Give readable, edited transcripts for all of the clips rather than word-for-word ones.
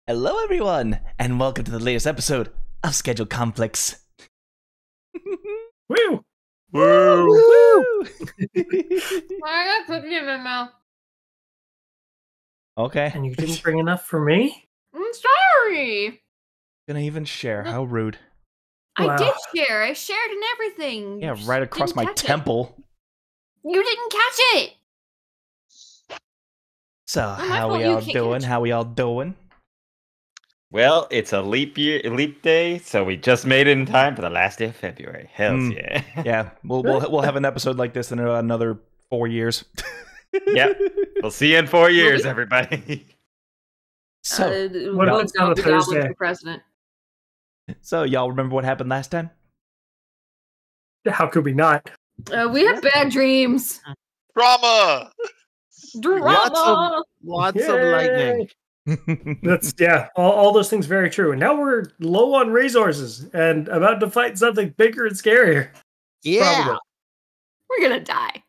Hello, everyone, and welcome to the latest episode of Schedule Complex. Woo! Woo! Woo! I got cookie in my mouth. Okay. And you didn't bring enough for me? I'm sorry. Gonna even share. How rude. I Wow. did share. I shared in everything. Yeah, You right across didn't my catch it. temple. You didn't catch it. So, my how fault we you all can't doing? catch- How we all doing? Well, it's a leap day, so we just made it in time for the last day of February. Hells yeah. Yeah, we'll have an episode like this in another 4 years. Yep. We'll see you in 4 years, everybody. So, What Let's about on a the goblin Thursday? for president. y'all remember what happened last time? How could we not? We have bad dreams. Drama! Drama. Lots of Yay! lightning. That's all those things very true. And now we're low on resources and about to fight something bigger and scarier. Yeah. Probably. We're gonna die.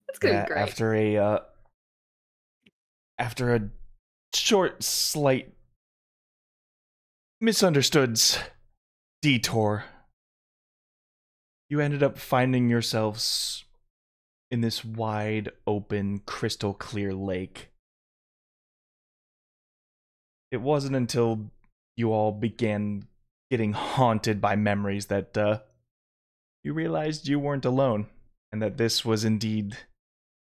It's gonna Yeah, be great. after a short, slight, misunderstood detour, you ended up finding yourselves in this wide open, crystal clear lake. It wasn't until you all began getting haunted by memories that you realized you weren't alone, and that this was indeed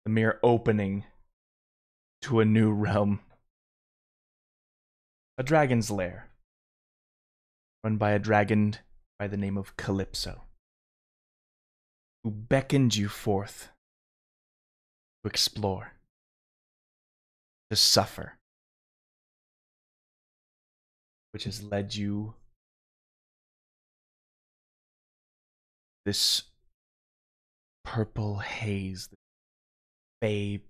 the mere opening to a new realm. A dragon's lair, run by a dragon by the name of Calypso, who beckoned you forth to explore, to suffer, which has led you this purple haze, the fey.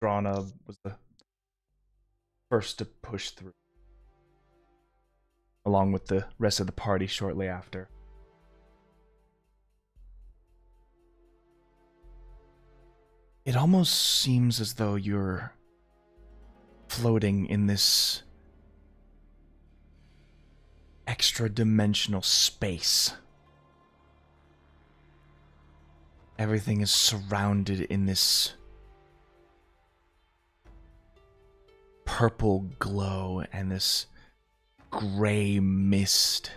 Drana was the first to push through, along with the rest of the party shortly after. It almost seems as though you're floating in this extra-dimensional space. Everything is surrounded in this purple glow and this gray mist.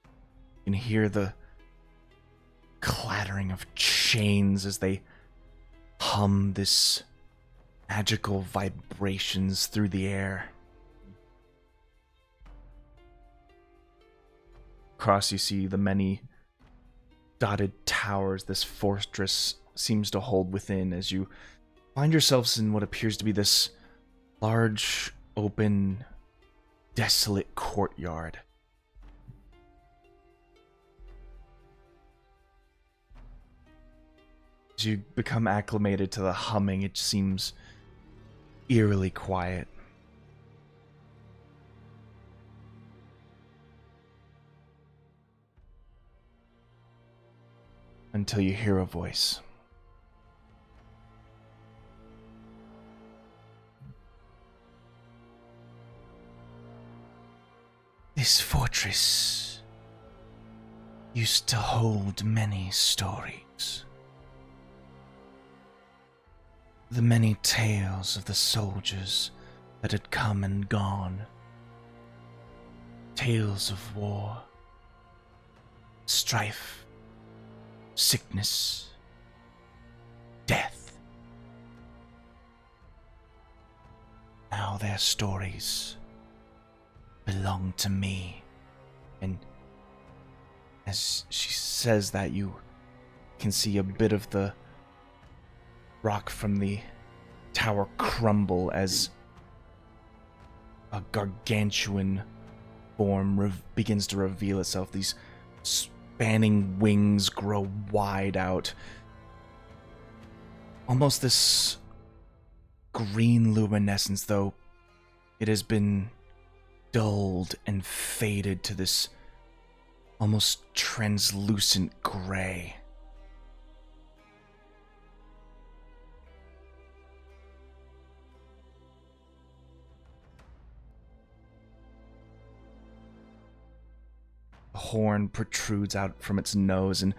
You can hear the clattering of chains as they hum this magical vibrations through the air. Across you see the many dotted towers this fortress seems to hold within as you find yourselves in what appears to be this large, open, desolate courtyard. As you become acclimated to the humming, it seems eerily quiet. Until you hear a voice. This fortress used to hold many stories. The many tales of the soldiers that had come and gone. Tales of war, strife, sickness, death. Now their stories belong to me. And as she says that, you can see a bit of the rock from the tower crumble as a gargantuan form begins to reveal itself. These spanning wings grow wide out. Almost this green luminescence, though it has been dulled and faded to this almost translucent gray. horn protrudes out from its nose, and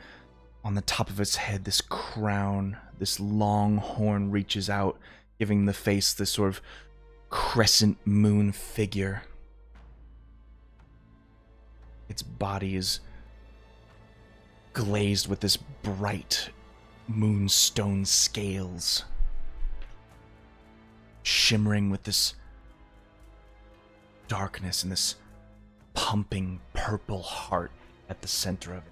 on the top of its head, this crown, this long horn reaches out, giving the face this sort of crescent moon figure. Its body is glazed with this bright moonstone scales, shimmering with this darkness and this pumping purple heart at the center of it.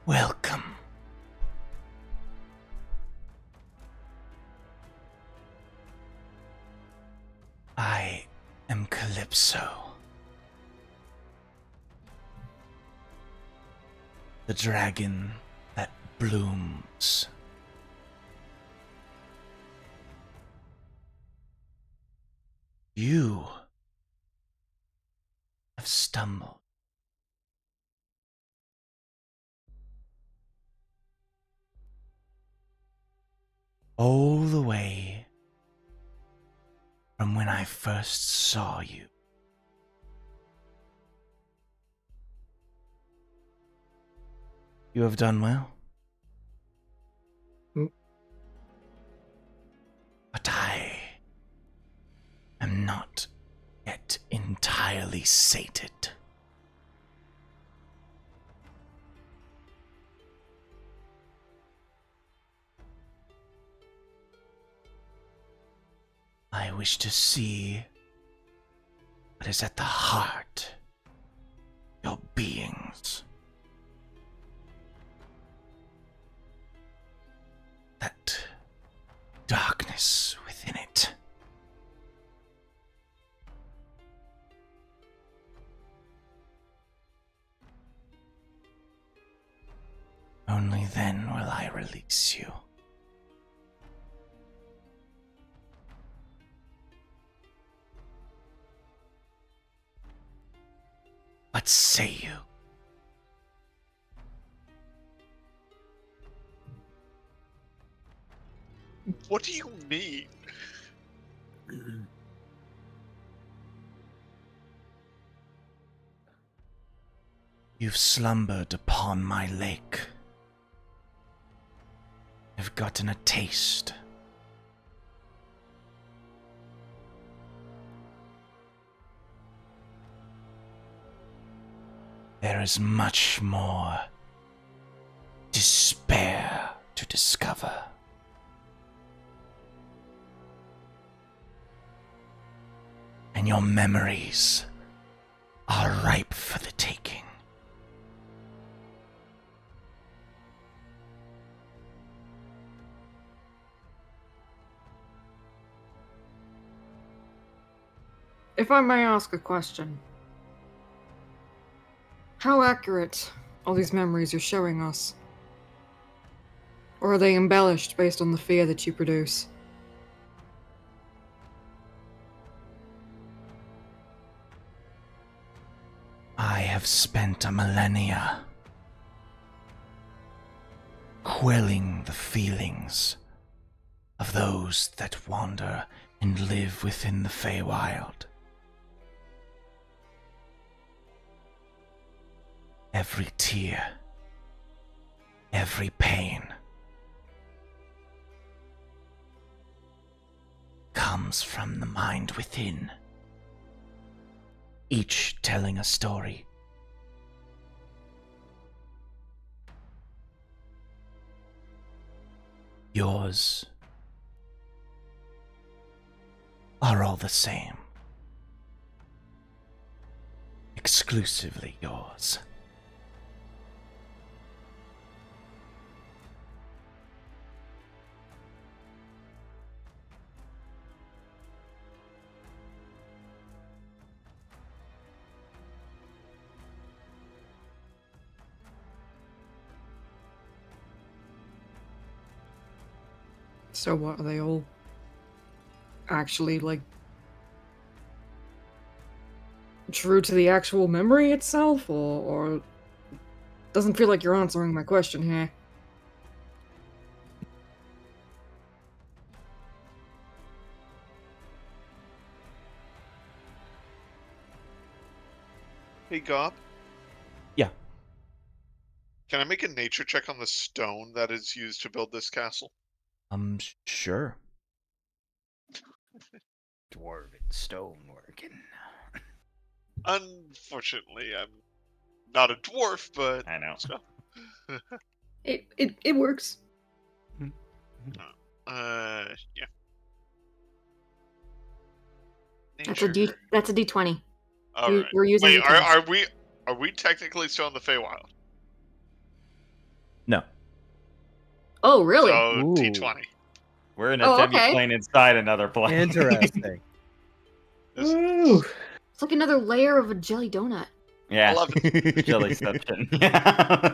Welcome. I am Calypso, the dragon that blooms. You have stumbled. All the way from when I first saw you. You have done well. But I am not yet entirely sated. I wish to see what is at the heart of your beings. That darkness within it. Only then will I release you. What say you? What do you mean? You've slumbered upon my lake. You've gotten a taste. There is much more despair to discover. And your memories are ripe for the taking. If I may ask a question, how accurate are these memories you're showing us? Or are they embellished based on the fear that you produce? I have spent a millennia quelling the feelings of those that wander and live within the Feywild. Every tear, every pain comes from the mind within, each telling a story. Yours are all the same, exclusively yours. So what, are they all actually, like, true to the actual memory itself, or doesn't feel like you're answering my question here. Hey, Gob. Yeah. Can I make a nature check on the stone that is used to build this castle? Sure. Dwarven stoneworking. Unfortunately, I'm not a dwarf, but I know. still. It works. Yeah. That's a D20. All right. We're using Wait, D20s. are we technically still in the Feywild? No. Oh, really? So Ooh. D20. We're in a Oh, okay. demi-plane inside another plane. Interesting. Woo. It's like another layer of a jelly donut. Yeah. 11. Jellyception. Yeah.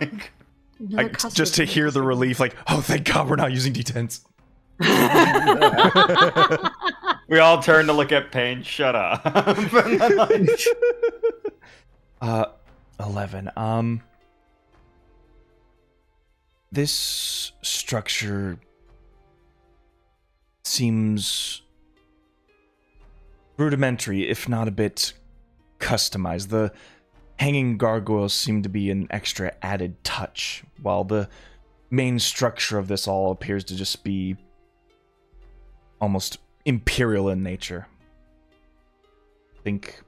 Another custard. Just to hear the relief, like, oh, thank God we're not using D10s. We all turn to look at Payne. Shut up. 11. This structure seems rudimentary, if not a bit customized. The hanging gargoyles seem to be an extra added touch, while the main structure of this all appears to just be almost imperial in nature. Think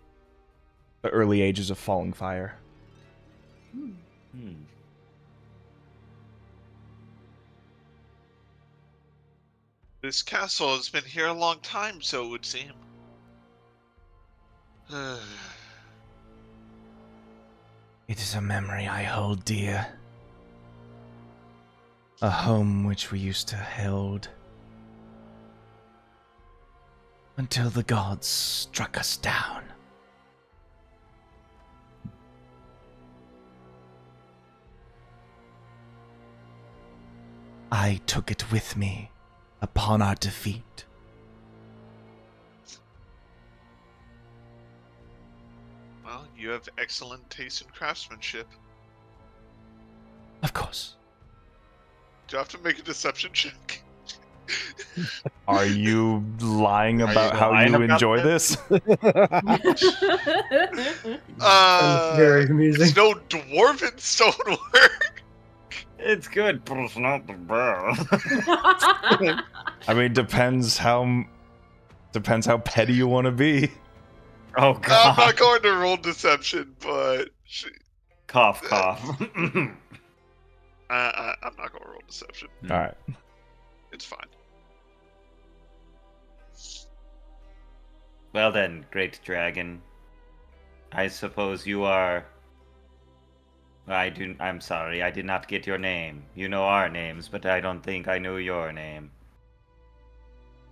the early ages of falling fire. This castle has been here a long time, so it would seem. It is a memory I hold dear. A home which we used to hold. Until the gods struck us down. I took it with me upon our defeat. Well, you have excellent taste in craftsmanship. Of course. Do I have to make a deception check? Are you lying Are about you how lying you about enjoy this? Very amusing. It's no dwarven stonework. It's good, but it's not the best. I mean, depends how petty you want to be. Oh I'm god. not going to roll deception, but Cough, cough. I'm not going to roll deception. All right. It's fine. Well then, great dragon. I suppose you are... I'm sorry, I did not get your name. You know our names, but I don't think I knew your name.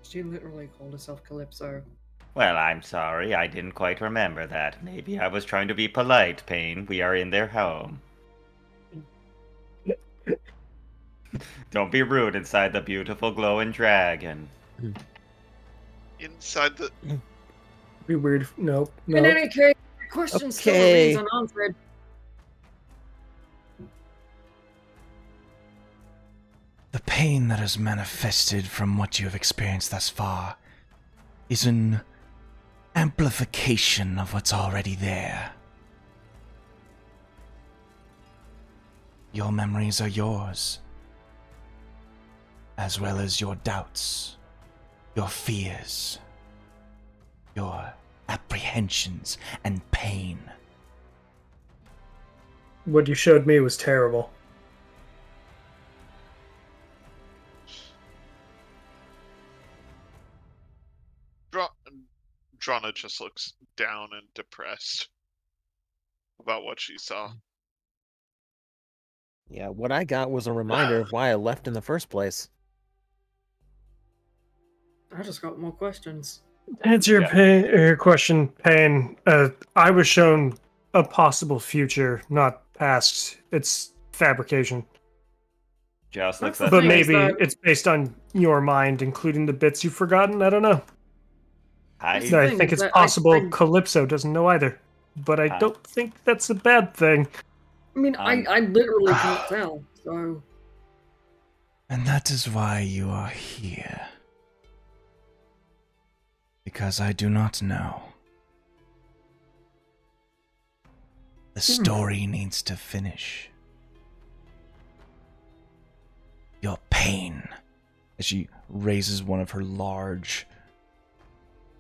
She literally called herself Calypso. Well, I'm sorry, I didn't quite remember that. Maybe I was trying to be polite, Payne. We are in their home. Don't be rude inside the beautiful glowing dragon. Inside the... Be weird. Nope. In Nope. any case, the question still Okay. remains unanswered. The pain that has manifested from what you have experienced thus far is an amplification of what's already there. Your memories are yours, as well as your doubts, your fears, your apprehensions and pain. What you showed me was terrible. Drana just looks down and depressed about what she saw. Yeah, what I got was a reminder of why I left in the first place. I just got more questions. To answer your question, Payne, I was shown a possible future, not past. It's fabrication. Joust looks That's at the But thing is maybe that- it's based on your mind, including the bits you've forgotten. I don't know. I, The I thing think is it's that I- possible Calypso doesn't know either. But I don't think that's a bad thing. I mean, I literally can't tell, so... And that is why you are here. Because I do not know. The story needs to finish. Your pain. As she raises one of her large,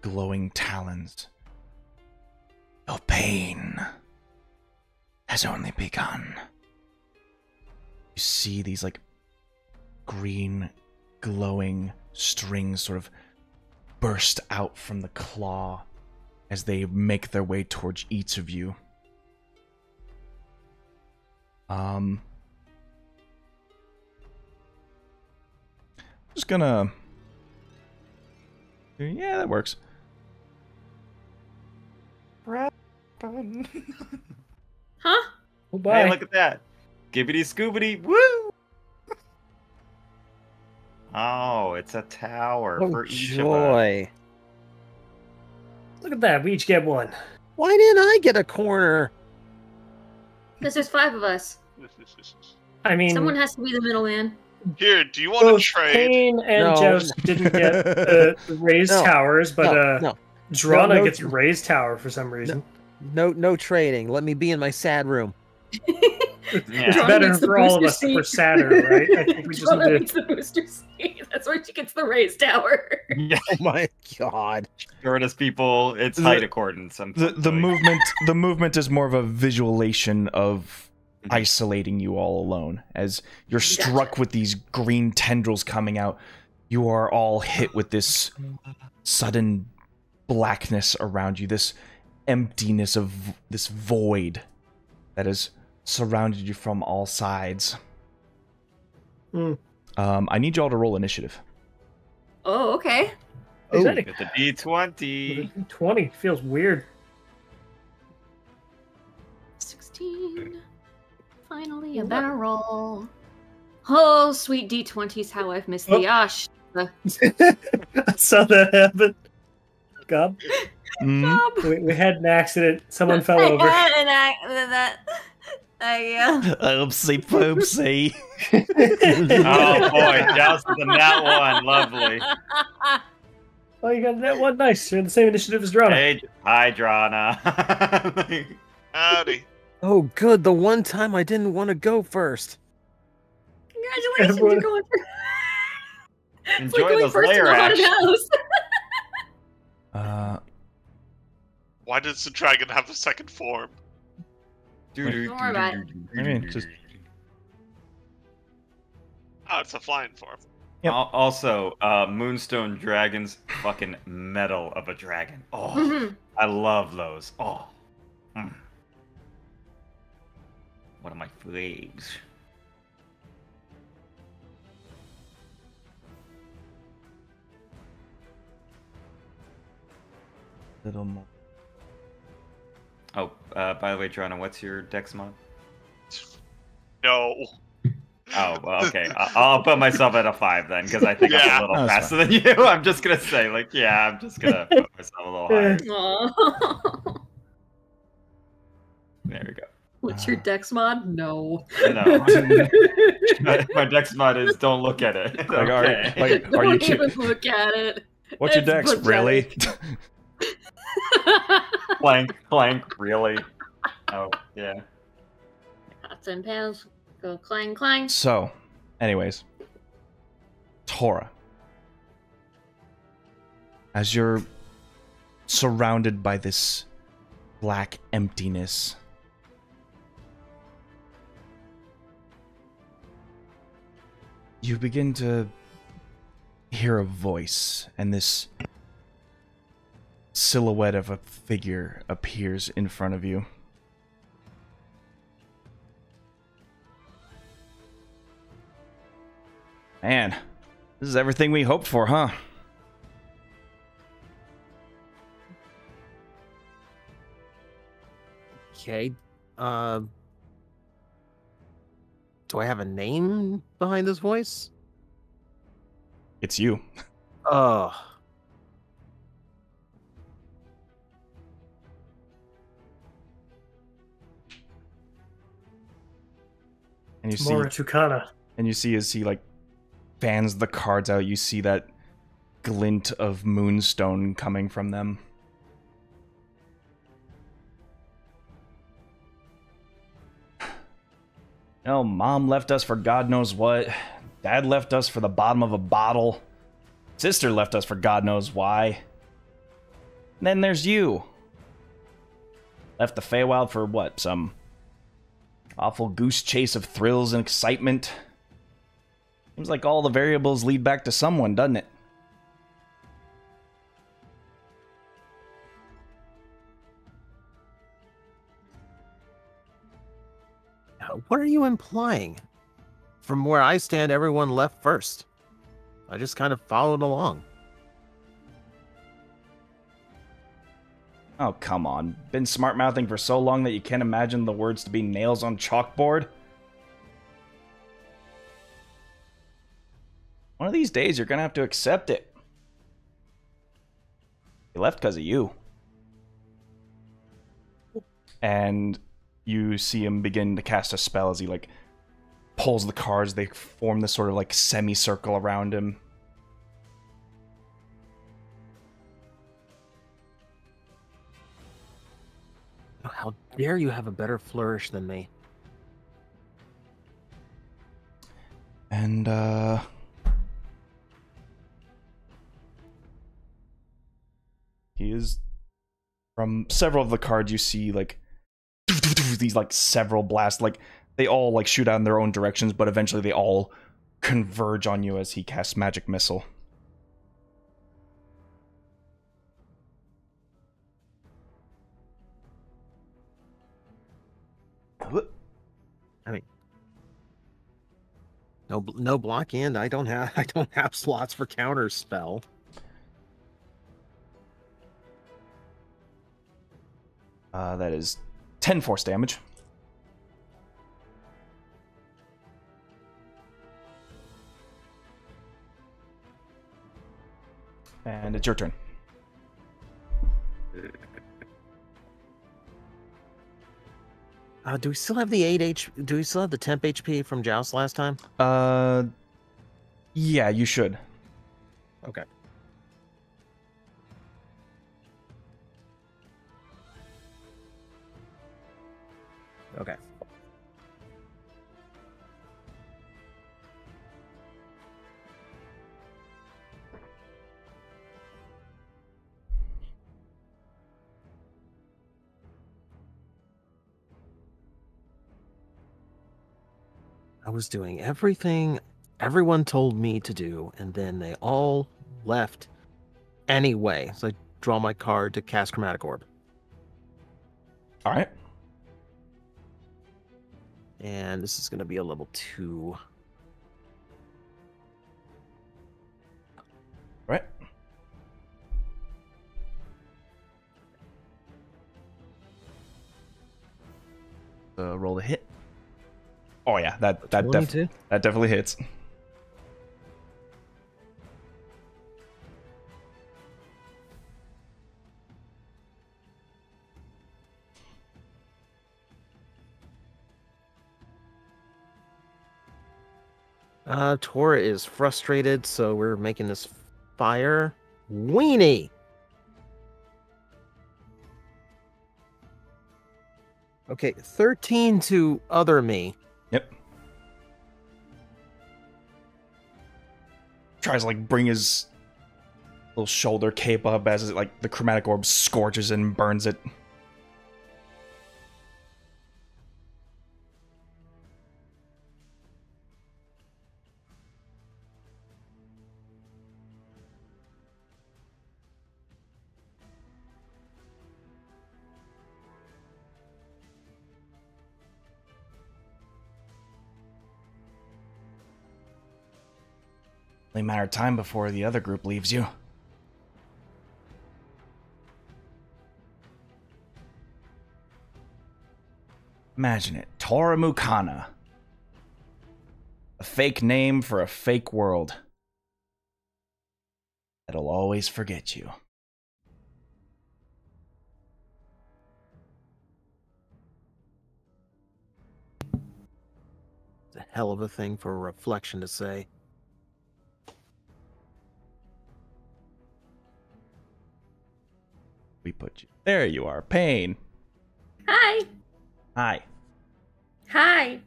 glowing talons. Your pain has only begun. You see these like green, glowing strings sort of burst out from the claw as they make their way towards each of you. Just gonna... Yeah, that works. Huh? Oh, bye. Hey, look at that. Gibbity scoobity, woo! Oh, it's a tower Oh, for each of us. joy. Look at that. We each get one. Why didn't I get a corner? Because there's 5 of us. I mean, Someone has to be the middleman. Here, do you want to both trade? Payne and No. Joust didn't get raised No. towers, but no. Drana No, gets raised tower for some reason. No trading. Let me be in my sad room. It's Yeah. better gets the for all of booster us for seat. Saturn, right? I think we just Drana need gets to... the booster seat. That's where she gets the raised tower. Yeah, Oh my god. shortest people, it's height accordance. The movement is more of a visualization of isolating you all alone. As you're struck with these green tendrils coming out, you are all hit with this sudden blackness around you, this emptiness of this void that has surrounded you from all sides. I need y'all to roll initiative. Oh, okay. Exciting. Get the D20. 20 feels weird. 16. Finally, a barrel. Oh, sweet D20s, how I've missed the Ash. I saw that happen. God. Mm. We had an accident. Someone fell over. Oopsie poopsie. Oh boy, Joust with the nat one. Lovely. Oh, you got that one. Nice. You're in the same initiative as Drana. Hey, hi, Drana. Howdy. Oh, good. The one time I didn't want to go first. Congratulations, Everyone- you're going for it's like Enjoy going those first in layer a haunted actions. house. Why does the dragon have a second form? Don't worry about it. I mean, just... Oh, it's a flying form. Yep. Also, Moonstone Dragon's fucking metal of a dragon. Oh, Mhm. I love those. Oh. One of my faves. Little more. Oh, by the way, Drana, what's your dex mod? No. Oh, well, okay. I'll put myself at a 5 then, because I think I'm Yeah. a little That's faster than you. I'm just gonna say, like, yeah, I'm just gonna put myself a little higher. Aw. There we go. What's your dex mod? No. No. My dex mod is don't look at it. Like, Okay. are you Don't kidding? even look at it. What's your It's dex? pathetic. Really? Clank, really? Oh, yeah. Pots and pans go clang clang. So, anyways, Tora, as you're surrounded by this black emptiness, you begin to hear a voice, and this silhouette of a figure appears in front of you. Man, this is everything we hoped for, huh? Okay. Do I have a name behind this voice? It's you. Oh. And you see Mora Tucana. And you see as he like fans the cards out, you see that glint of moonstone coming from them. No, Mom left us for God knows what. Dad left us for the bottom of a bottle. Sister left us for God knows why. And then there's you. Left the Feywild for what? Some awful goose chase of thrills and excitement? Seems like all the variables lead back to someone, doesn't it? What are you implying? From where I stand, everyone left first. I just kind of followed along. Oh, come on. Been smart-mouthing for so long that you can't imagine the words to be nails on chalkboard? One of these days, you're gonna have to accept it. He left because of you. And you see him begin to cast a spell as he, like, pulls the cards. They form this sort of, like, semicircle around him. How dare you have a better flourish than me? And, he is... From several of the cards you see, like, these, like, several blasts, like, they all, like, shoot out in their own directions, but eventually they all converge on you as he casts Magic Missile. I mean, no block in. I don't have slots for counter spell. That is 10 force damage. And it's your turn. Do we still have the 8 Do we still have the temp HP from Joust last time? Yeah, you should. Okay. Okay. I was doing everything everyone told me to do, and then they all left anyway. So I draw my card to cast Chromatic Orb. All right. And this is going to be a level 2. Right. Roll the hit. Oh yeah, that definitely hits. Tora is frustrated, so we're making this fire weenie. Okay, 13 to other me. Yep. Tries to, like, bring his little shoulder cape up as it, like, the chromatic orb scorches and burns it. Only a matter of time before the other group leaves you. Imagine it. Tora Mukana. A fake name for a fake world. That'll always forget you. It's a hell of a thing for a reflection to say. We put you. There you are, Pain. Hi. Hi. Hi.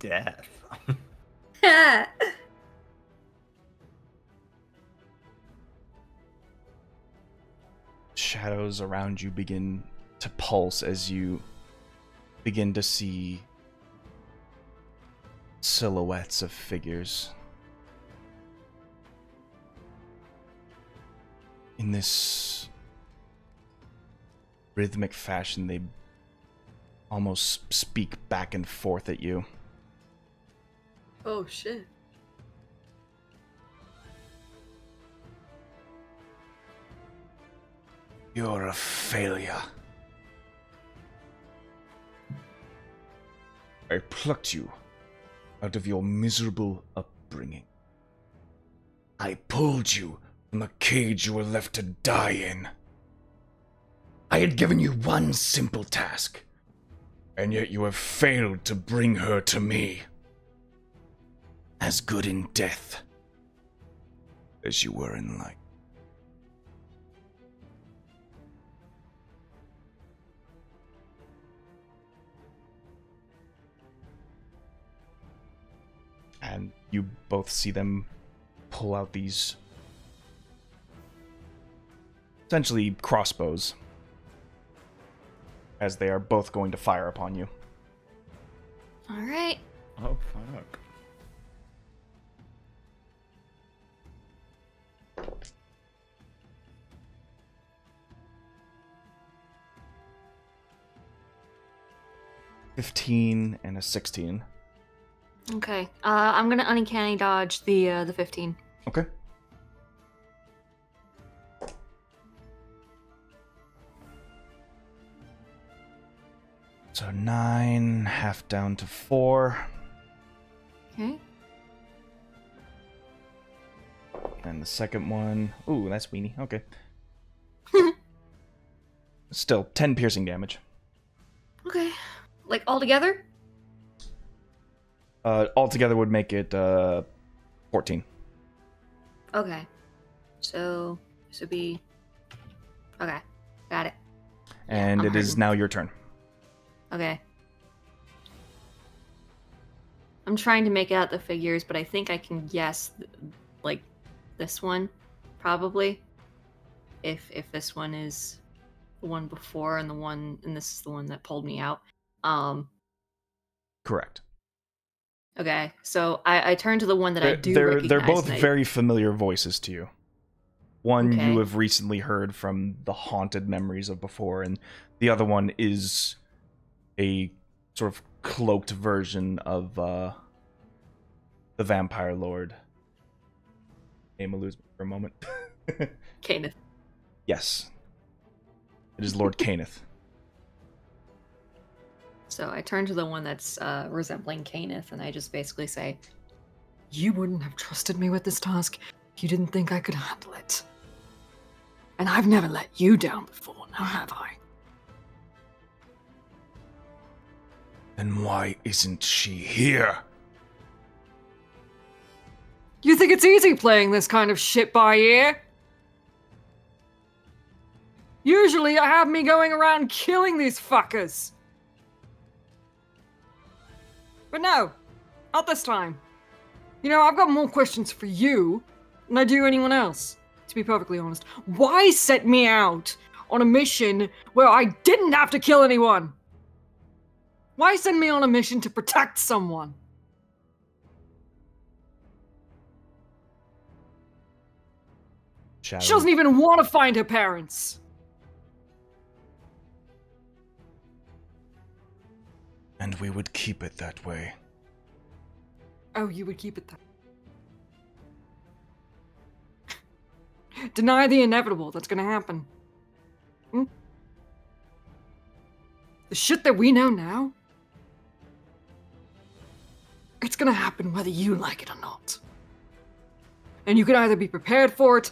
death. Shadows around you begin to pulse as you begin to see silhouettes of figures. In this rhythmic fashion, they almost speak back and forth at you. Oh shit. You're a failure. I plucked you out of your miserable upbringing. I pulled you from the cage you were left to die in. I had given you one simple task, and yet you have failed to bring her to me. As good in death as you were in life. And you both see them pull out these essentially crossbows as they are both going to fire upon you. All right. Oh, fuck. $15 and a 16. Okay. I'm gonna uncanny dodge the 15. Okay. So 9, half down to 4. Okay. And the second one... Ooh, that's weenie. Okay. Still, 10 piercing damage. Okay. Like all together? Altogether would make it 14. Okay. So this would be... Okay. Got it. And I'm it is hurting. now your turn. Okay. I'm trying to make out the figures, but I think I can guess, like, this one, probably. If this one is the one before and this is the one that pulled me out. Correct. Okay, so I turn to the one that I do recognize. They're both and I- very familiar voices to you. One Okay. you have recently heard from the haunted memories of before, and the other one is a sort of cloaked version of the Vampire Lord. Name eludes me for a moment. Kenneth. Yes. It is Lord Caneth. So I turn to the one that's resembling Kenneth, and I just basically say, "You wouldn't have trusted me with this task if you didn't think I could handle it. And I've never let you down before, now have I?" Then why isn't she here? You think it's easy playing this kind of shit by ear? Usually I have me going around killing these fuckers. But no, not this time. You know, I've got more questions for you than I do anyone else, to be perfectly honest. Why set me out on a mission where I didn't have to kill anyone? Why send me on a mission to protect someone? Shadow. She doesn't even want to find her parents. And we would keep it that way. Oh, you would keep it that. Deny the inevitable that's gonna happen. Hmm? The shit that we know now, it's gonna happen whether you like it or not. And you can either be prepared for it,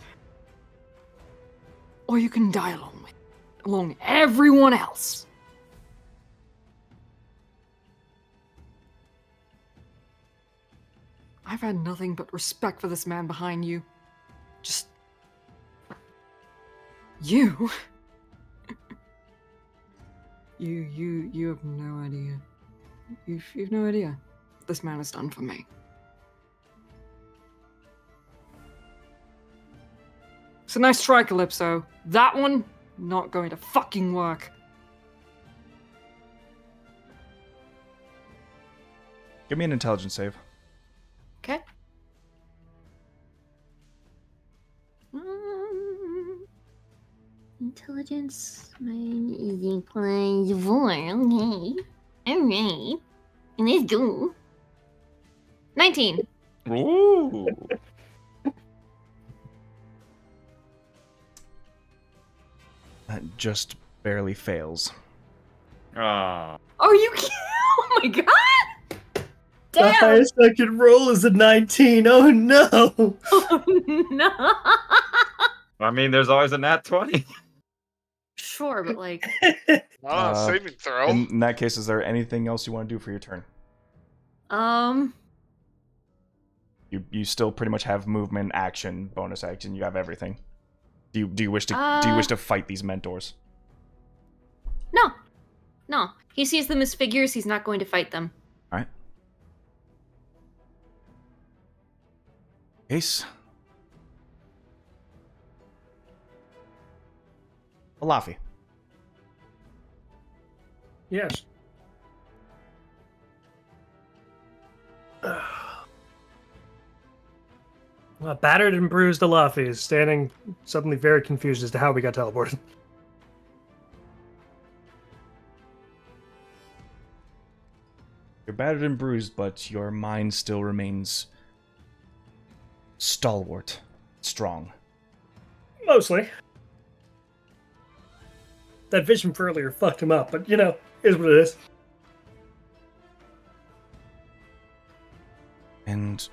or you can die along everyone else. I've had nothing but respect for this man behind you. Just... You? You have no idea. You've no idea. this man has done for me. It's a nice try, Calypso. That one, not going to fucking work. Give me an intelligence save. Okay. Intelligence mine is equals 4. Okay. Alright. Let's go. 19. Ooh. That just barely fails. Ah. Oh, you kidding? Oh my god! The Damn! highest I could roll is a 19. Oh no! Oh, no! I mean, there's always a nat 20. Sure, but like, Saving throw. In that case, is there anything else you want to do for your turn? You still pretty much have movement, action, bonus action. You have everything. Do you wish to fight these mentors? no. No. He sees them as figures, he's not going to fight them. All right. Ace. Alafi. Yes. Battered and bruised Alafi is standing suddenly very confused as to how we got teleported. You're battered and bruised, but your mind still remains stalwart, strong. Mostly. That vision for earlier fucked him up, but you know, is what it is. And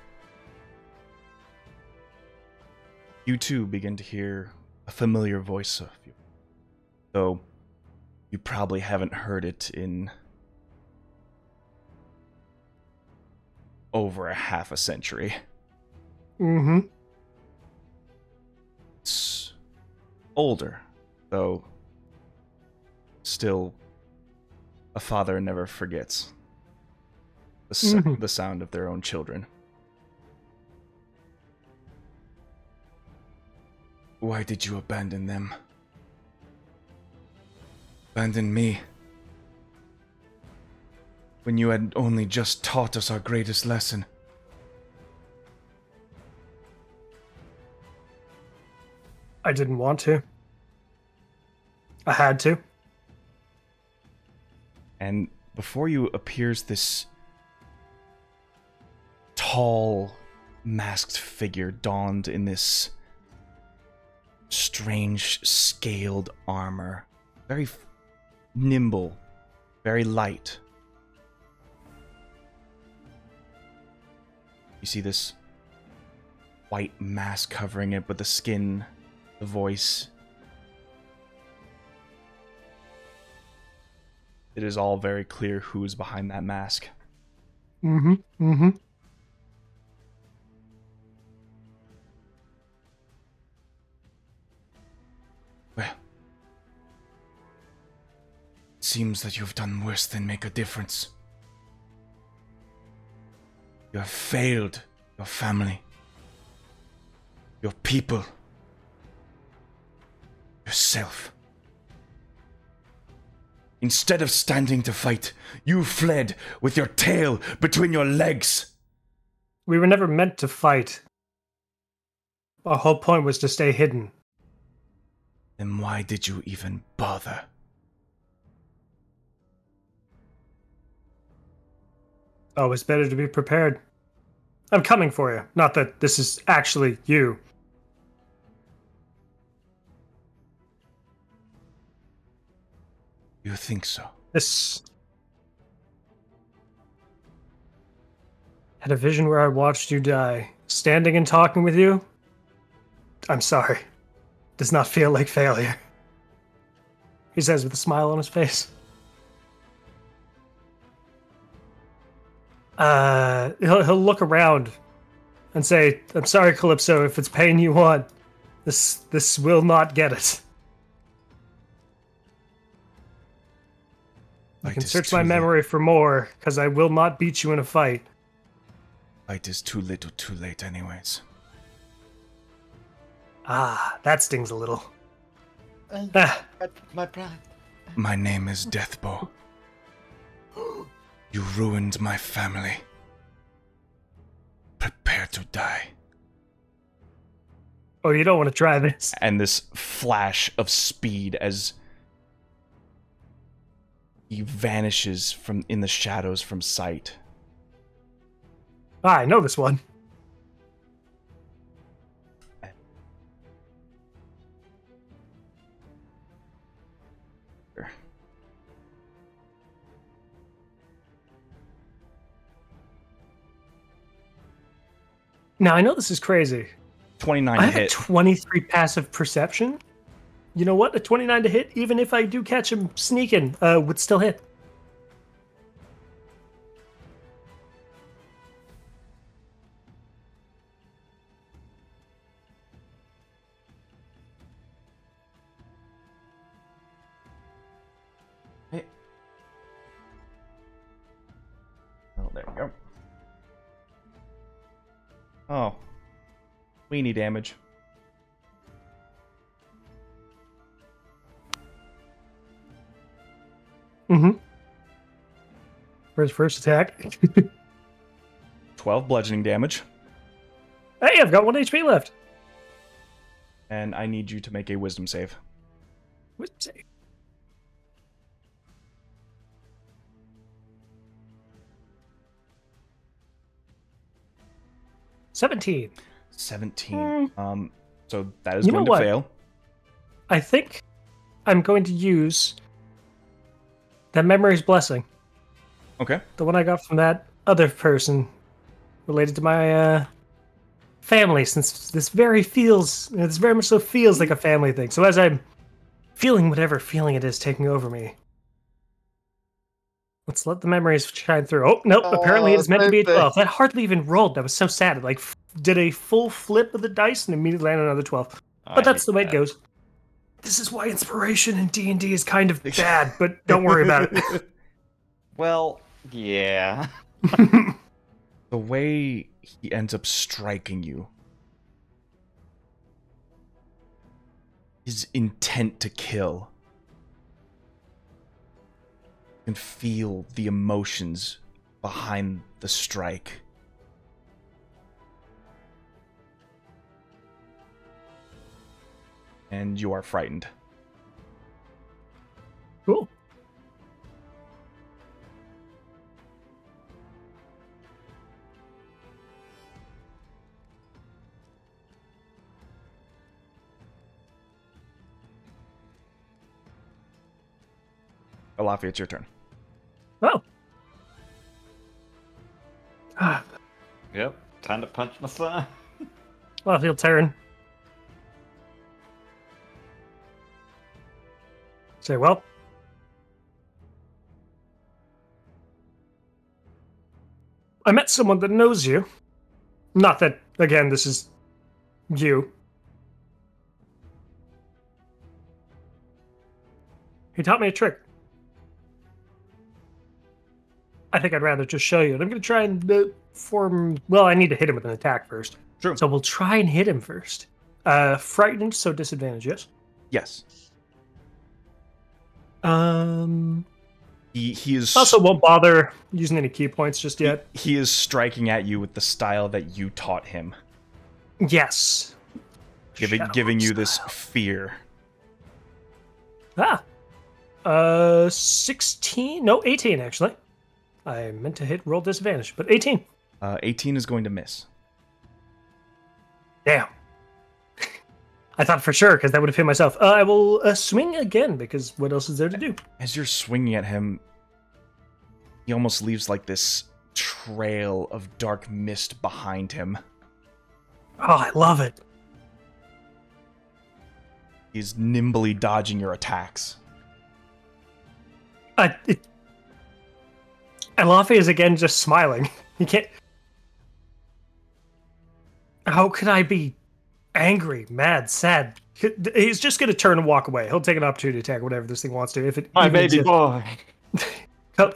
you too begin to hear a familiar voice of you. Though you probably haven't heard it in over a half a century. Mm-hmm. It's older, though still a father never forgets the sound of their own children. Why did you abandon them? Abandon me? When you had only just taught us our greatest lesson. I didn't want to. I had to. And before you appears this tall, masked figure donned in this strange, scaled armor. Very nimble, very light. You see this white mask covering it, but the skin, the voice. It is all very clear who is behind that mask. Mm-hmm. Mm-hmm. Well, it seems that you've done worse than make a difference. You have failed your family, your people, yourself. Instead of standing to fight, you fled with your tail between your legs. We were never meant to fight. Our whole point was to stay hidden. Then why did you even bother? Oh, it's better to be prepared. I'm coming for you. Not that this is actually you. You think so? This had a vision where I watched you die. Standing and talking with you? I'm sorry. Does not feel like failure. He says with a smile on his face. He'll look around and say, I'm sorry, Calypso, if it's pain you want. This will not get it. I can search my memory for more, because I will not beat you in a fight. Light is too little too late anyways. Ah, that stings a little. Ah, My pride. My name is Deathbow. You ruined my family. Prepare to die. oh, you don't want to try this. And this flash of speed as he vanishes from in the shadows from sight. Ah, I know this one. Now, I know this is crazy. 29 I to have a hit. 23 passive perception. You know what? A 29 to hit, even if I do catch him sneaking, would still hit. Oh, there we go. Oh. Weenie damage. Mm-hmm. Where's first attack? 12 bludgeoning damage. Hey, I've got 1 HP left. And I need you to make a wisdom save. What's save? $17. 17. So that is You know going to what? fail. I think I'm going to use that memory's blessing. Okay. The one I got from that other person related to my family, since this very much so feels like a family thing. So as I'm feeling whatever feeling it is taking over me, let's let the memories shine through. Oh, nope, apparently it's meant to be a 12. That hardly even rolled. That was so sad. It like did a full flip of the dice and immediately landed another 12. But that's the way it goes. This is why inspiration in D&D is kind of bad, but don't worry about it. Well, yeah. The way he ends up striking you, his intent to kill, you can feel the emotions behind the strike. And you are frightened. Cool. Alafi, it's your turn. Oh. Ah, Yep. Time to punch my son. well, he'll turn. Say, well. I met someone that knows you. Not that, again, this is you. He taught me a trick. I think I'd rather just show you. And I'm going to try and form... Well, I need to hit him with an attack first. True. So we'll try and hit him first. Frightened, so disadvantage, yes? Yes. He is Also won't bother using any key points just yet. he is striking at you with the style that you taught him, Yes. giving you this style. fear. 16? No, 18 actually. I meant to hit roll disadvantage, but 18. 18 is going to miss. Damn. I thought for sure, because that would have hit myself. I will swing again, because what else is there to do? As you're swinging at him, he almost leaves like this trail of dark mist behind him. Oh, I love it. He's nimbly dodging your attacks. Alafi is again just smiling. He can't... How could I be angry, mad, sad? He's just going to turn and walk away. He'll take an opportunity attack, whatever this thing wants to. If it My even baby exists. boy.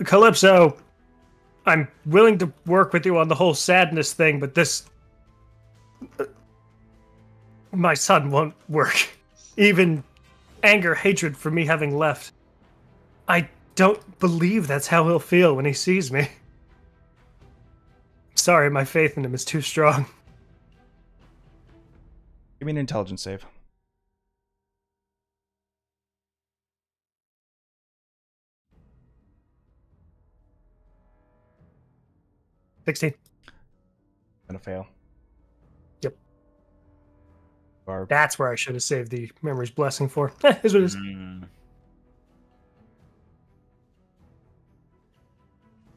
Calypso, I'm willing to work with you on the whole sadness thing, but this... my son won't work. Even anger, hatred for me having left. I don't believe that's how he'll feel when he sees me. Sorry, my faith in him is too strong. Give me an intelligence save. $16. Gonna fail. Yep. Barb. That's where I should have saved the memory's blessing for. Is what it is. You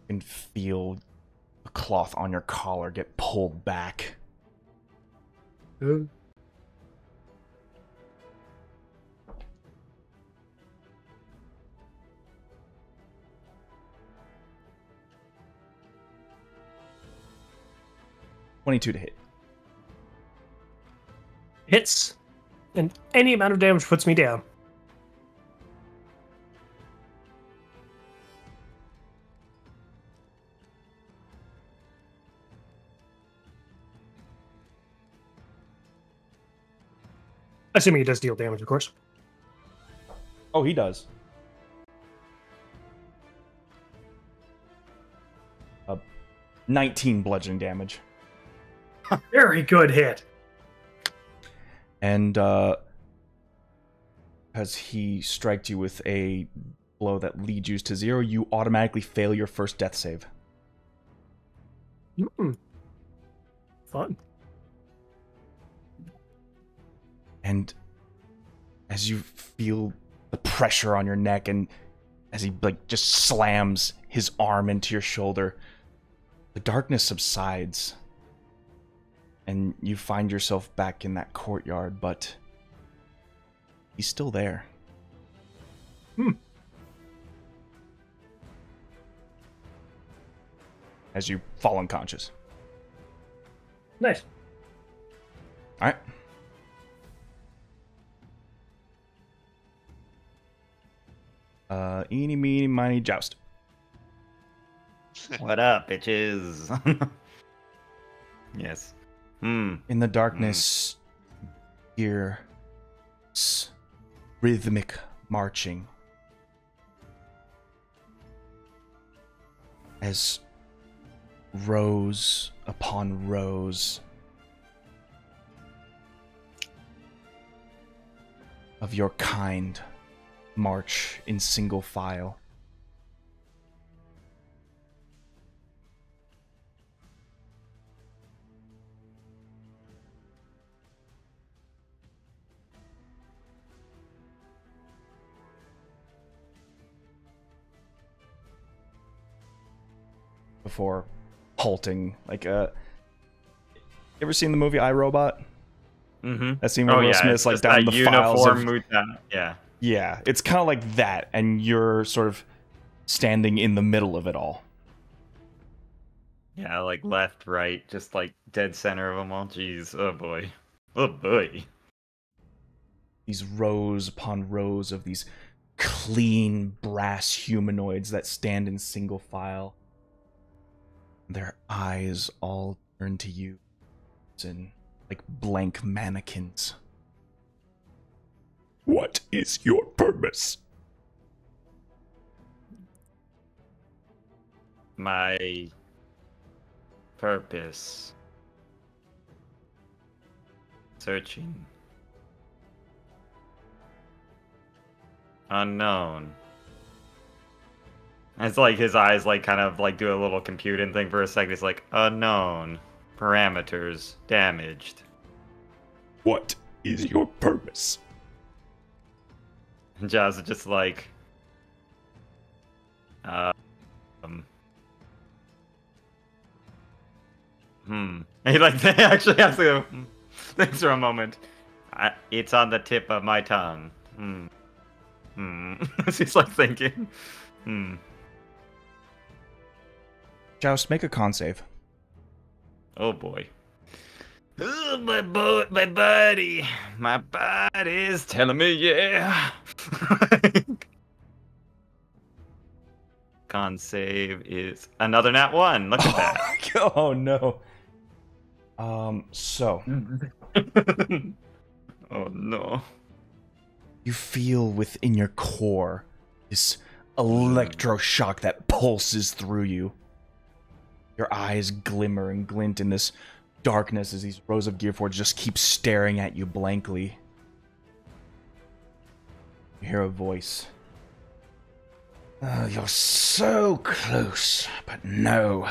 can feel the cloth on your collar get pulled back. Ooh. $22 to hit. Hits, and any amount of damage puts me down. Assuming he does deal damage, of course. Oh, he does. 19 bludgeoning damage. Very good hit. And because he striked you with a blow that leads you to 0, you automatically fail your first death save. Fun. And as you feel the pressure on your neck, and as he just slams his arm into your shoulder, the darkness subsides. And you find yourself back in that courtyard, but he's still there. As you fall unconscious. Nice. Alright. Eeny, meeny, miny, joust. What up, bitches? Yes. In the darkness, hear rhythmic marching as rows upon rows of your kind march in single file. Before halting, you ever seen the movie I, Robot? Mm-hmm. That scene where Will Smith's down the files of... Yeah, it's kind of like that, and you're sort of standing in the middle of it all. Yeah, left, right, just dead center of them all. Jeez, oh boy. Oh boy. These rows upon rows of these clean brass humanoids that stand in single file. Their eyes all turn to you, and like blank mannequins. What is your purpose? My purpose. Searching. Unknown. It's like his eyes kind of do a little computing thing for a second. It's like unknown. Parameters damaged. What is your purpose? And Jazz is just like And he they actually has to go, thanks for a moment. It's on the tip of my tongue. He's thinking. Joust, make a con save. Oh boy. Oh, my buddy. My body's telling me yeah. con save is another nat 1. Look at that. Oh no. So Oh no. you feel within your core this electroshock that pulses through you. Your eyes glimmer and glint in this darkness as these rows of Gearforge just keep staring at you blankly. You hear a voice. Oh, you're so close, but no.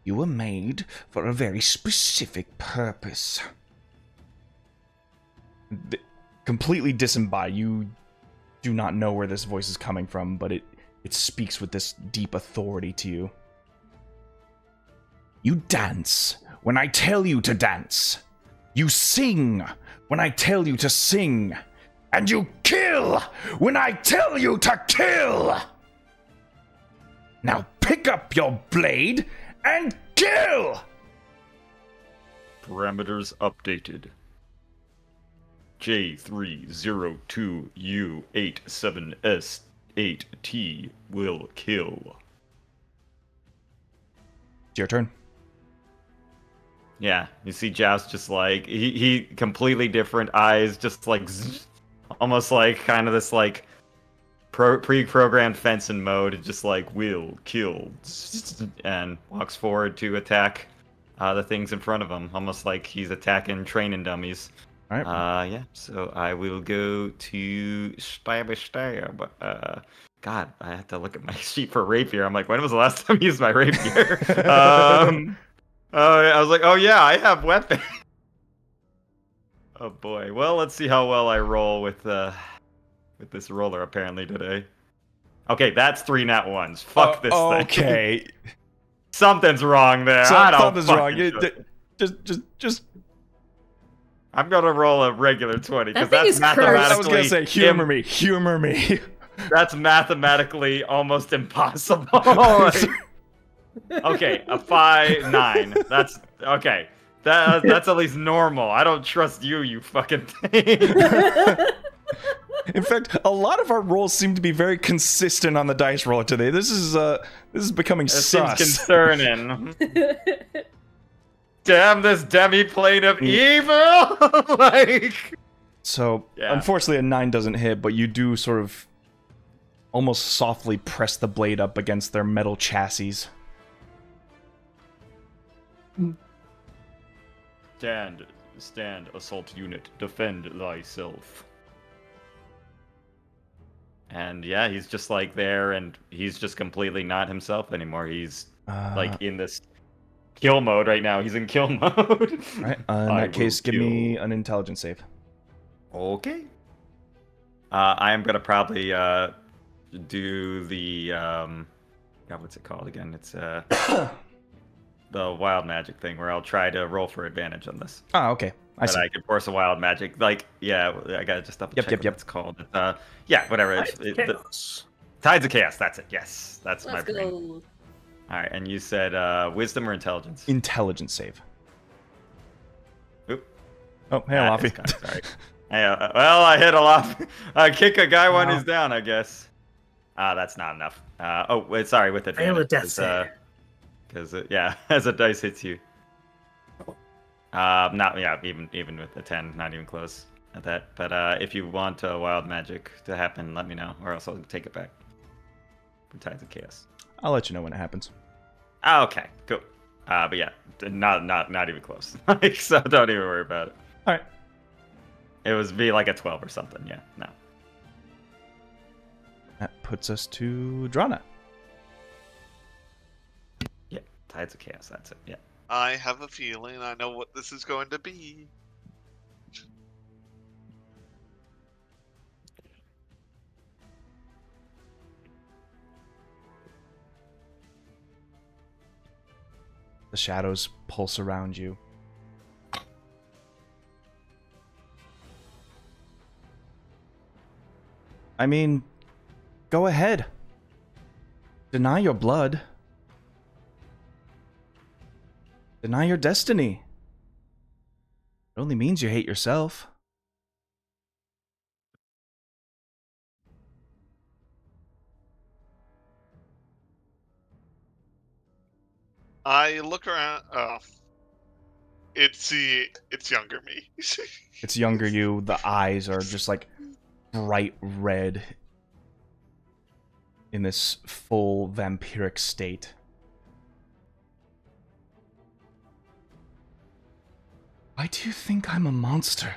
You were made for a very specific purpose. Completely disembodied. You do not know where this voice is coming from, but it speaks with this deep authority to you. You dance when I tell you to dance. You sing when I tell you to sing. And you kill when I tell you to kill! Now pick up your blade and kill! Parameters updated. J302U87S8T will kill. It's your turn. Yeah, you see Joust just like, he completely different eyes, just like, almost like kind of this like pre-programmed fencing mode, just like will kill, and walks forward to attack the things in front of him, almost like he's attacking training dummies. All right. Yeah, so I will go to stab. God, I have to look at my sheet for rapier. I'm like, when was the last time I used my rapier? I was like, oh yeah, I have weapon. Oh boy. Well, let's see how well I roll with this roller apparently today. Okay, that's 3 nat 1s. Fuck this thing. Okay. Something's wrong there. Something's wrong. Just. I'm gonna roll a regular 20 because That thing that's is mathematically. cursed. I was gonna say, humor me, humor me. That's mathematically almost impossible. Like, okay, a 5, 9. That's okay. That's at least normal. I don't trust you, you fucking thing. In fact, a lot of our rolls seem to be very consistent on the dice roller today. This is becoming sus. Seems concerning. Damn this demi-plane of evil! Like. So, Yeah. unfortunately, a 9 doesn't hit, but you do sort of almost softly press the blade up against their metal chassis. Stand, assault unit, defend thyself. And yeah, he's just like there, and he's just completely not himself anymore. He's like in this kill mode right now. He's in kill mode. Right. In that case, give me an intelligence save. Okay. I am gonna probably do the God, what's it called again? It's the wild magic thing where I'll try to roll for advantage on this. Ah, okay. I see. I can force a wild magic. Like, yeah, I gotta just double check what it's called. Yeah, whatever. Tides of Chaos. That's it. Yes, that's my brain. Go. All right, and you said wisdom or intelligence? Intelligence save. Oop. Oh, hey, Ah, Laffy. it's kinda sorry. Well, I hit a lot. I kick a guy when he's down, I guess. That's not enough. Oh, wait, sorry, with advantage. Fail a death save. Because yeah, as a dice hits you. Not yeah, even with the 10, not even close at that. But if you want wild magic to happen, let me know, or else I'll take it back. For Tides of Chaos. I'll let you know when it happens. Okay, cool. But yeah, not even close. Like, so don't even worry about it. All right. It was be like a 12 or something. Yeah, no. That puts us to Drana. Yeah, Tides of Chaos. That's it. Yeah. I have a feeling I know what this is going to be. The shadows pulse around you. I mean, go ahead. Deny your blood. Deny your destiny. It only means you hate yourself. I look around. It's younger me. It's younger you. The eyes are just like bright red in this full vampiric state. Why do you think I'm a monster?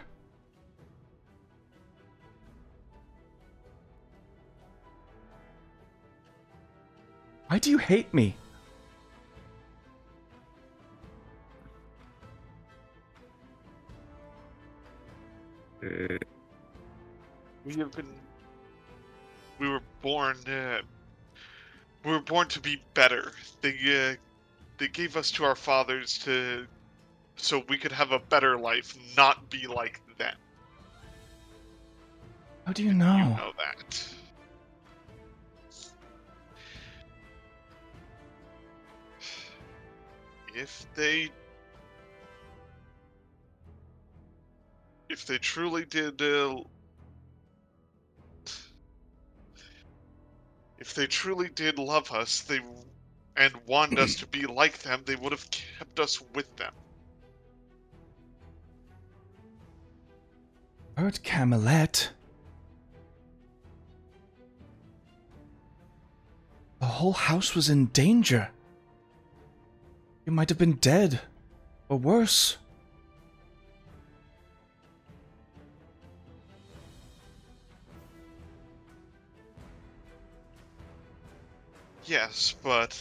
Why do you hate me? We were born. We were born to be better. They gave us to our fathers so we could have a better life, not be like them. How do you know? You know that. If they truly did, if they truly did love us, and wanted us to be like them, they would have kept us with them. Heard Camelot. The whole house was in danger. You might have been dead, or worse. Yes, but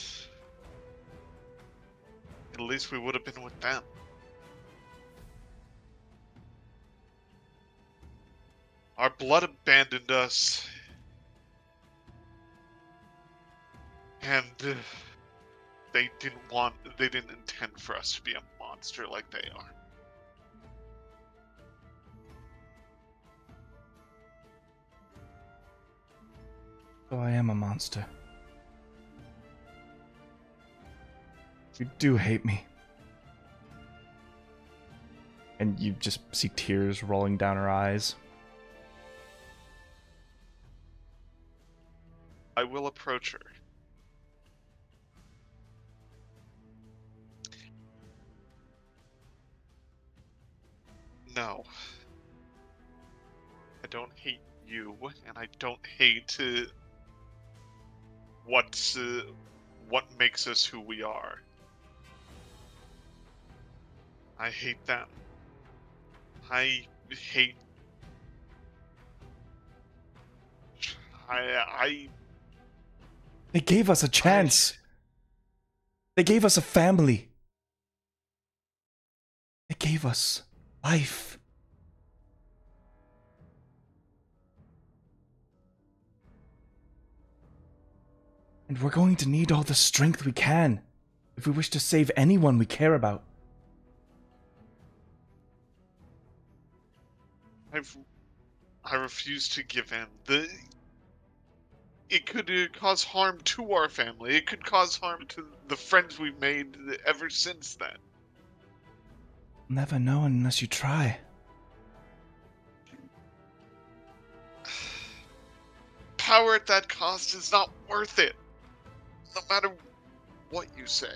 at least we would have been with them. Our blood abandoned us, and they didn't intend for us to be a monster like they are. So I am a monster. You do hate me. And you just see tears rolling down her eyes. I will approach her. No. I don't hate you, and I don't hate what makes us who we are. I hate them. I hate... They gave us a chance. They gave us a family. They gave us life. And we're going to need all the strength we can if we wish to save anyone we care about. I refuse to give in. It could cause harm to our family. It could cause harm to the friends we've made ever since then. Never know unless you try. Power at that cost is not worth it. No matter what you say.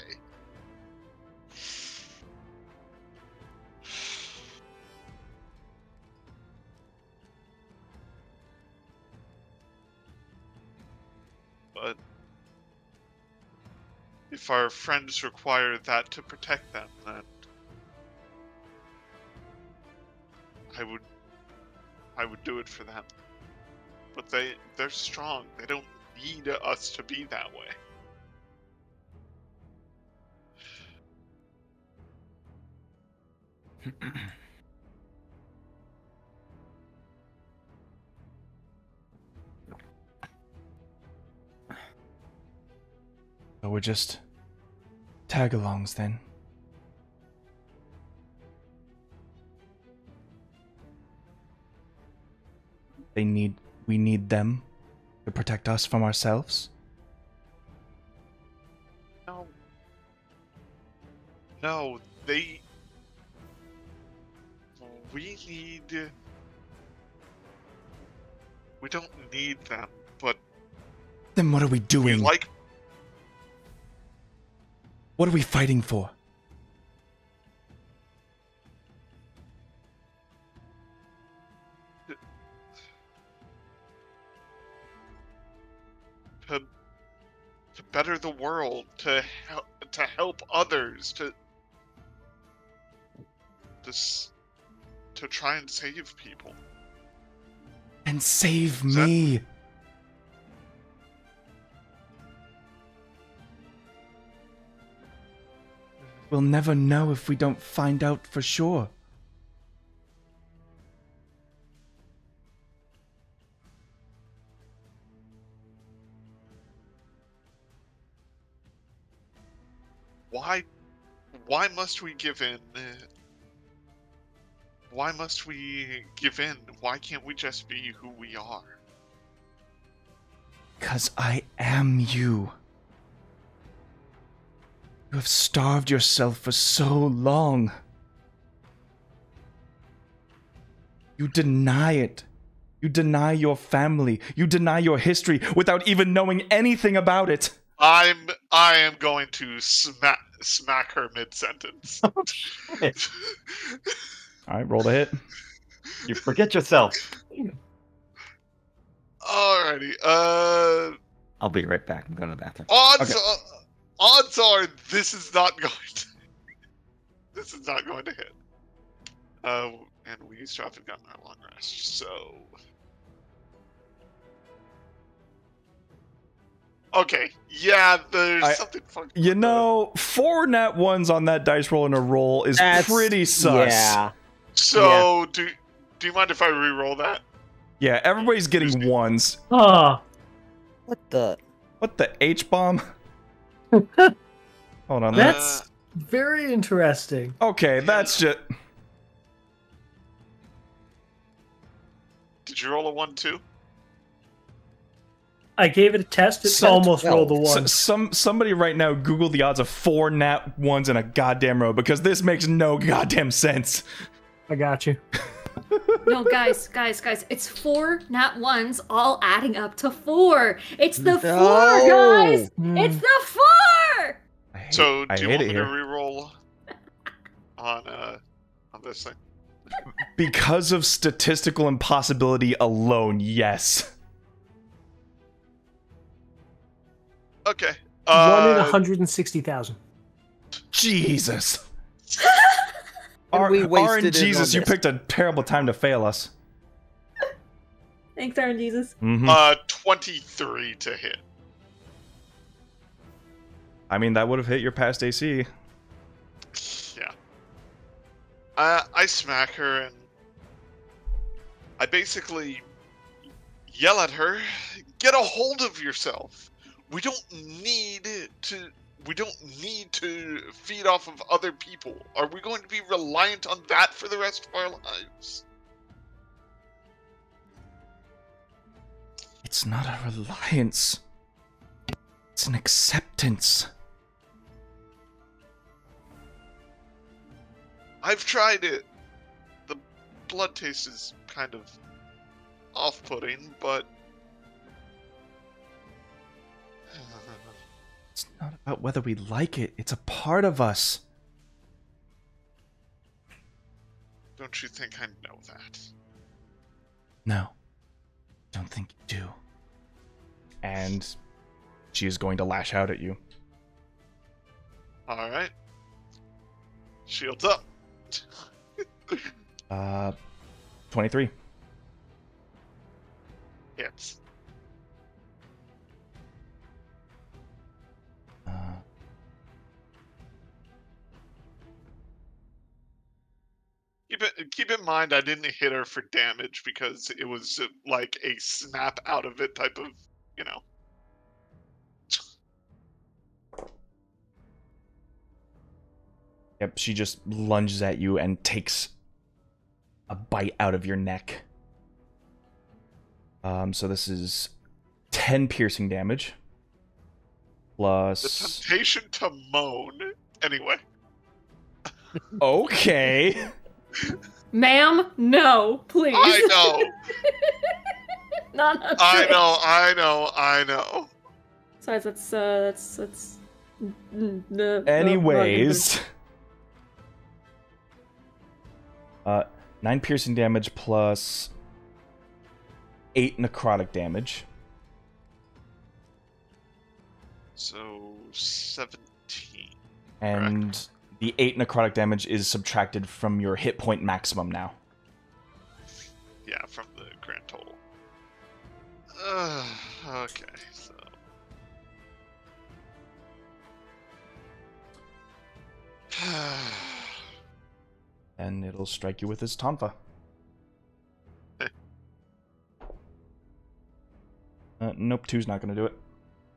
But if our friends require that to protect them, then I would do it for them. But they're strong. They don't need us to be that way. So we're just tag-alongs then. We need them to protect us from ourselves? No. No, we don't need them, but Then what are we doing? What are we fighting for? To better the world, to help others, to try and save people. And save me. We'll never know if we don't find out for sure. Why must we give in? Why must we give in? Why can't we just be who we are? 'Cause I am you. You have starved yourself for so long. You deny it. You deny your family. You deny your history without even knowing anything about it. I am going to smack her mid-sentence. Oh, shit. Alright, roll to hit. You forget yourself. Alrighty. I'll be right back. I'm going to the bathroom. Odds are this is not going to. This is not going to hit. And we still haven't gotten our long rest, so. Okay, yeah, there's something funky. You know, 4 nat 1s on that dice roll in a roll is pretty sus. Yeah. So, do you mind if I re-roll that? Yeah, everybody's getting 1s. Ah, What the? What the H-bomb? Hold on. that's very interesting. Okay, that's just... Did you roll a 1 too? I gave it a test. It almost rolled a 1. Somebody right now Google the odds of 4 nat 1s in a goddamn row, because this makes no goddamn sense. I got you. No, guys, it's 4 nat 1s all adding up to 4. It's the 4, guys. It's the 4. So, do you want me to re-roll on this thing? Because of statistical impossibility alone, yes. Okay. 1 in 160,000. Jesus. And we wasted it Jesus, on you this. picked a terrible time to fail us. Thanks, Aaron Jesus. 23 to hit. I mean, that would have hit your past AC. Yeah. I smack her and I basically yell at her, "Get a hold of yourself. We don't need to feed off of other people. Are we going to be reliant on that for the rest of our lives?" It's not a reliance. It's an acceptance. I've tried it. The blood taste is kind of off-putting, but It's not about whether we like it. It's a part of us. don't you think I know that? No. Don't think you do. And she is going to lash out at you. All right. Shields up. 23. Hits. Keep in mind, I didn't hit her for damage because it was like a snap out of it type of, you know. Yep, she just lunges at you and takes a bite out of your neck. So this is 10 piercing damage. Plus... The temptation to moan. Anyway. Okay. Ma'am, no, please. I know. Not on I know. Besides, that's Anyways. 9 piercing damage plus 8 necrotic damage. So 17. And correct? the 8 necrotic damage is subtracted from your hit point maximum now. Yeah, from the grand total. Okay, so. And it'll strike you with his tonfa. Nope, 2's not going to do it.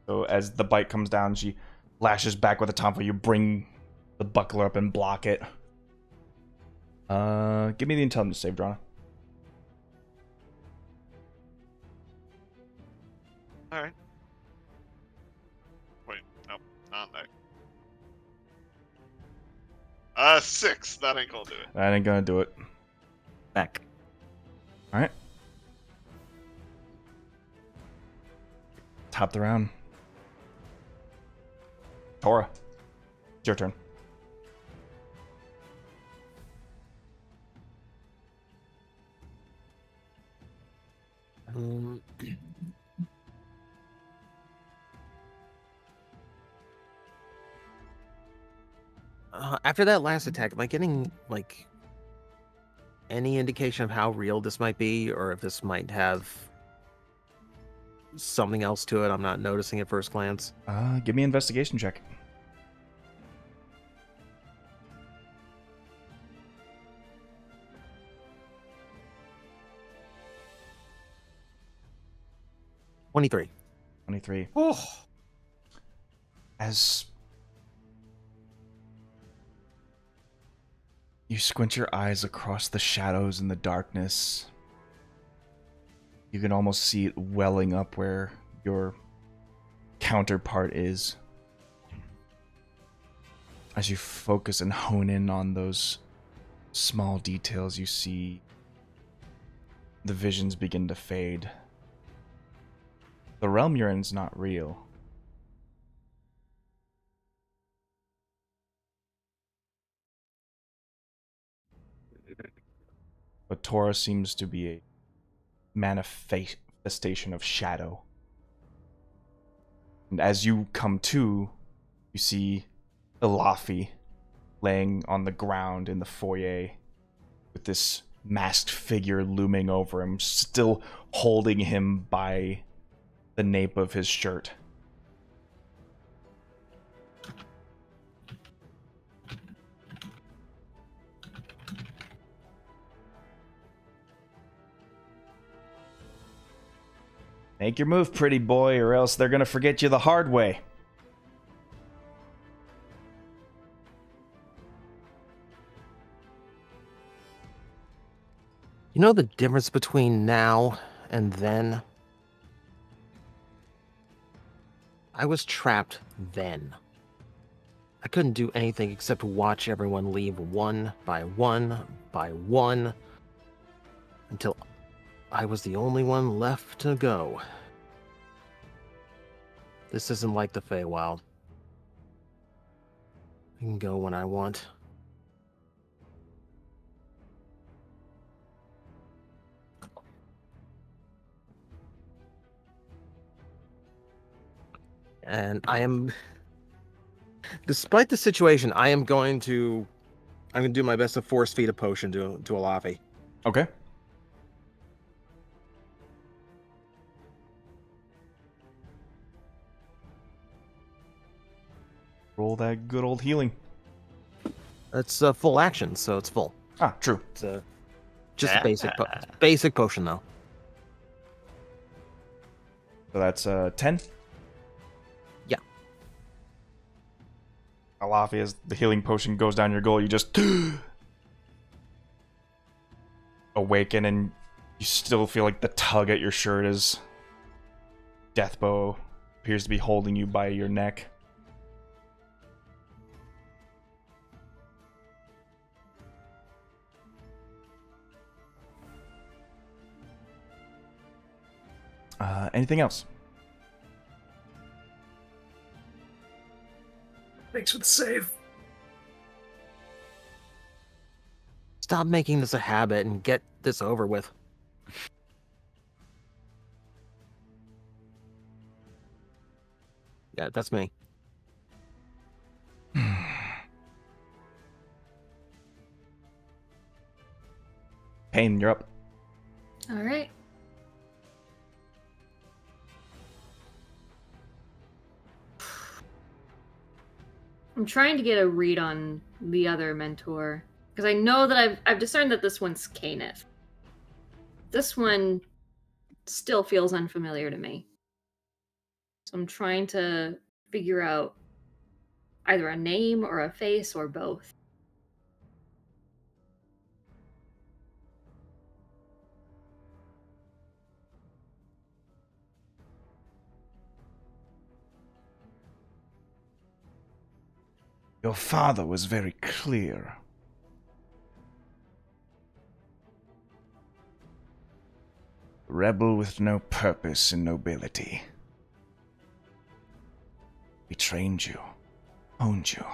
So as the bite comes down, she lashes back with a tonfa. You bring the buckler up and block it. Give me the intelligence save, Drana. Alright. Wait, nope, not there. 6. That ain't gonna do it. That ain't gonna do it. Back. Alright. Top of the round. Tora. It's your turn. After that last attack, am I getting, like, any indication of how real this might be, or if this might have something else to it I'm not noticing at first glance? Give me an investigation check. '23. 23. Oh. As you squint your eyes across the shadows and the darkness, you can almost see it welling up where your counterpart is. As you focus and hone in on those small details, you see the visions begin to fade. The realm you're in is not real. But Tora seems to be a manifestation of shadow. And as you come to, you see Ilafi laying on the ground in the foyer with this masked figure looming over him, still holding him by the nape of his shirt. Make your move, pretty boy, or else they're gonna forget you the hard way. You know the difference between now and then? I was trapped then. I couldn't do anything except watch everyone leave one by one by one until I was the only one left to go. This isn't like the Feywild. I can go when I want. And I am, despite the situation, I'm going to do my best to force feed a potion to Ilafi. Okay. Roll that good old healing. It's a full action, so it's full. Ah, true. It's just a basic potion, though. So that's 10? Yeah. Alafi, as the healing potion goes down your goal, you just awaken, and you still feel like the tug at your shirt as Deathbow appears to be holding you by your neck. Anything else? Thanks for the save. Stop making this a habit and get this over with. Yeah, that's me. Pain, you're up. All right. I'm trying to get a read on the other mentor because I know that I've discerned that this one's Caneth. This one still feels unfamiliar to me. So I'm trying to figure out either a name or a face or both. Your father was very clear. Rebel with no purpose and nobility. He trained you, owned you.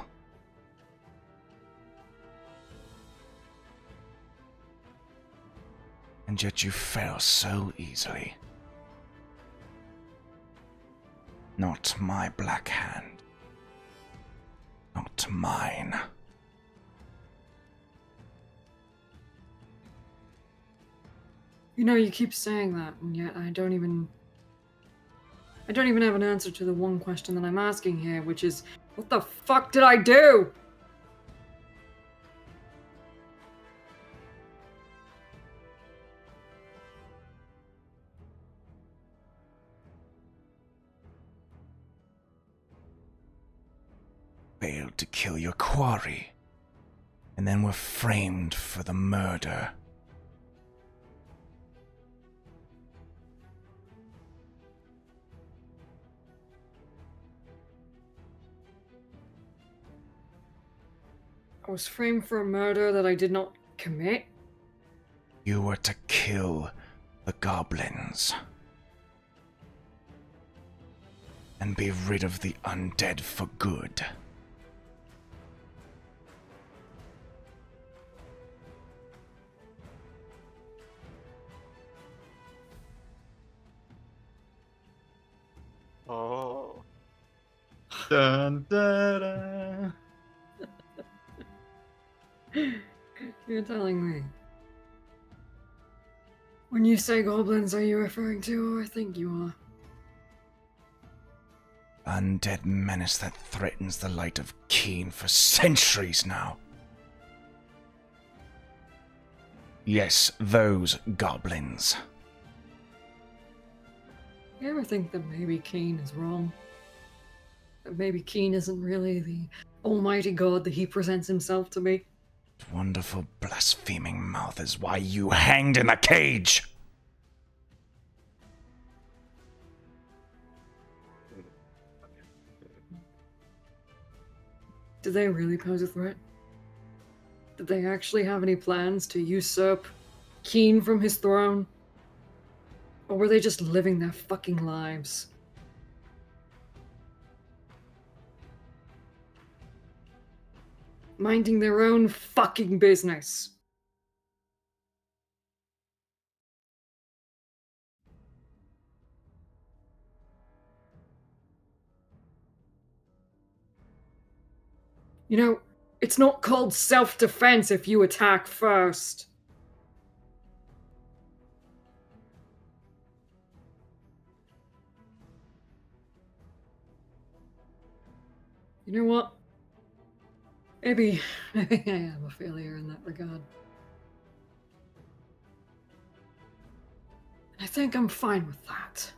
And yet you fell so easily. Not my black hand. Not mine. You know, you keep saying that, and yet I don't even have an answer to the one question that I'm asking here, which is, what the fuck did I do? Failed to kill your quarry, and then were framed for the murder. I was framed for a murder that I did not commit? You were to kill the goblins. And be rid of the undead for good. Oh. Dun, dun, dun. You're telling me. When you say goblins, are you referring to, or I think you are? Undead menace that threatens the light of Keen for centuries now. Yes, those goblins. You ever think that maybe Keen is wrong? That maybe Keen isn't really the almighty god that he presents himself to be? Wonderful blaspheming mouth is why you hanged in the cage! Did they really pose a threat? Did they actually have any plans to usurp Keen from his throne? Or were they just living their fucking lives? Minding their own fucking business. You know, it's not called self-defense if you attack first. You know what? Maybe I am a failure in that regard. I think I'm fine with that.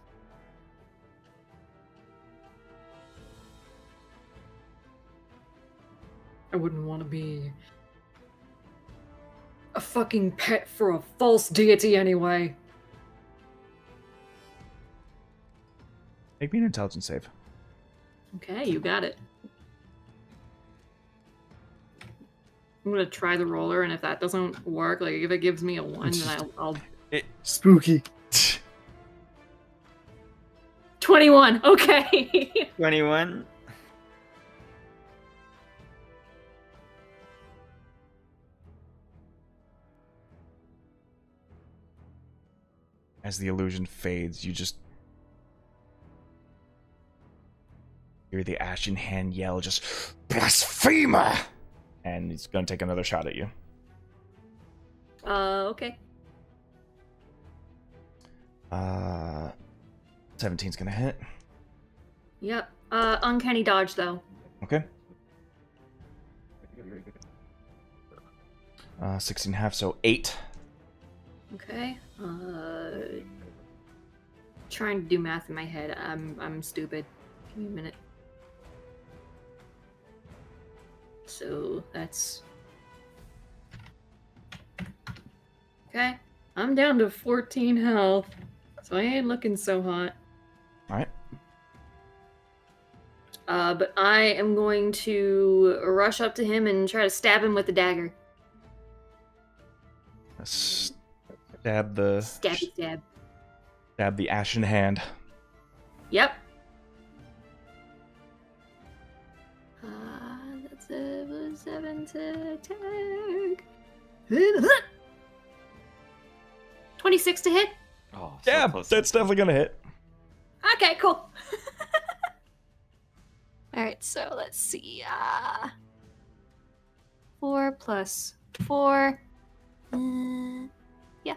I wouldn't want to be a fucking pet for a false deity anyway. Make me an intelligence save. Okay, you got it. I'm gonna try the roller, and if that doesn't work, like if it gives me a 1, then I'll... Spooky. 21. Okay. 21. as the illusion fades, you just hear the Ashen Hand yell, just, blasphemer! And he's gonna take another shot at you. Okay. 17's gonna hit. Yep. Uncanny dodge, though. Okay. 16 half, so 8. Okay. Trying to do math in my head. I'm stupid. Give me a minute. So that's okay. I'm down to 14 health, so I ain't looking so hot. All right. But I am going to rush up to him and try to stab him with the dagger. Stab the Stab. Stab the Ashen Hand. Yep. That's a 7 to attack. 26 to hit. Oh, so Yeah, close. that's definitely gonna hit. Okay, cool. Alright, so let's see. 4 plus 4. Yeah.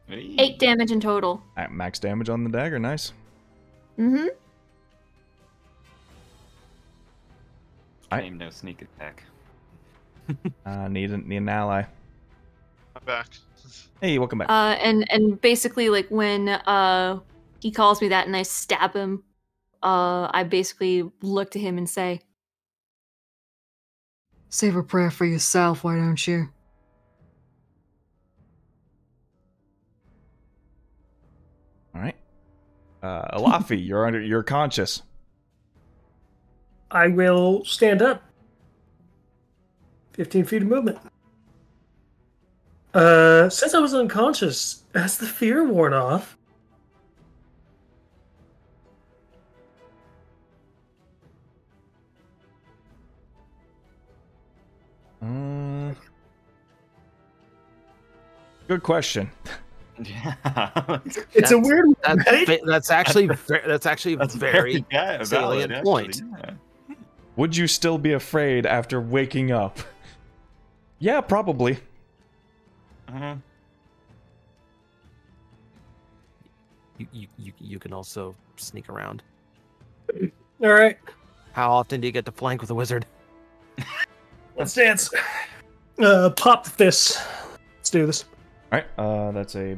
Hey. 8 damage in total. Alright, max damage on the dagger, nice. Mm-hmm. Claim no sneak attack. Need an ally. I'm back. Hey, welcome back. And basically, like, when he calls me that and I stab him, I basically look to him and say, Save a prayer for yourself, why don't you? All right. Alafi, you're conscious. I will stand up. 15 feet of movement. Since I was unconscious, has the fear worn off? Good question. Yeah. It's a weird one, That's, right? that's actually a very valid, salient actually, point. yeah. Would you still be afraid after waking up? Yeah, probably. Uh-huh. You can also sneak around. All right, How often do you get to flank with a wizard? let's dance. Pop the fists. Let's do this. All right. That's a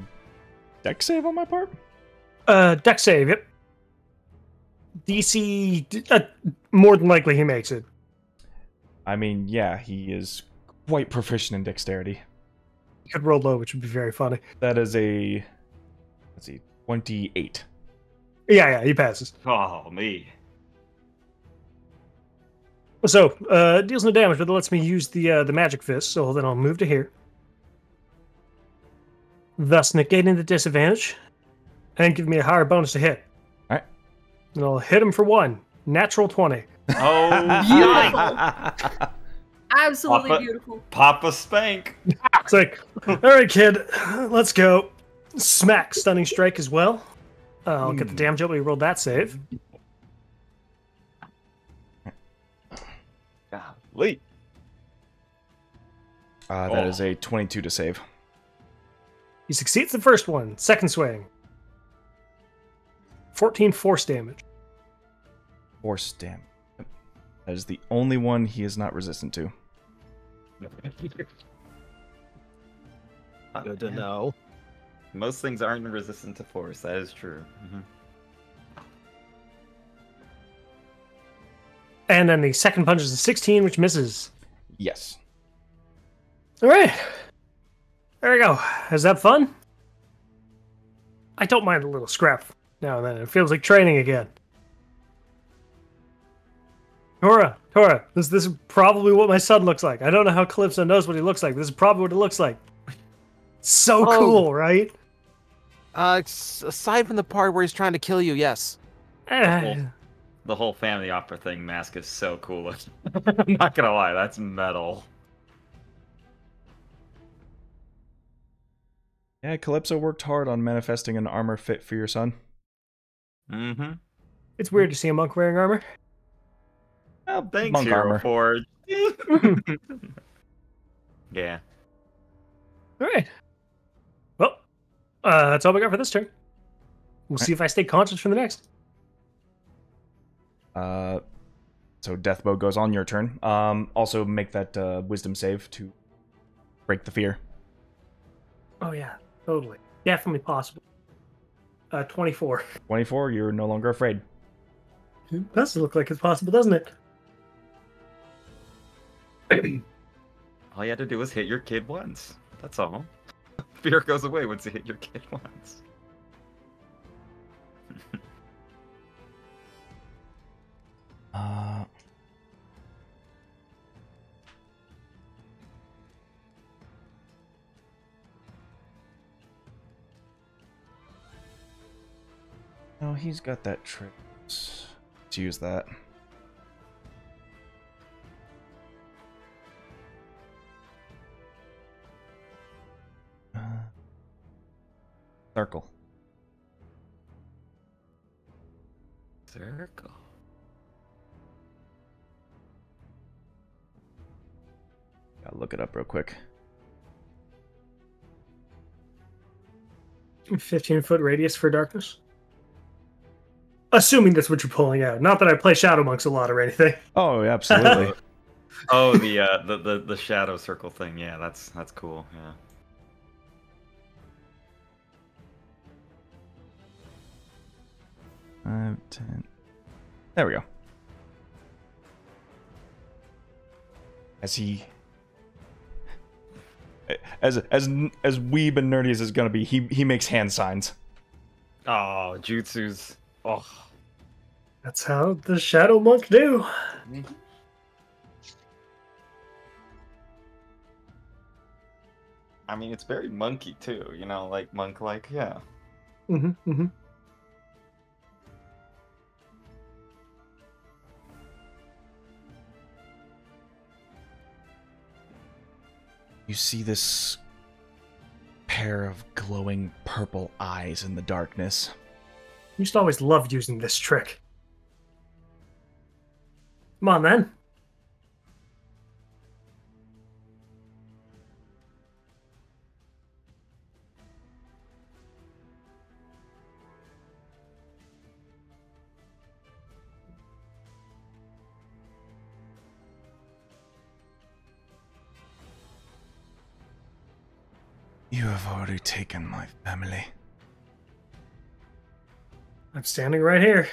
deck save on my part. Deck save. Yep. DC. More than likely, he makes it. I mean, yeah, he is quite proficient in dexterity. He could roll low, which would be very funny. That is a, let's see, 28. Yeah, he passes. Oh, me. So, deals no damage, but it lets me use the magic fist. So then I'll move to here, thus negating the disadvantage, and give me a higher bonus to hit. All right. And I'll hit him for 1. Natural 20. Oh, absolutely Papa. beautiful. Papa Spank. It's like, all right, kid, let's go. Smack, stunning strike as well. I'll get the damage up. We rolled that save. Golly. That is a 22 to save. He succeeds the first one. Second swing. 14 force damage. Force damage. That is the only one he is not resistant to. Good to know. Most things aren't resistant to force. That is true. And then the second punch is a 16, which misses. Yes. All right. There we go. Is that fun? I don't mind a little scrap now and then. It feels like training again. Tora, this is probably what my son looks like. I don't know how Calypso knows what he looks like. This is probably what it looks like. So cool, right? Aside from the part where he's trying to kill you, yes. The whole family opera thing mask is so cool. I'm not gonna lie, that's metal. Yeah, Calypso worked hard on manifesting an armor fit for your son. Mm-hmm. It's weird to see a monk wearing armor. Thanks, monk Hero armor. Forge. Yeah. All right. Well, that's all we got for this turn. We'll see if I stay conscious for the next. So Deathbow goes on your turn. Also make that wisdom save to break the fear. Oh yeah, totally, definitely possible. 24. 24, you're no longer afraid. It does look like it's possible, doesn't it? All you had to do was hit your kid once. That's all. Fear goes away once you hit your kid once. Oh, he's got that trick. Let's use that. Circle. Circle. Gotta look it up real quick. 15-foot radius for darkness. Assuming that's what you're pulling out. Not that I play Shadow Monks a lot or anything. Oh, absolutely. Oh, the shadow circle thing. Yeah, that's cool. Yeah. Five, 10. There we go. As he, as weeb and nerdy as it's gonna be, he makes hand signs. Oh, jutsus. Oh. That's how the Shadow Monk do. I mean, it's very monkey too. You know, like monk-like. Yeah. Mm-hmm. Mm-hmm. You see this pair of glowing purple eyes in the darkness. I used to always love using this trick. Come on, then. You have already taken my family. I'm standing right here.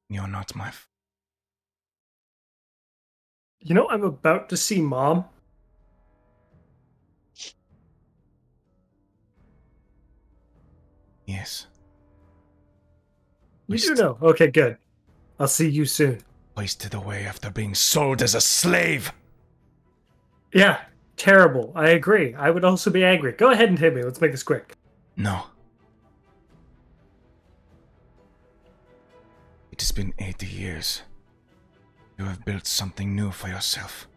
You're not my You know, I'm about to see Mom. Yes. You do know. Okay, good. I'll see you soon. Wasted away after being sold as a slave. Yeah, terrible. I agree. I would also be angry. Go ahead and hit me. Let's make this quick. No. It has been 80 years. You have built something new for yourself.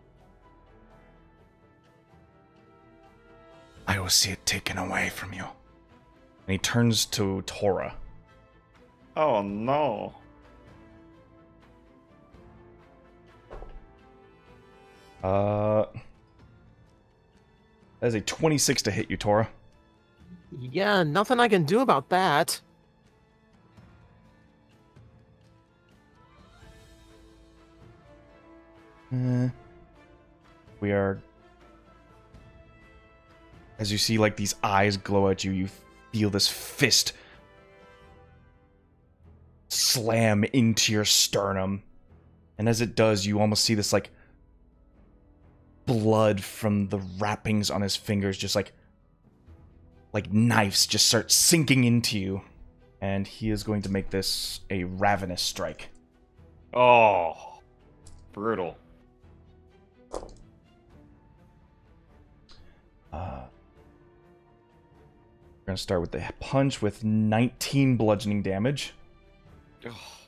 I will see it taken away from you. And he turns to Tora. Oh no. That is a 26 to hit you, Tora. Yeah, nothing I can do about that. We are... As you see, like, these eyes glow at you, you feel this fist slam into your sternum. And as it does, you almost see this, like, blood from the wrappings on his fingers just, like knives just start sinking into you. And he is going to make this a ravenous strike. Oh. Brutal. We're going to start with the punch with 19 bludgeoning damage.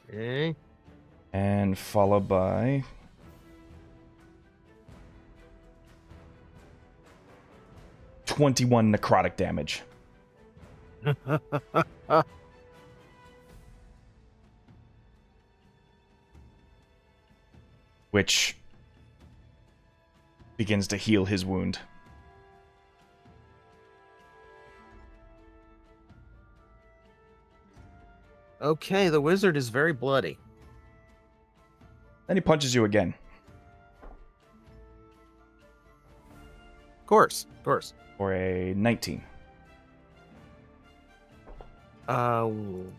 Okay. And followed by 21 necrotic damage. Which begins to heal his wound. Okay, the wizard is very bloody. Then he punches you again. Of course, of course. For a 19. Hang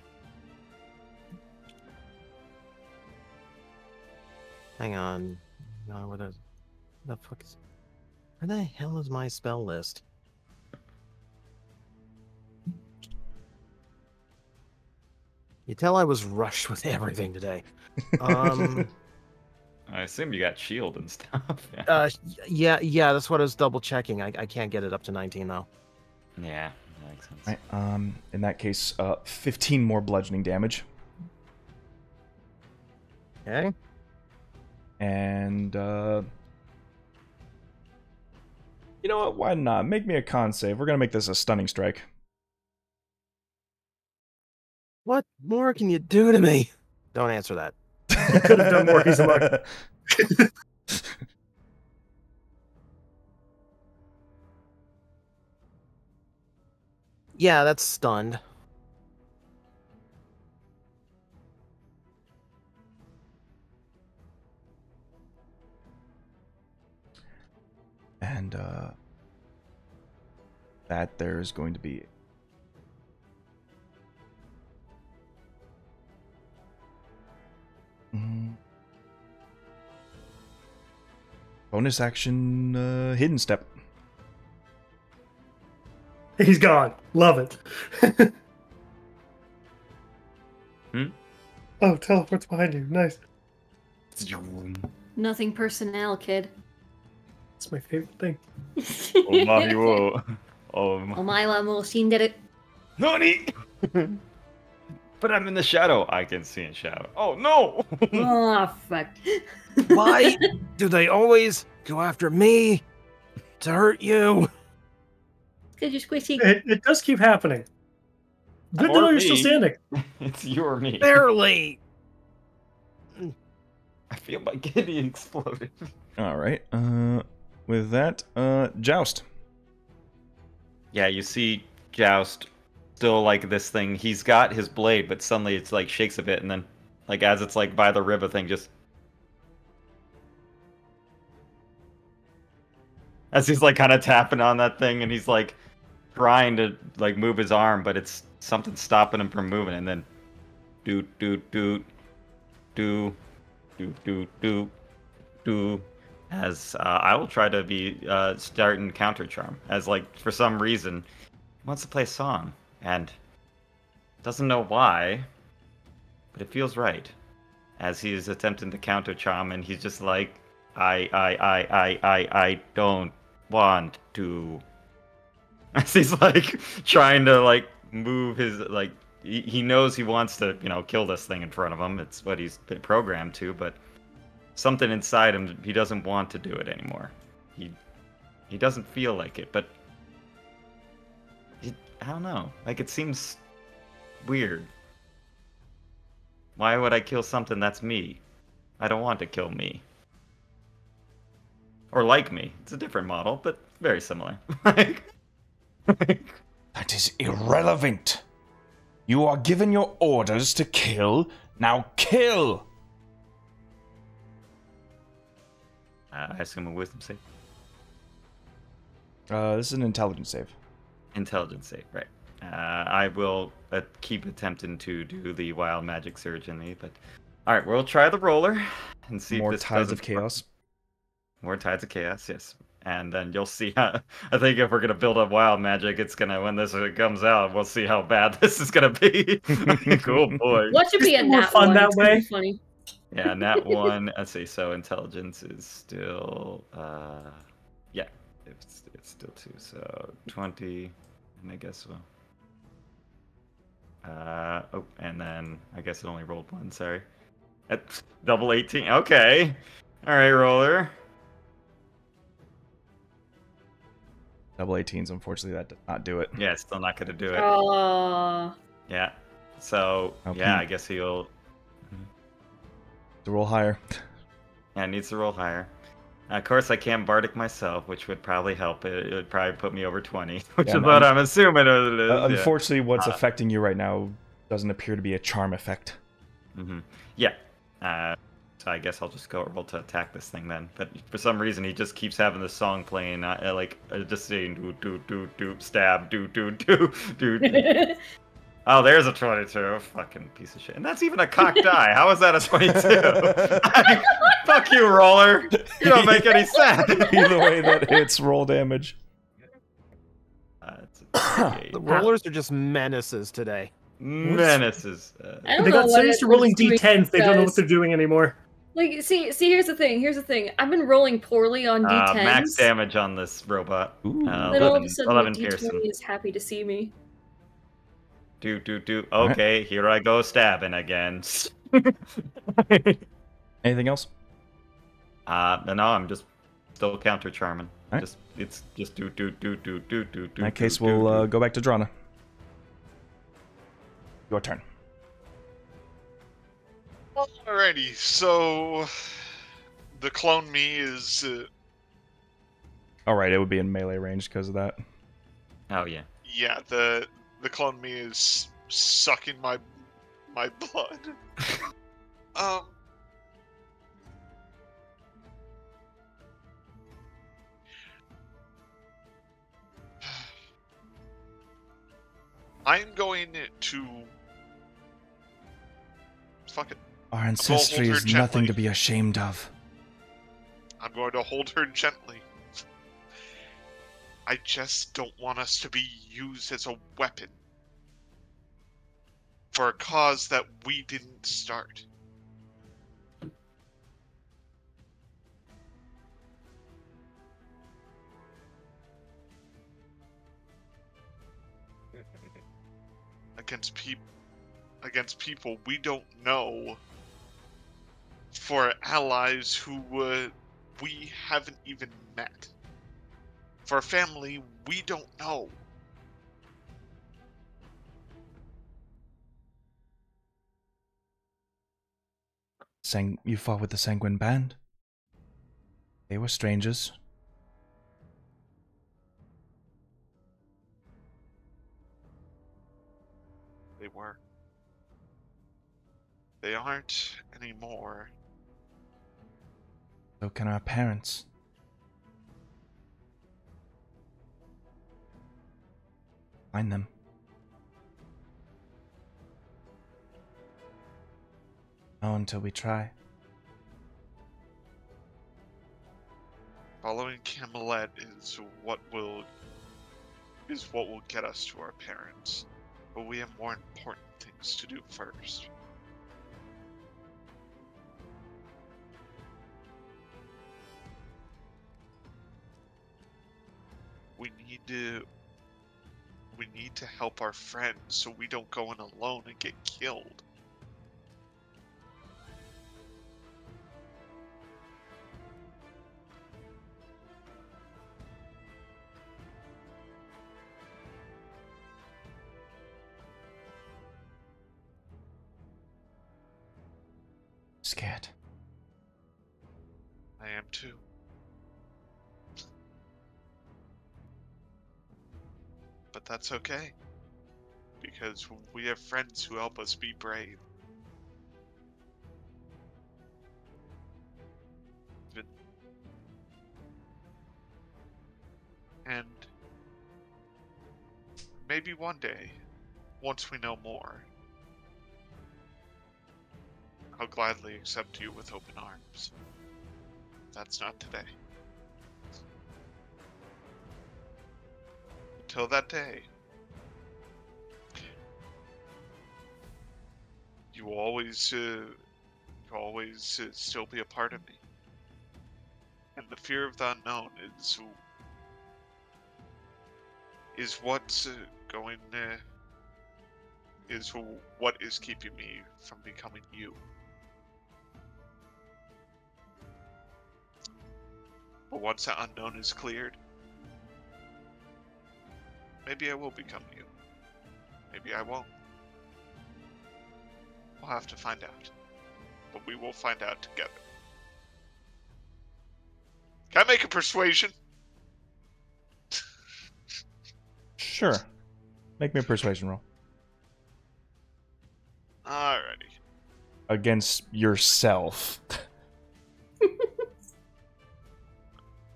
on. No, what is the fuck is? Where the hell is my spell list? You tell I was rushed with everything today. I assume you got shield and stuff. Yeah. Yeah, that's what I was double checking. I can't get it up to 19 though. Yeah, that makes sense. Right, in that case, 15 more bludgeoning damage. Okay. And, you know what? Why not? Make me a con save. We're gonna make this a stunning strike. What more can you do to me? Don't answer that. You could have done more. He's lucky. Yeah, that's stunned. And, that there's going to be... bonus action, hidden step. He's gone. Love it. Oh, teleport's behind you. Nice. Nothing personnel, kid. It's my favorite thing. Omae mo shindere. Nani? But I'm in the shadow. I can see in shadow. Oh no! Oh fuck. Why do they always go after me to hurt you? Because you're squishy. It does keep happening. Good to know you're still standing. It's you or me. Barely. I feel my kidney exploded. Alright, with that, Joust. Yeah, you see Joust still like this thing. He's got his blade, but suddenly it's like shakes a bit, and then like as it's like by the rib of thing, just as he's like kind of tapping on that thing, and he's like trying to like move his arm, but it's something stopping him from moving, and then do do do do do do do do. As I will try to be starting counter charm, as like for some reason he wants to play a song and doesn't know why, but it feels right. As he's attempting to counter charm, and he's just like, I don't want to. As he's like trying to like move his like he knows he wants to kill this thing in front of him. It's what he's been programmed to, but something inside him, he doesn't want to do it anymore. He doesn't feel like it, but I don't know. Like it seems weird. Why would I kill something that's me? I don't want to kill me. Or like me. It's a different model, but very similar. That is irrelevant. You are given your orders to kill. Now kill! I assume a wisdom save. This is an intelligence save. Intelligence save, right. I will keep attempting to do the wild magic surge in me, but... Alright, we'll try the roller and see More if this tides doesn't... of chaos. More tides of chaos, yes. And then you'll see how... I think if we're going to build up wild magic, it's going to... When this comes out, we'll see how bad this is going to be. Cool boy. What should be a more nat fun one? that It's gonna way. be funny. Yeah, nat 1. Let's see, so intelligence is still... yeah, it's still 2, so 20, and I guess well... oh, and then I guess it only rolled 1, sorry. That's double 18, okay. Alright, roller. Double 18s, unfortunately, that did not do it. Yeah, it's still not gonna do it. Oh. Yeah. So Okay. yeah, I guess he'll. To roll higher. Yeah, needs to roll higher. Of course, I can't bardic myself, which would probably help. It would probably put me over 20, which Yeah, is what I'm assuming it is. Unfortunately, what's affecting you right now doesn't appear to be a charm effect. Yeah. So I guess I'll just go roll to attack this thing then. But for some reason, he just keeps having the song playing, just saying do do do do stab do do do do. Oh, there's a 22. Fucking piece of shit. And that's even a cocked die. How is that a 22? I mean, fuck you, roller. You don't make any sense. Either way, that hits roll damage. The rollers are just menaces today. Menaces. They I don't know got so what used to what rolling it's doing d10s, they don't know what because- they're doing anymore. Like, see, here's the thing. I've been rolling poorly on d10s. Max damage on this robot. Ooh. Then all of a 11 sudden, the piercing. d20 is happy to see me. Do. Alright. Okay, here I go stabbing again. Anything else? No, I'm just still counter charming. Alright. It's just do. In that case, we'll go back to Drana. Your turn. Alrighty, so the clone me is Alright, it would be in melee range because of that. Oh yeah. yeah, the clone me is sucking my blood. I'm going to fuck it. Our ancestry her is nothing gently. to be ashamed of. I'm going to hold her gently. I just don't want us to be used as a weapon for a cause that we didn't start. Against people we don't know, for allies who we haven't even met, for a family we don't know. You fought with the Sanguine Band. They were strangers. They were. They aren't anymore. So can our parents. Find them. No, until we try. Following Camelot is what will get us to our parents. But we have more important things to do first. We need to help our friends so we don't go in alone and get killed. Scared. I am too. But that's okay. Because we have friends who help us be brave. And maybe one day, once we know more, I'll gladly accept you with open arms. That's not today. Until that day, you will always still be a part of me. And the fear of the unknown is what's what is keeping me from becoming you. But once that unknown is cleared, Maybe I will become you. Maybe I won't. We'll have to find out. But we will find out together. Can I make a persuasion? Sure. Make me a persuasion roll. Alrighty. Against yourself.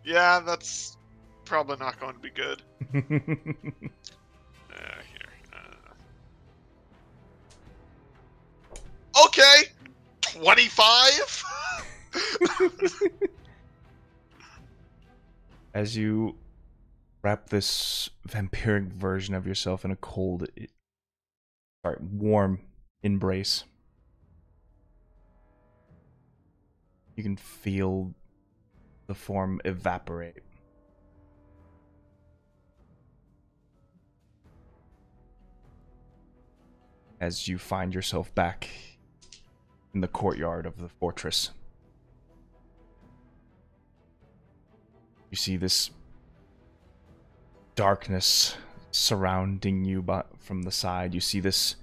Yeah, that's probably not going to be good. Okay! 25? As you wrap this vampiric version of yourself in a warm embrace, you can feel the form evaporate. As you find yourself back in the courtyard of the fortress. You see this darkness surrounding you from the side. You see this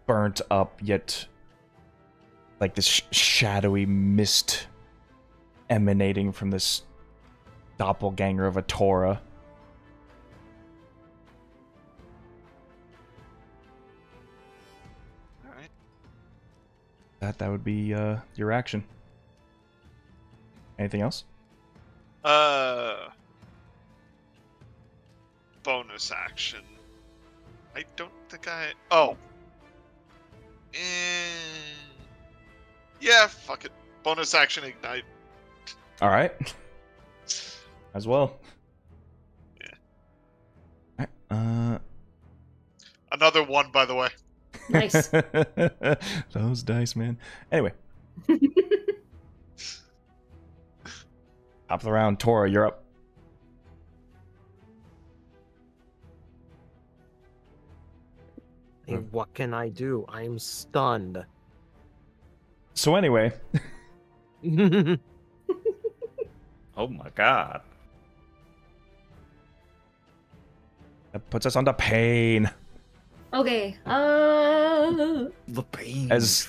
burnt up, yet like this shadowy mist emanating from this doppelganger of a Torah. Alright. That would be your action. Anything else? Bonus action. I don't think I... Oh. Yeah, fuck it. Bonus action ignite. Alright. As well. Yeah. Alright, Another one, by the way. Nice. Those dice, man. Anyway. Top of the round, Tora, you're up. Hey, what can I do? I'm stunned. So anyway. Oh my god. That puts us on to pain. Okay. The pain As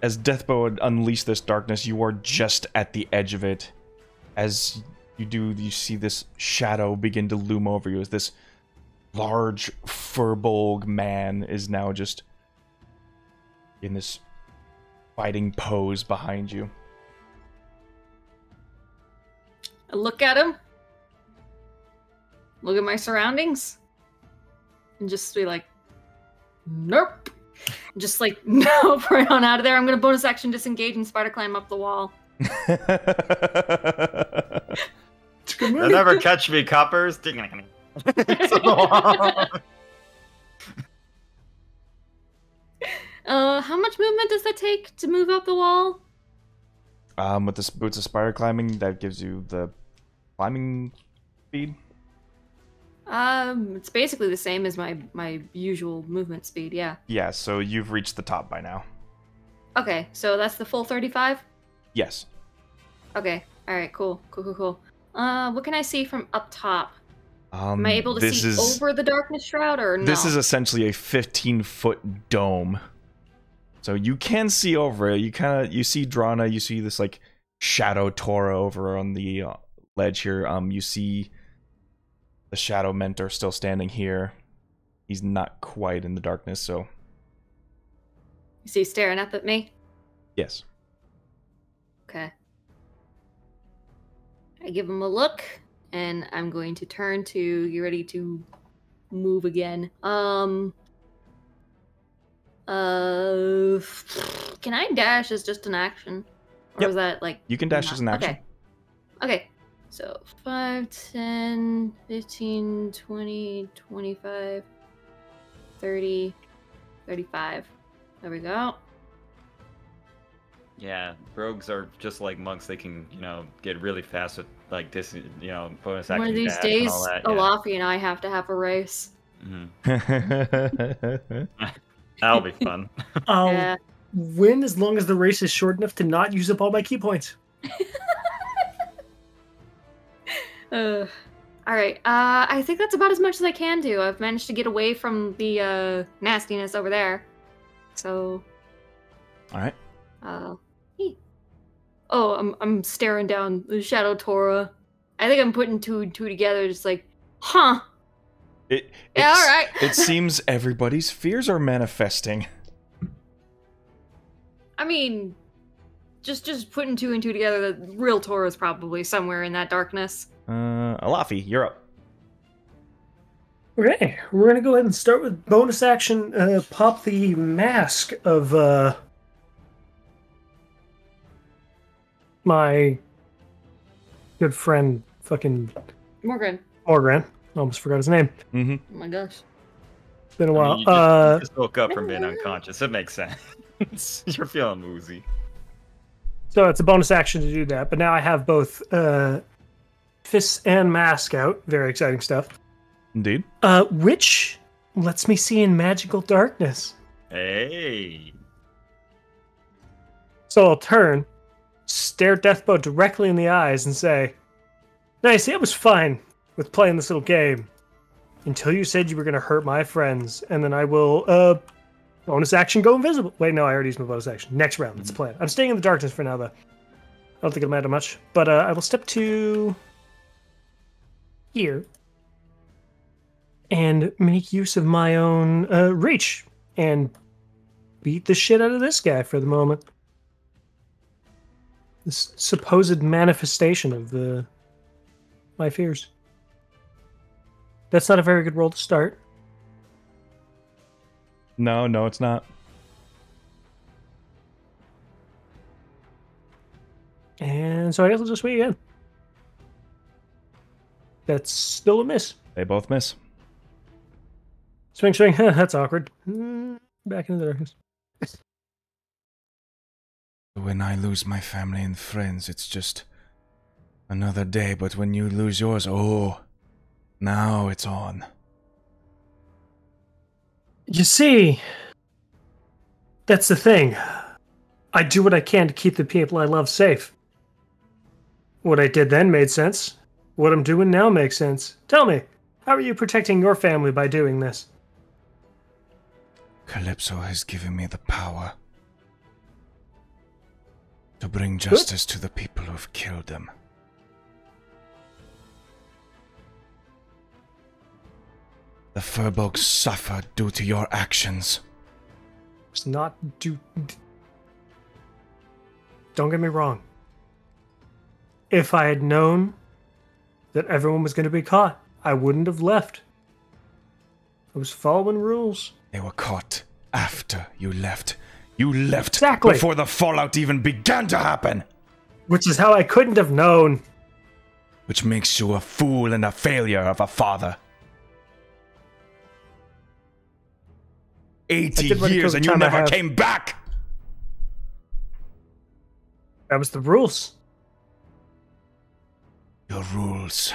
Deathbow would unleash this darkness, you are just at the edge of it. As you do, you see this shadow begin to loom over you as this large furbolg man is now just in this fighting pose behind you. I look at him. Look at my surroundings. And just be like, nope. Just like, nope, right on out of there. I'm gonna bonus action disengage and spider climb up the wall. They'll never catch me, coppers. How much movement does that take to move up the wall? With the boots of spider climbing, that gives you the climbing speed. It's basically the same as my usual movement speed, yeah. Yeah, so you've reached the top by now. Okay, so that's the full 35? Yes. Okay, alright, cool. What can I see from up top? Am I able to see over the darkness shroud, or no? This is essentially a 15-foot dome. So you can see over it. You see Drana, you see this like shadow Tora over on the ledge here. You see the Shadow Mentor still standing here. He's not quite in the darkness, so... Is he staring up at me? Yes. Okay. I give him a look, and I'm going to turn to get ready to move again. Can I dash as just an action? Or is that like... You can dash as an action. Okay. So 5, 10, 15, 20, 25, 30, 35. There we go. Yeah, rogues are just like monks. They can, get really fast with like this, bonus action. One of these dash days, and all that, Alafi and I have to have a race. Mm-hmm. That'll be fun. I'll win as long as the race is short enough to not use up all my key points. All right. I think that's about as much as I can do. I've managed to get away from the nastiness over there. So. All right. Oh, I'm staring down the Shadow Tora. I think I'm putting two and two together, just like, huh. Yeah, all right. It seems everybody's fears are manifesting. I mean, just putting two and two together, the real Tora's probably somewhere in that darkness. Alafi, you're up. Okay, we're gonna go ahead and start with bonus action. Pop the mask of my good friend, fucking Morgan. Morgan. Almost forgot his name. Mm-hmm. Oh my gosh. It's been a while. You just woke up from being unconscious. It makes sense. You're feeling woozy. So it's a bonus action to do that, but now I have both fists and mask out. Very exciting stuff. Indeed. Which lets me see in magical darkness. Hey. So I'll turn, stare Deathbow directly in the eyes, and say, "Now you see, I was fine with playing this little game until you said you were going to hurt my friends, and then I will bonus action go invisible." Wait, no, I already used my bonus action. Next round, that's the plan. I'm staying in the darkness for now, though. I don't think it'll matter much, but I will step to here and make use of my own reach and beat the shit out of this guy for the moment. This supposed manifestation of my fears. That's not a very good roll to start. No, it's not. And so I guess I'll just wait again. That's still a miss. They both miss. Swing. That's awkward. Back into the darkness. When I lose my family and friends, it's just another day. But when you lose yours, oh, now it's on. You see, that's the thing. I do what I can to keep the people I love safe. What I did then made sense. What I'm doing now makes sense. Tell me, how are you protecting your family by doing this? Calypso has given me the power to bring justice to the people who've killed them. The Furbolgs suffer due to your actions. It's not do. Don't get me wrong. If I had known that everyone was going to be caught, I wouldn't have left. I was following rules. They were caught after you left. You left Exactly. before the fallout even began to happen. Which is how I couldn't have known. Which makes you a fool and a failure of a father. 80 years and you never came back! That was the rules. Your rules.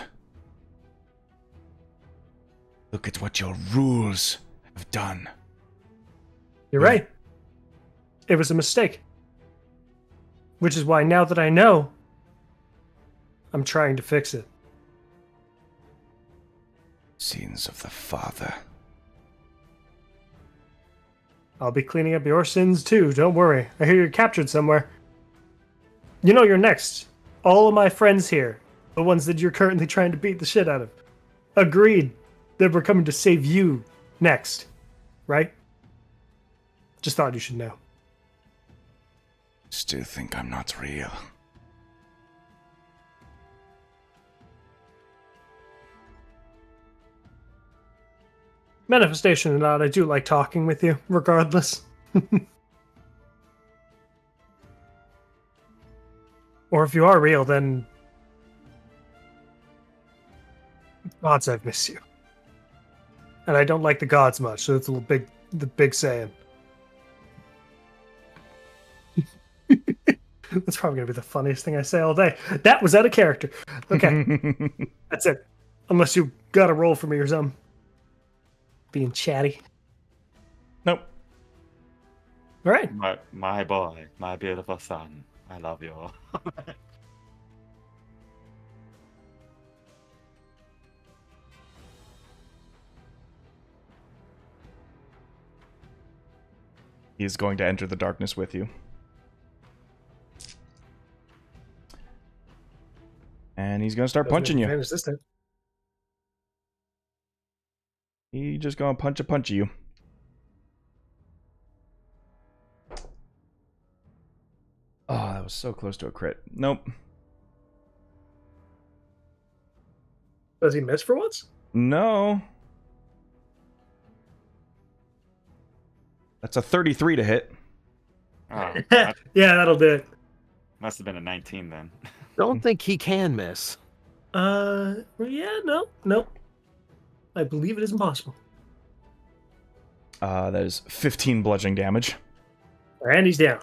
Look at what your rules have done. You're right. It was a mistake. Which is why now that I know, I'm trying to fix it. Sins of the father. I'll be cleaning up your sins too, don't worry. I hear you're captured somewhere. You know you're next. All of my friends here, the ones that you're currently trying to beat the shit out of, agreed that we're coming to save you next. Right? Just thought you should know. Still think I'm not real. Manifestation or not, I do like talking with you, regardless. Or if you are real, then gods, I've missed you. And I don't like the gods much, so it's a little the big saying. That's probably going to be the funniest thing I say all day. That was out of character. Okay. That's it. Unless you got a roll for me or something. Being chatty. Nope. All right. My boy, my beautiful son. I love you. He's going to enter the darkness with you. And he's going to start punching you. This time. He just going to punch you. Oh, that was so close to a crit. Nope. Does he miss for once? No. That's a 33 to hit. Oh, Yeah, that'll do it. must have been a 19 then. Don't think he can miss. Well, yeah, no. I believe it is impossible. That is 15 bludgeoning damage. And he's down.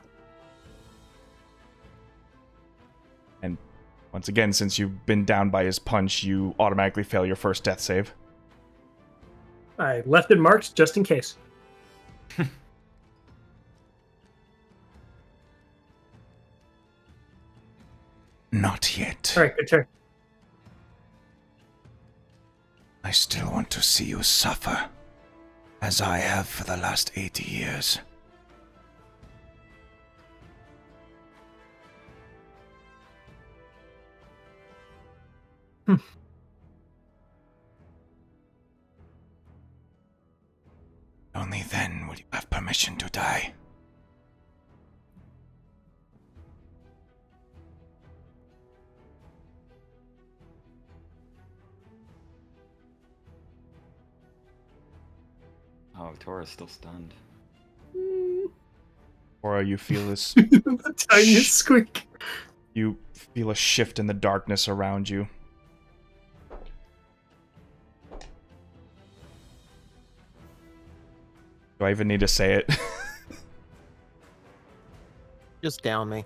And once again, since you've been down by his punch, you automatically fail your first death save. I left it marked just in case. Not yet. All right, good turn. I still want to see you suffer, as I have for the last 80 years. Only then will you have permission to die. Oh, Tora's still stunned. Or you feel this... The tiniest squeak. You feel a shift in the darkness around you. Do I even need to say it? Just down me.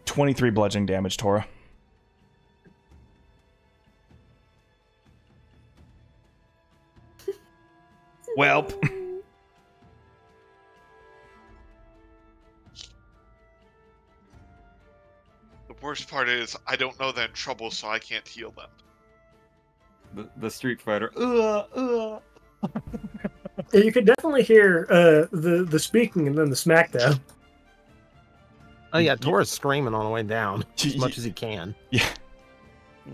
23 bludgeoning damage, Tora. Welp. The worst part is I don't know they're in trouble, so I can't heal them. The Street Fighter. Yeah, you could definitely hear the speaking and then the smackdown. Oh yeah, Tora's screaming on the way down as much as he can. Yeah.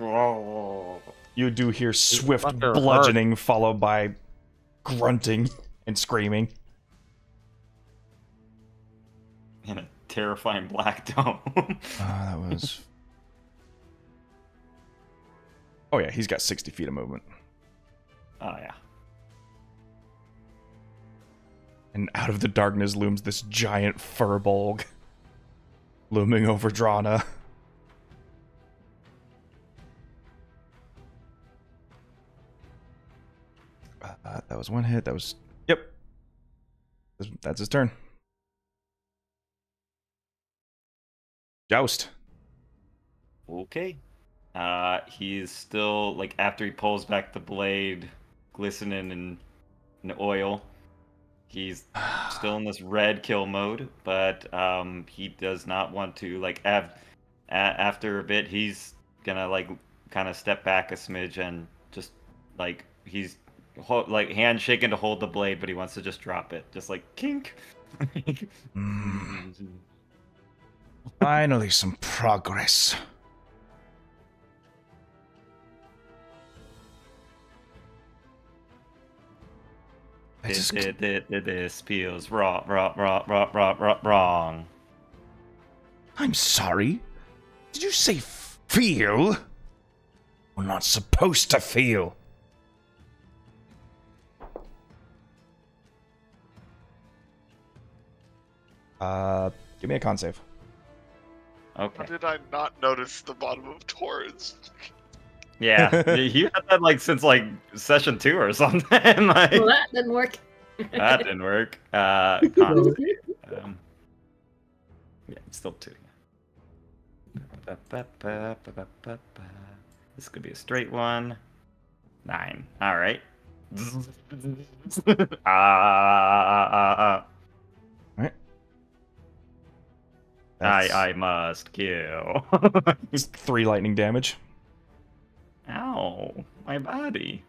Oh. You do hear swift Fuck her bludgeoning followed by grunting and screaming. In a terrifying black dome. That was... Oh yeah, he's got 60 feet of movement. Oh yeah. And out of the darkness looms this giant furbolg, looming over Drana. That was one hit. That was... Yep. That's his turn. Joust. Okay. He's still, like, after he pulls back the blade, glistening in oil, he's still in this red kill mode, but he does not want to, like, after a bit, he's gonna, like, kind of step back a smidge and just, like, he's, like, hand shaking to hold the blade, but he wants to just drop it. Just, like, kink. Finally, some progress. This feels wrong. I'm sorry. Did you say feel? We're not supposed to feel. Give me a con save. Okay. How did I not notice the bottom of Torres? Yeah, you had that like since like session 2 or something. Like, Well, that didn't work. that didn't work. Yeah, it's still 2. This could be a straight one. 9. All right. Right. I must kill. It's 3 lightning damage. Ow, my body.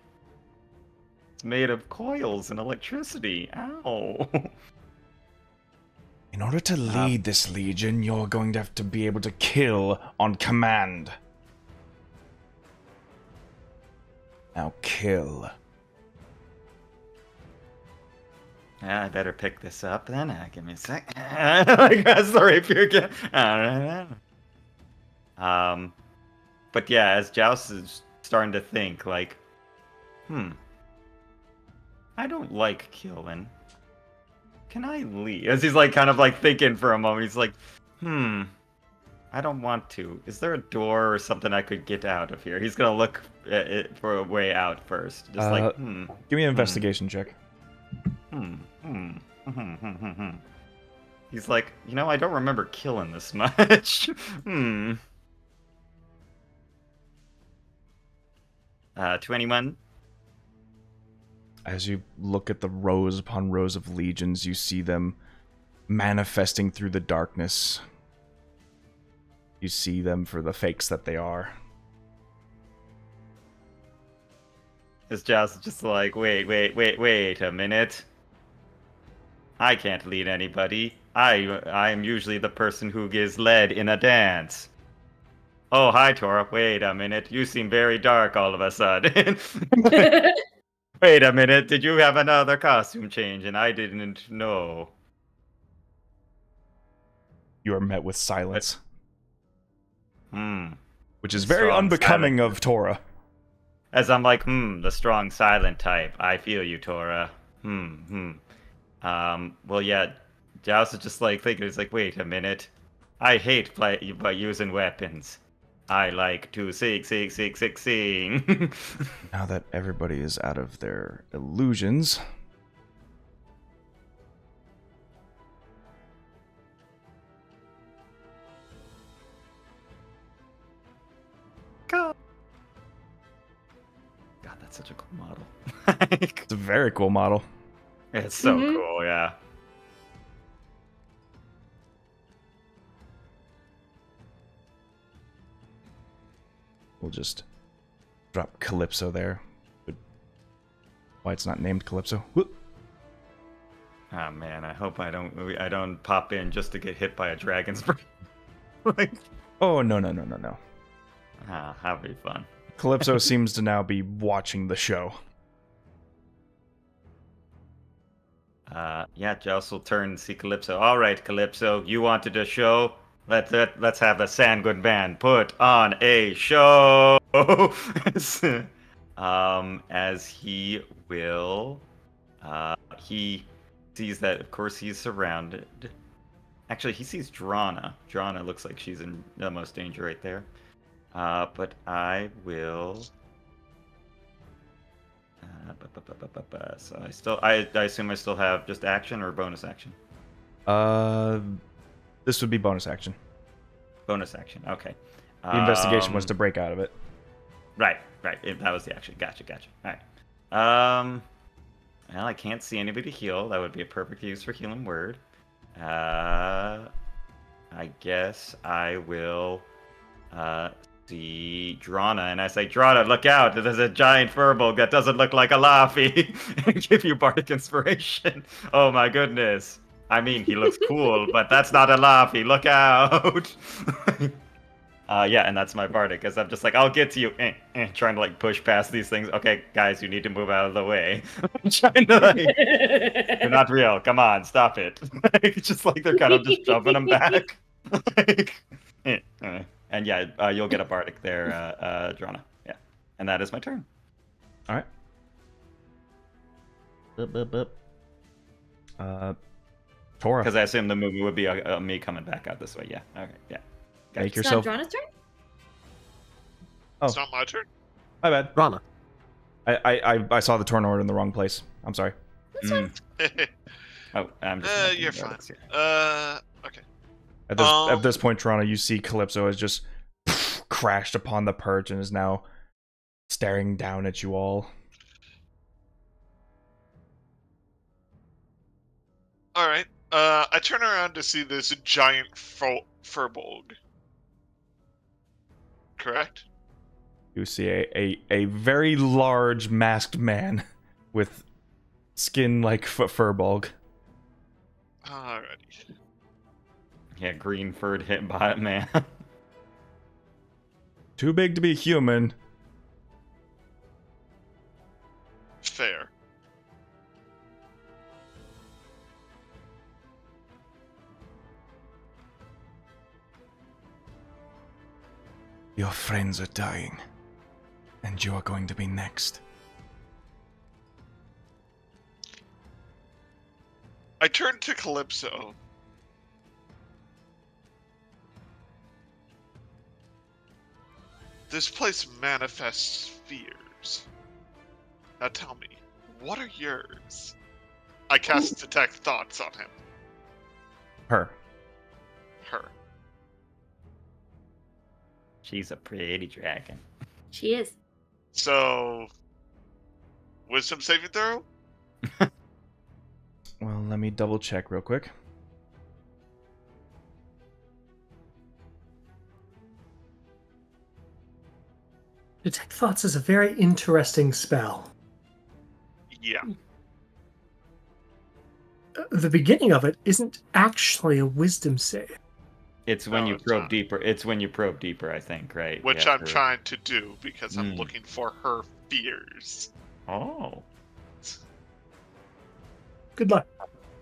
It's made of coils and electricity. Ow. In order to lead this legion, you're going to have to be able to kill on command. Now kill. I better pick this up then. Give me a sec. That's the rapier again. But yeah, as Joust is starting to think, like, I don't like killing. Can I leave? As he's like kind of like thinking for a moment, he's like, I don't want to. Is there a door or something I could get out of here? He's gonna look at it for a way out first. Just like, Give me an investigation check. He's like, I don't remember killing this much. 21. As you look at the rows upon rows of legions, you see them manifesting through the darkness. You see them for the fakes that they are. This Joust is just like, wait a minute. I can't lead anybody. I'm usually the person who gets led in a dance. Oh, hi, Tora. Wait a minute. You seem very dark all of a sudden. Wait a minute. Did you have another costume change and I didn't know? You are met with silence. Which is Strong, very unbecoming silent. of Tora. As I'm like, the strong silent type. I feel you, Tora. Well, yeah, Joust is just like thinking, it's like, wait a minute. I hate by using weapons. I like to sing. Now that everybody is out of their illusions, God, that's such a cool model. it's a very cool model. It's so cool, yeah. We'll just drop Calypso there. Why it's not named Calypso? Whoop. Oh man, I hope I don't pop in just to get hit by a dragon's breath. Oh, no. That'd be fun. Calypso seems to now be watching the show. Yeah, Joust will turn and see Calypso. All right, Calypso, you wanted a show? Let's have the Sandgood band put on a show. As he will, he sees that, of course, he's surrounded. Actually, he sees Drana. Drana looks like she's in the most danger right there. But I will. So I assume I still have just action or bonus action. This would be bonus action. Bonus action. Okay. The investigation was to break out of it. Right. That was the action. Gotcha. All right. Well, I can't see anybody heal. That would be a perfect use for healing word. I guess I will see Drana, and I say, Drana, look out! There's a giant furbolg that doesn't look like a Laffy, and give you bardic inspiration. Oh my goodness! I mean, he looks cool, but that's not a Laffy. Look out! Yeah, and that's my bardic, because I'm just like, I'll get to you, trying to like push past these things. Okay, guys, you need to move out of the way. I'm trying to like, you're not real. Come on, stop it. It's just like they're kind of just shoving them back. And yeah, you'll get a bardic there, Drana. Yeah, and that is my turn. All right. Tora. Because I assume the movie would be me coming back out this way. Yeah. Okay. Yeah. Make It's yourself. not Drana's turn? Oh, It's not my turn. my bad. Rana. I saw the turn order in the wrong place. I'm sorry. That's fine. Oh, I'm just. You're fine. Okay. At this point, Toronto, you see Calypso has just crashed upon the perch and is now staring down at you all. All right. I turn around to see this giant furbolg. Correct? You see a very large masked man with skin like Furbolg. Alrighty. Yeah, green furred hit bot man. Too big to be human. Fair. Your friends are dying, and you are going to be next. I turned to Calypso. This place manifests fears. Now tell me, what are yours? I cast Detect Thoughts on him. Her. Her. She's a pretty dragon. She is. So, wisdom saving throw? Well, let me double check real quick. Detect Thoughts is a very interesting spell. Yeah. The beginning of it isn't actually a wisdom save. It's when No, you it's probe not. deeper. It's when you probe deeper, I think, right? Which Yeah, I'm trying to do because I'm Mm. looking for her fears. Oh, Good luck.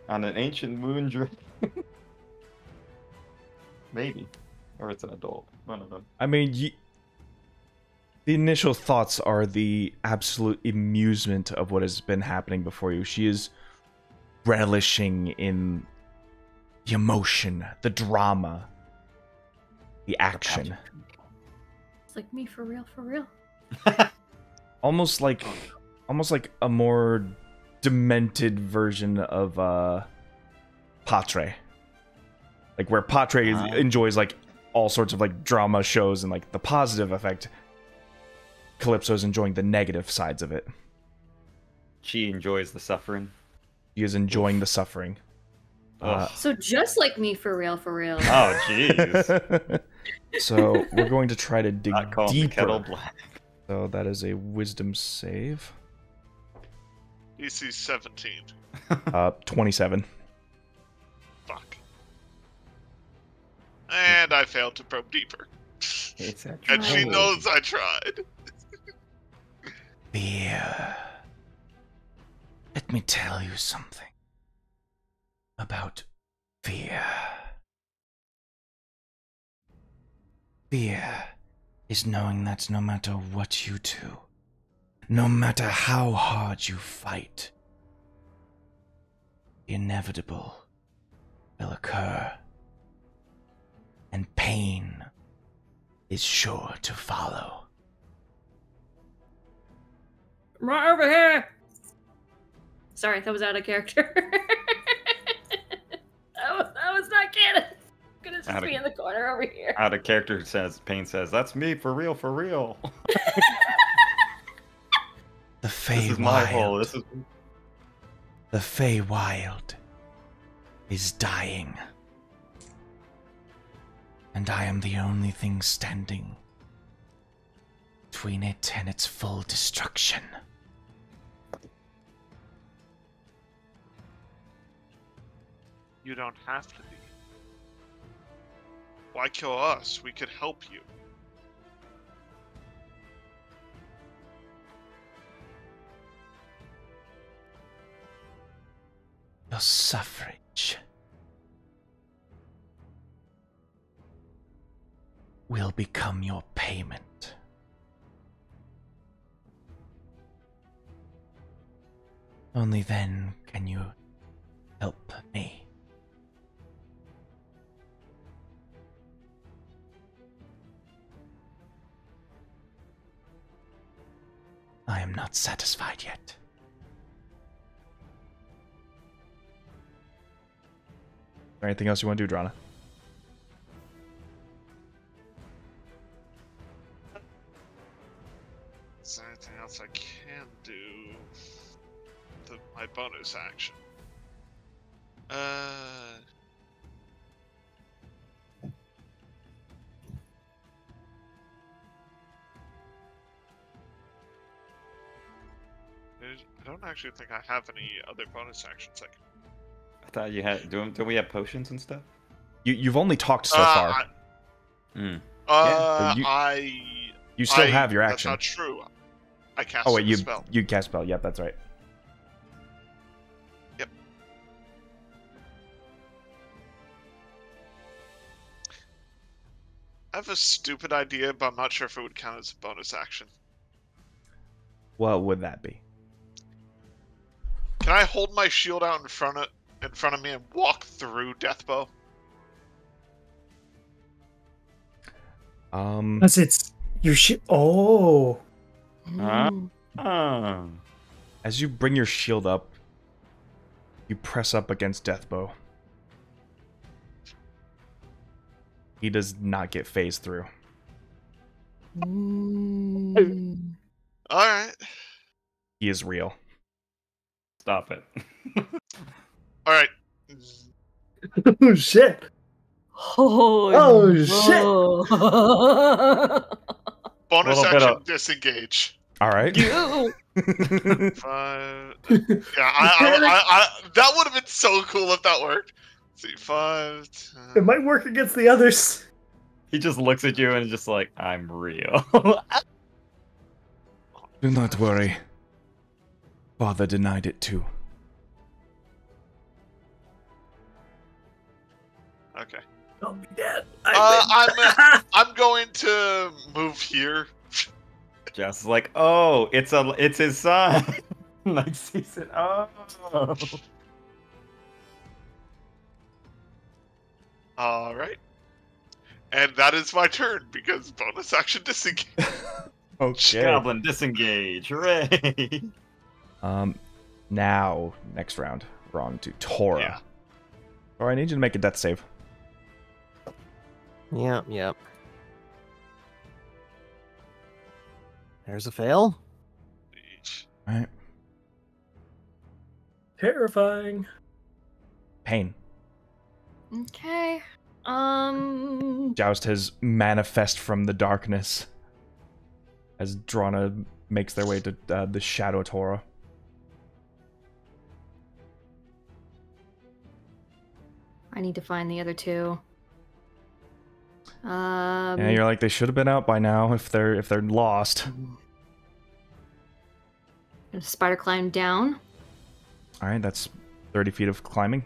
on an ancient moon dragon. Maybe, or it's an adult. One of them. I mean, the initial thoughts are the absolute amusement of what has been happening before you. She is relishing in the emotion, the drama, the action. It's like me for real, for real. Almost like a more demented version of Patre. Like where Patre enjoys like all sorts of like drama shows and like the positive effect. Calypso's enjoying the negative sides of it. She enjoys the suffering. He is enjoying the suffering. So just like me for real, for real. Oh, jeez. So we're going to try to dig Not calling the kettle deeper. black. So that is a wisdom save. EC 17. 27. Fuck. And I failed to probe deeper. It's a And she Oh. knows I tried. Fear. Let me tell you something about fear. Fear is knowing that no matter what you do, no matter how hard you fight, the inevitable will occur, and pain is sure to follow. Right over here. Sorry, that was out of character. that was not canon. Gonna just Out of- be in the corner over here. Out of character says, Pain says, "That's me for real, for real." The This Fey is my hole. Wild. This is The Fey Wild is dying. And I am the only thing standing between it and its full destruction. You don't have to be. Why kill us? We could help you. Your suffrage will become your payment. Only then can you help me. I am not satisfied yet. Anything else you want to do, Drana? Is there anything else I can do? My bonus action. don't actually think I have any other bonus actions. I thought you had. Do we have potions and stuff? You've only talked so far. You still have your action. That's not true. I cast oh wait, a spell. you cast spell. Yep, that's right. Yep. I have a stupid idea, but I'm not sure if it would count as a bonus action. What would that be? Can I hold my shield out in front of me and walk through Deathbow? Because it's your shit. Oh. As you bring your shield up, you press up against Deathbow. He does not get phased through. Alright. He is real. Stop it. Alright. Oh shit. Oh shit. Bonus action disengage. Alright. 5. Yeah, I that would have been so cool if that worked. Let's see, 5. 10. It might work against the others. He just looks at you and is just like, I'm real. Do not worry. Father denied it too. Okay. I'll be dead. I'm going to move here. Just like, oh, it's his son. Like sees it. Oh. All right. And that is my turn because bonus action disengage. Okay. Goblin disengage. Hooray. Now, next round, we're on to Tora. Yeah. Tora, I need you to make a death save. Yep. There's a fail. Alright. Terrifying. Pain. Okay. Joust has manifest from the darkness as Drana makes their way to the Shadow Tora. I need to find the other two. Yeah, you're like, they should have been out by now if they're lost. Spider climb down. Alright, that's 30 feet of climbing.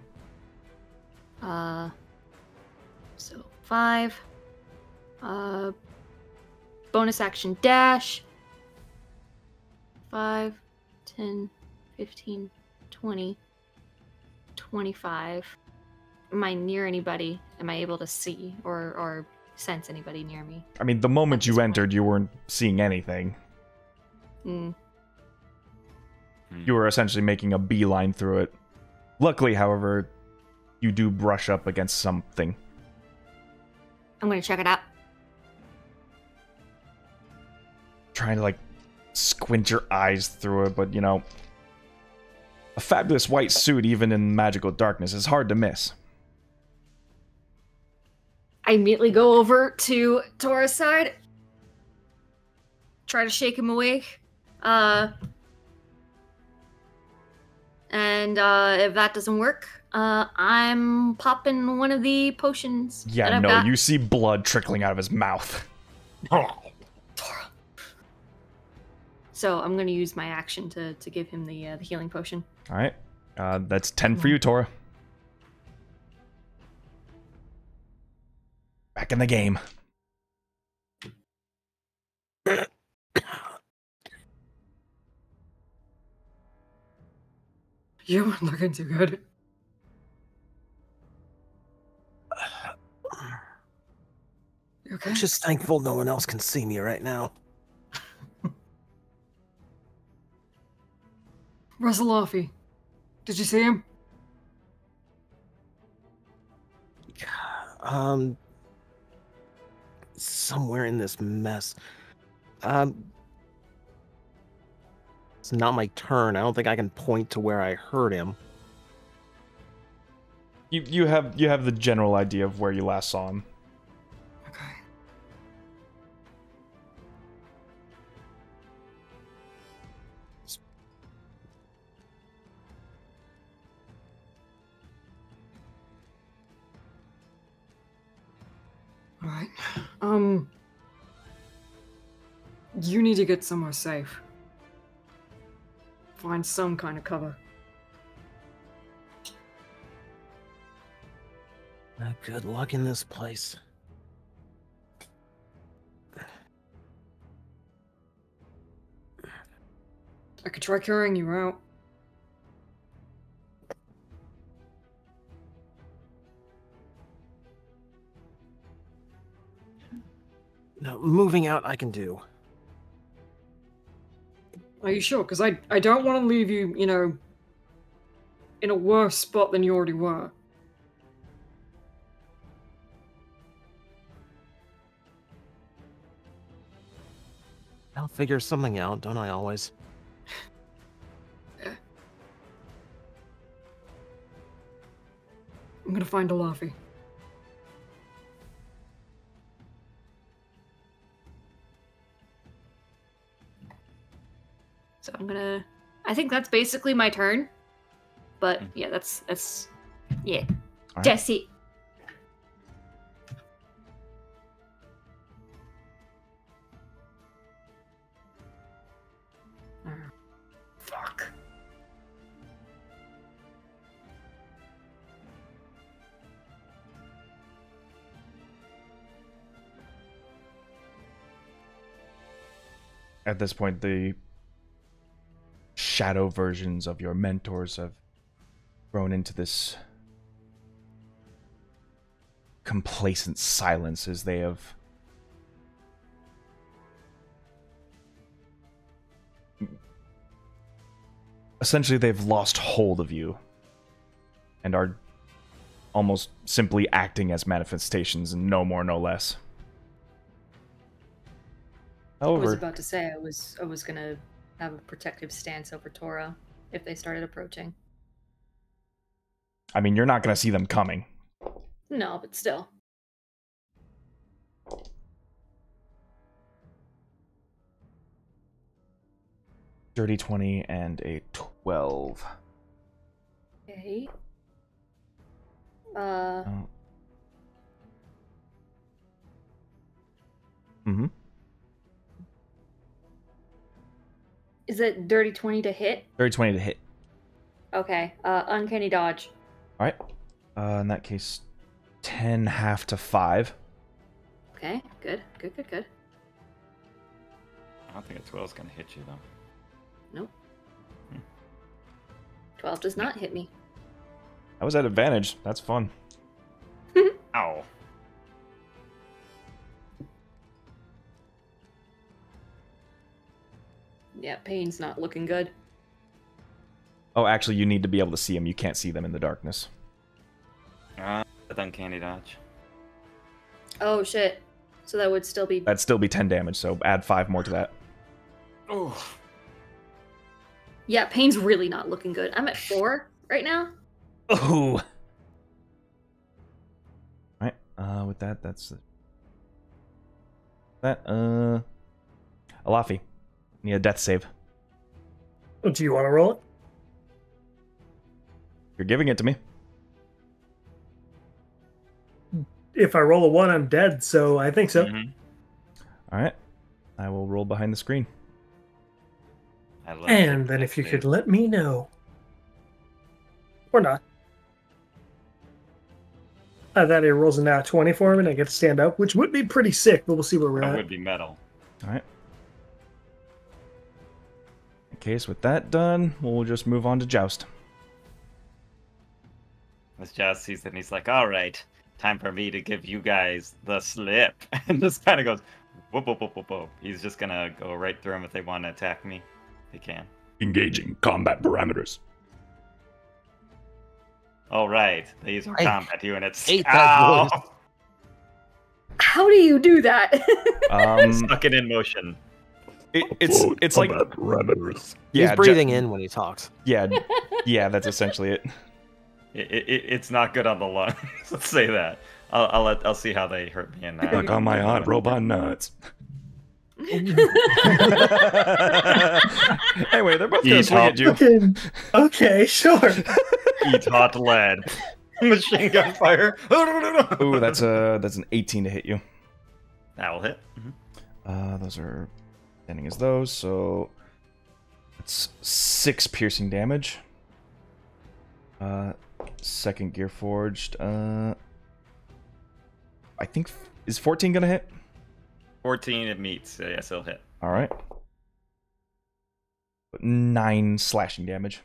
So 5. Bonus action dash. 5, 10, 15, 20, 25. Am I near anybody? Am I able to see or sense anybody near me? I mean, the moment you entered, you weren't seeing anything. You were essentially making a beeline through it. Luckily, however, you do brush up against something. I'm gonna check it out. Trying to, like, squint your eyes through it, but, you know, a fabulous white suit, even in magical darkness, is hard to miss. I immediately go over to Tora's side. Try to shake him awake. And if that doesn't work, I'm popping one of the potions. Yeah, that I've no, got. you see blood trickling out of his mouth. Tora. So I'm going to use my action to give him the healing potion. All right, that's 10 for you, Tora. Back in the game. You weren't looking too good. You okay? I'm just thankful no one else can see me right now. Russell, did you see him? Somewhere in this mess. It's not my turn. I don't think I can point to where I heard him. You have the general idea of where you last saw him. Okay. Alright. You need to get somewhere safe. Find some kind of cover. Good luck in this place. I could try carrying you out. No, moving out I can do. Are you sure? Because I don't want to leave you, you know, in a worse spot than you already were. I'll figure something out, don't I always? I'm gonna find a Laffy. So I'm gonna. I think that's basically my turn. But yeah, that's yeah. Right. That's it. Fuck. At this point, the shadow versions of your mentors have grown into this complacent silence as they have essentially they've lost hold of you and are almost simply acting as manifestations, and no more, no less. I was However, about to say I was gonna have a protective stance over Toro if they started approaching. I mean, you're not going to see them coming. No, but still. Dirty 20 and a 12. Okay. Oh. Mm-hmm. Is it dirty 20 to hit? Dirty 20 to hit. Okay. Uncanny dodge. All right. In that case, 10 half to 5. Okay. Good. Good. Good. Good. I don't think a 12 is gonna hit you though. Nope. 12 does not hit me. I was at advantage. That's fun. Ow. Yeah, pain's not looking good. Oh, actually, you need to be able to see them. You can't see them in the darkness. That's uncanny dodge. Oh shit. So that would still be. That'd still be 10 damage, so add 5 more to that. Oh. Yeah, pain's really not looking good. I'm at 4 right now. Oh. Alright, with that, that's... That, Alafi, need a death save. Oh, do you want to roll it? You're giving it to me. If I roll a 1, I'm dead, so I think so. Mm-hmm. Alright, I will roll behind the screen. And then if you could let me know. Or not. That it rolls a nat 20 for me and I get to stand up, which would be pretty sick, but we'll see where we're That at. would be metal. Alright. In case with that done, we'll just move on to Joust. As Joust sees it, and he's like, all right, time for me to give you guys the slip. And just kind of goes, whoop, whoop, whoop, whoop, whoop. He's just going to go right through them if they want to attack me. They can. Engaging combat parameters. All right, these are I combat units. hate that Ow! voice. How do you do that? Stuck it in motion. It's like parameters. yeah, He's breathing in when he talks. Yeah, that's essentially it. It's not good on the lungs. Let's say that. I'll see how they hurt me in that. Like on my hot robot nuts. Anyway, they're both gonna Eat swing at you. Okay, sure. Eat hot lead. Machine gun fire. Ooh, that's an 18 to hit you. That will hit. Those are standing as those, so it's 6 piercing damage. Second gear forged. I think is 14 gonna hit? 14 it meets. So yes, it'll hit. All right. 9 slashing damage.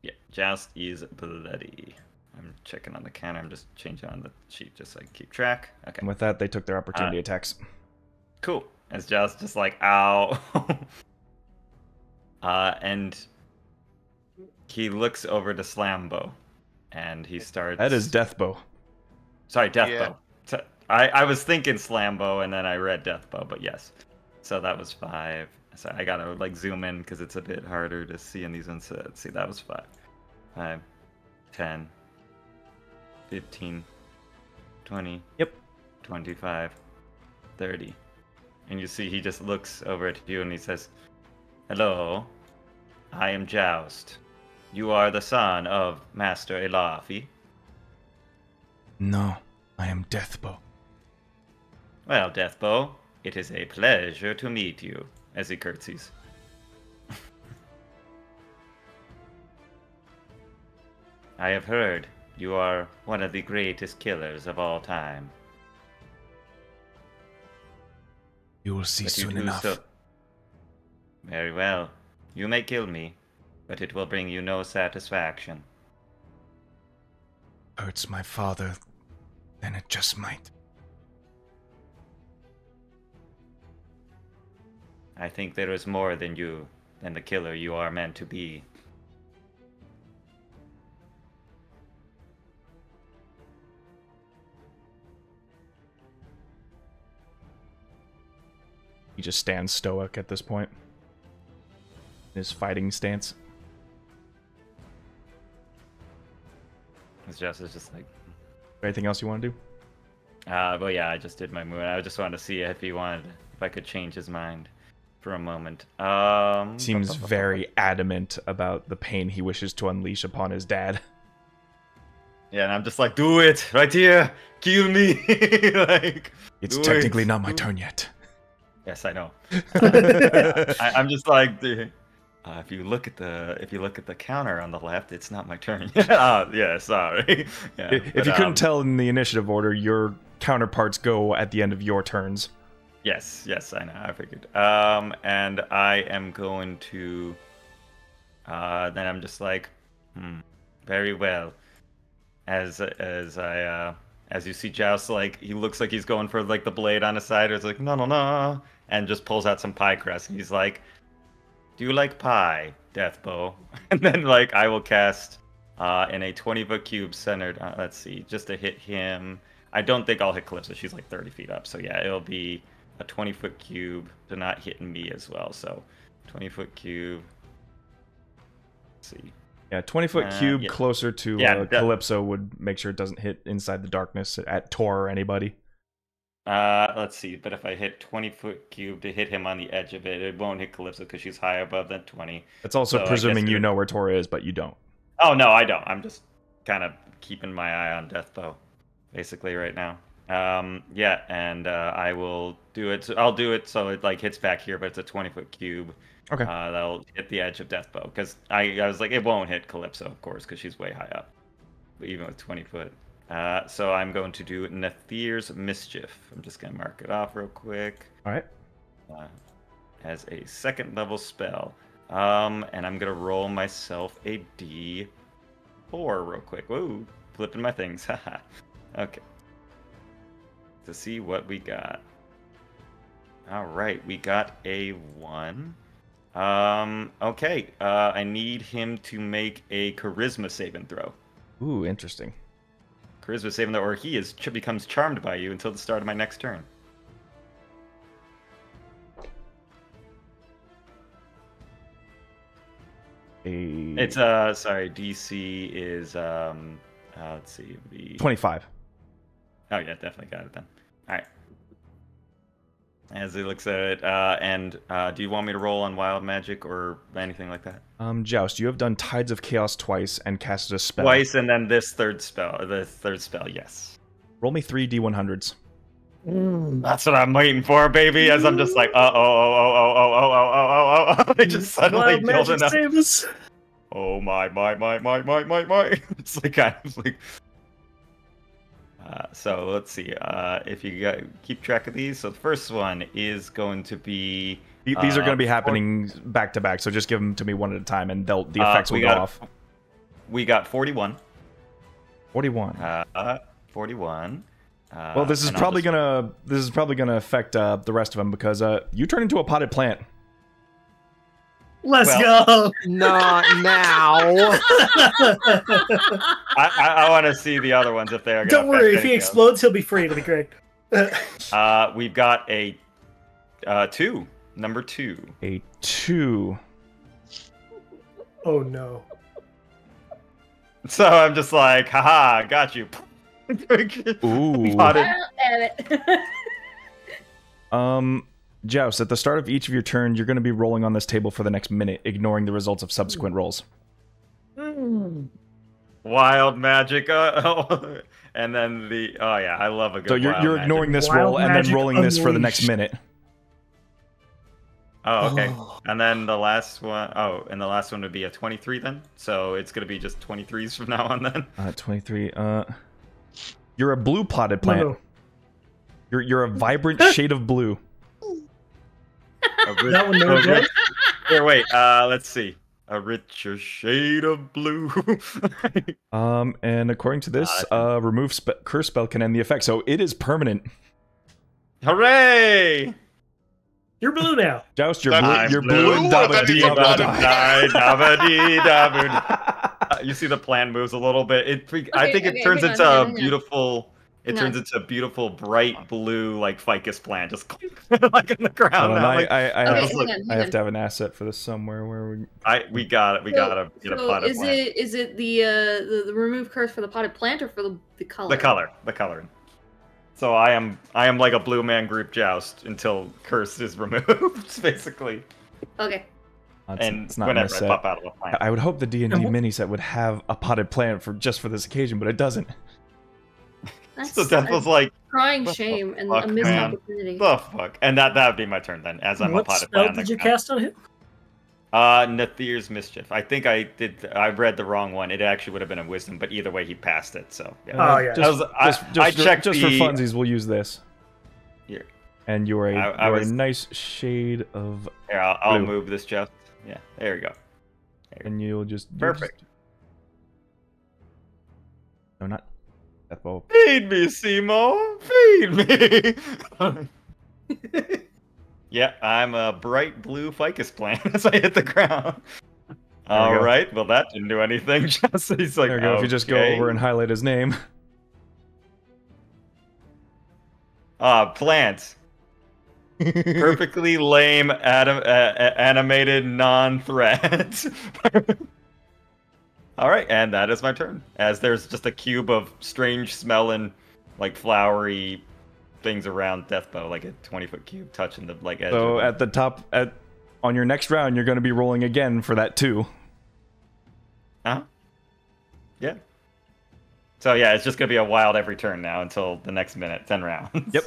Yeah, Joust is bloody. I'm checking on the counter. I'm just changing on the sheet just so I can keep track. Okay. And with that, they took their opportunity attacks. Cool. As Joust just like, ow. And he looks over to Slambo, and he starts. That is Deathbow. Sorry, Deathbow. Yeah. I was thinking Slambo, and then I read Deathbow, but yes. So that was 5. So I gotta like zoom in because it's a bit harder to see in these ones. So, let's see, that was 5. 5, 10, 15, 20. Yep. 25, 30. And you see he just looks over at you and he says, "Hello, I am Joust. You are the son of Master Elafi." No, I am Deathbow. "Well, Deathbow, it is a pleasure to meet you," as he curtsies. "I have heard you are one of the greatest killers of all time." You will see But you soon do enough. so- Very well. You may kill me, but it will bring you no satisfaction. Hurts my father, then it just might. I think there is more than the killer you are meant to be. He just stands stoic at this point. His fighting stance. It's just like, Anything else you want to do? well, yeah, I just did my move. I just wanted to see if I could change his mind for a moment. Seems very adamant about the pain he wishes to unleash upon his dad. Yeah, and I'm just like, do it right here, kill me. Like, It's do technically it. not my turn yet. Yes, I know. I'm just like, if you look at the counter on the left, it's not my turn. Yeah, sorry. Yeah, If you couldn't tell in the initiative order, your counterparts go at the end of your turns. Yes, I know. I figured. And I am going to. Then I'm just like, very well. As you see Joust, like he looks like he's going for like the blade on his side. It's like no, and just pulls out some pie crust. And he's like, "Do you like pie, Deathbow?" And then like I will cast in a 20-foot cube centered. Let's see, just to hit him. I don't think I'll hit Calypso. She's like 30 feet up. So yeah, it'll be a 20-foot cube to not hit me as well. So 20-foot cube. Let's see. Yeah, 20-foot cube yeah. closer to Calypso would make sure it doesn't hit inside the darkness at Tor or anybody. Let's see. But if I hit 20-foot cube to hit him on the edge of it, it won't hit Calypso because she's higher above than 20. It's also So presuming you know where Tor is, but you don't. Oh no, I don't. I'm just kind of keeping my eye on Deathbow, basically right now. Yeah, and I will do it. I'll do it so it like hits back here, but it's a 20-foot cube. Okay. That'll hit the edge of Deathbow because I was like, it won't hit Calypso, of course, because she's way high up. But even with 20 foot. So I'm going to do Nathir's Mischief. I'm just going to mark it off real quick. All right. As a 2nd level spell. And I'm going to roll myself a D4 real quick. Whoa, flipping my things. Haha. Okay. To see what we got. All right, we got a 1. Okay. I need him to make a charisma saving throw. Ooh, interesting. Charisma saving throw, or he becomes charmed by you until the start of my next turn. It's sorry, DC is let's see, 25. Oh yeah, definitely got it then. All right. As he looks at it, and do you want me to roll on wild magic or anything like that? Joust, you have done Tides of Chaos twice and casted a spell. Twice, and then the third spell, yes. Roll me 3 D100s. That's what I'm waiting for, baby. As I'm just like, they just suddenly Wild magic building up. save us. Oh my. It's like kind of like. So let's see. If you keep track of these, so the first one is going to be. These are going to be happening back to back, so just give them to me one at a time, and the effects will go off. We got 41. 41. 41. Well, this is probably gonna affect the rest of them because you turn into a potted plant. Let's go. Not now. I want to see the other ones if they are. Don't worry, if he explodes, he'll be free. It'll be great. We've got a 2. Number 2. A 2. Oh no. So I'm just like, haha, got you. Ooh. Potted. Joust, at the start of each of your turns, you're going to be rolling on this table for the next minute, ignoring the results of subsequent rolls. Wild magic. And then I love a good. So you're ignoring this roll and then rolling this for the next minute. Oh, okay. And then the last one, and the last one would be a 23 then. So it's gonna be just 23s from now on then. 23. You're a blue potted plant. No. You're a vibrant shade of blue. That one never did. Here, wait. Let's see. A richer shade of blue. And according to this, remove curse spell can end the effect, so it is permanent. Hooray! You're blue now. Joust, you're blue. You're blue and You see the plan moves a little bit. I think it turns into a beautiful. It turns into a beautiful, bright blue, like ficus plant, just like in the ground. I have to have an asset for this somewhere. Where we got it. We gotta get a potted plant. Is it the remove curse for the potted plant or for the color? The color. So I am like a blue man group Joust until curse is removed, basically. Okay. It's not whenever I pop out of a plant. I would hope the D&D mini set would have a potted plant just for this occasion, but it doesn't. So Death was like crying shame and a missed opportunity. The fuck, and that would be my turn then, as I'm a potted plant. What spell did you cast on him? Nathir's Mischief. I think I read the wrong one. It actually would have been a Wisdom, but either way he passed it. So yeah. Oh yeah. I checked just for funsies. We'll use this. Here. And you're a nice shade of. Here, I'll move this, Jeff. Yeah, there we go. And you'll just perfect. No, not. Feed me, Simo. Feed me. Yeah, I'm a bright blue ficus plant as I hit the ground. All right. Well, that didn't do anything. Just he's like, there we go. If you just go over and highlight his name. Plant. Perfectly lame, animated non-threat. All right, and that is my turn. As there's just a cube of strange smelling, like flowery things around Deathbow, like a 20-foot cube touching the edge. So at the top, on your next round, you're going to be rolling again for that too. Yeah. So yeah, it's just going to be a wild every turn now until the next minute, 10 rounds. Yep.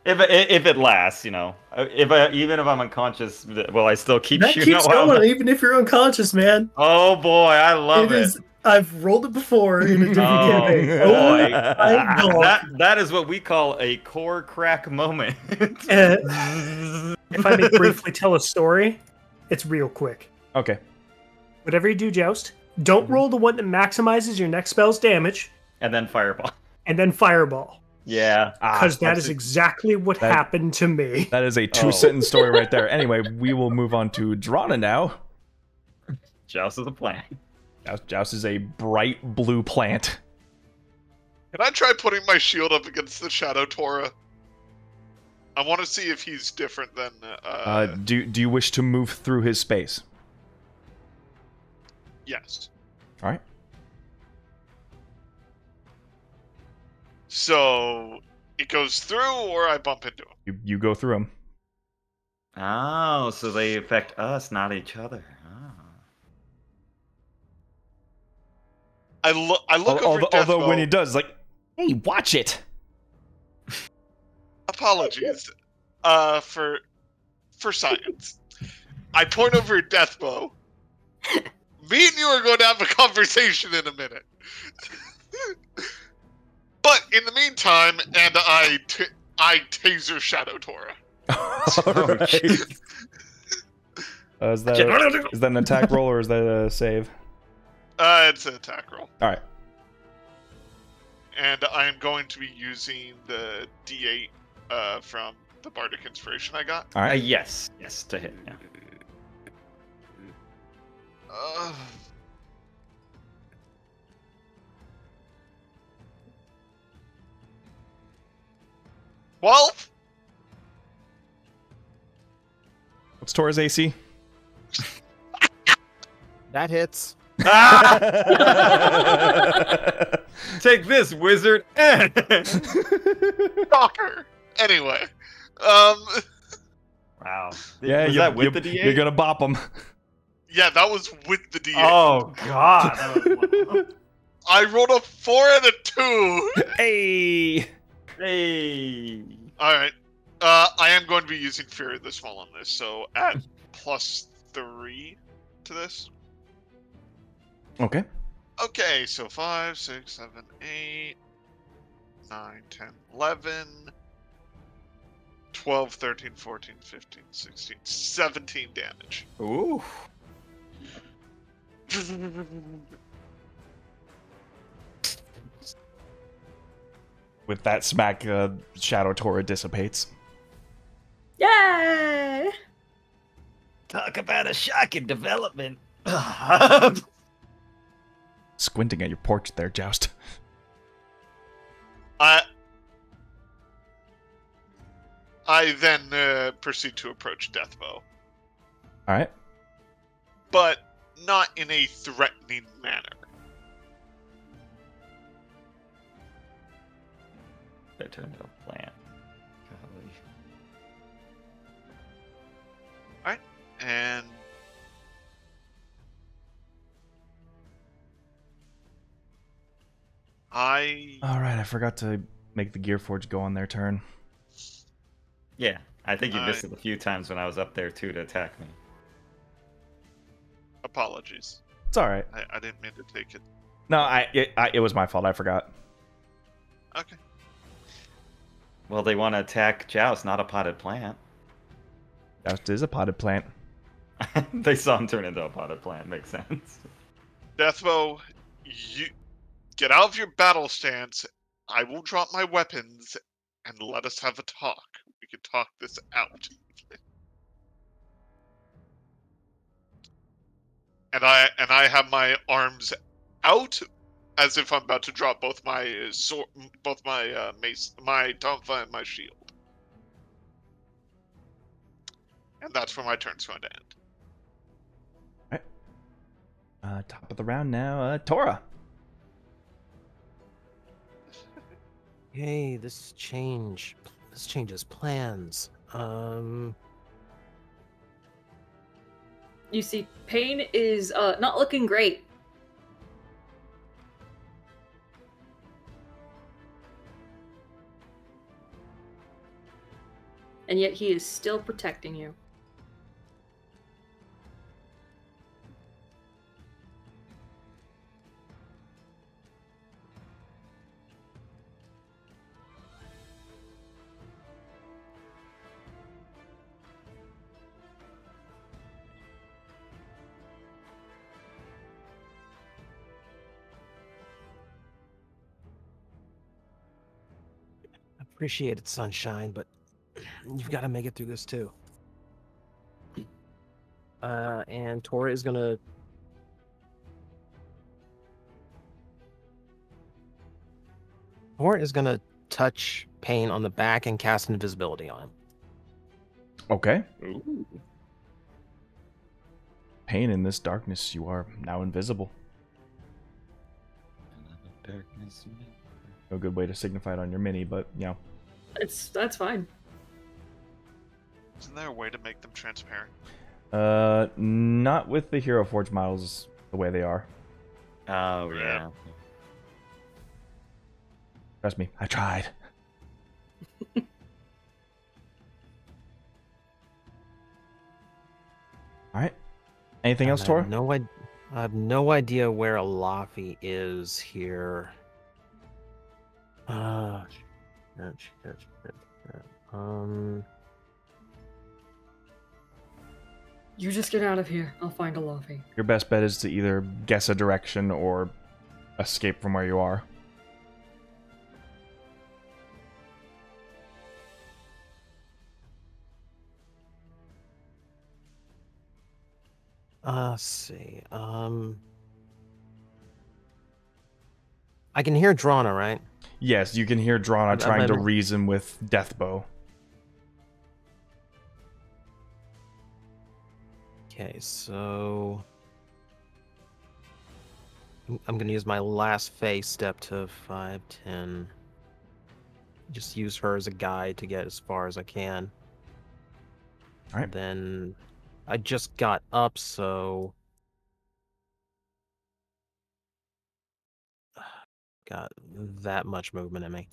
If it lasts, even if I'm unconscious, will I still keep shooting? That keeps going, even if you're unconscious, man. Oh boy, I love it. I've rolled it before in a different campaign. Boy. That is what we call a core crack moment. If I may briefly tell a story, it's real quick. Okay. Whatever you do, Joust, don't roll the one that maximizes your next spell's damage. And then fireball. Yeah. Because that is exactly what happened to me. That is a 2-sentence story right there. Anyway, we will move on to Drana now. Joust is a plant. Joust is a bright blue plant. Can I try putting my shield up against the Shadow Tora? I want to see if he's different than... Do you wish to move through his space? Yes. All right. So, it goes through, or I bump into him? You go through him. Oh, so they affect us, not each other. I look over although when he does, like, Hey, watch it! Apologies. For science. I point over your death bow. Me and you are going to have a conversation in a minute. But in the meantime, and I taser Shadow Tora. Alright. Is that an attack roll or is that a save? It's an attack roll. Alright. And I am going to be using the D8 from the Bardic Inspiration I got. Alright. Yes, to hit. Yeah. 12? What's Tora's AC? That hits. Take this, wizard. Shocker. Anyway. Wow. Yeah, Was that with the D8? You're gonna bop him. Yeah, that was with the D8. Oh, God. I rolled a 4 and a 2. Hey! Hey. Alright. I am going to be using Fury of the Small on this, so add +3 to this. Okay. Okay, so 5, 6, 7, 8, 9, 10, 11, 12, 13, 14, 15, 16, 17 damage. Ooh. With that smack, Shadow Tora dissipates. Yay! Talk about a shocking development. Squinting at your portrait there, Joust. I then proceed to approach Deathbow, Alright. but not in a threatening manner. That turned into a plant. Alright, and Alright, I forgot to make the Gearforge go on their turn. Yeah, I think you missed it a few times when I was up there too to attack me. Apologies. It's alright. I didn't mean to take it. No, it was my fault. I forgot. Okay. Well, they want to attack Joust, not a potted plant. Joust is a potted plant. They saw him turn into a potted plant. Makes sense. Deathbow, you get out of your battle stance. I will drop my weapons and let us have a talk. We can talk this out. And I have my arms out as if I'm about to drop both my sword, both my mace, my tonfa, and my shield. And that's where my turn's going to end. Alright. Top of the round now, Tora. Hey, this changes plans. You see, Pain is not looking great. And yet he is still protecting you. Appreciate it, sunshine, but you've got to make it through this too. And Tora is gonna touch Pain on the back and cast invisibility on him. Okay. Ooh. Pain, in this darkness, you are now invisible. Darkness. No good way to signify it on your mini, but, you know. That's fine. Isn't there a way to make them transparent? Not with the Hero Forge models the way they are. Oh, yeah. Trust me, I tried. Alright. Anything else, Tora? I have no idea where Alafi is here. Shit. You just get out of here. I'll find a Luffy. Your best bet is to either guess a direction or escape from where you are. Let's see. I can hear Drana, right? Yes, you can hear Drana trying to reason with Deathbow. Okay, so I'm gonna use my last phase step to 5, 10. Just use her as a guide to get as far as I can. All right. Then I just got up, so got that much movement in me.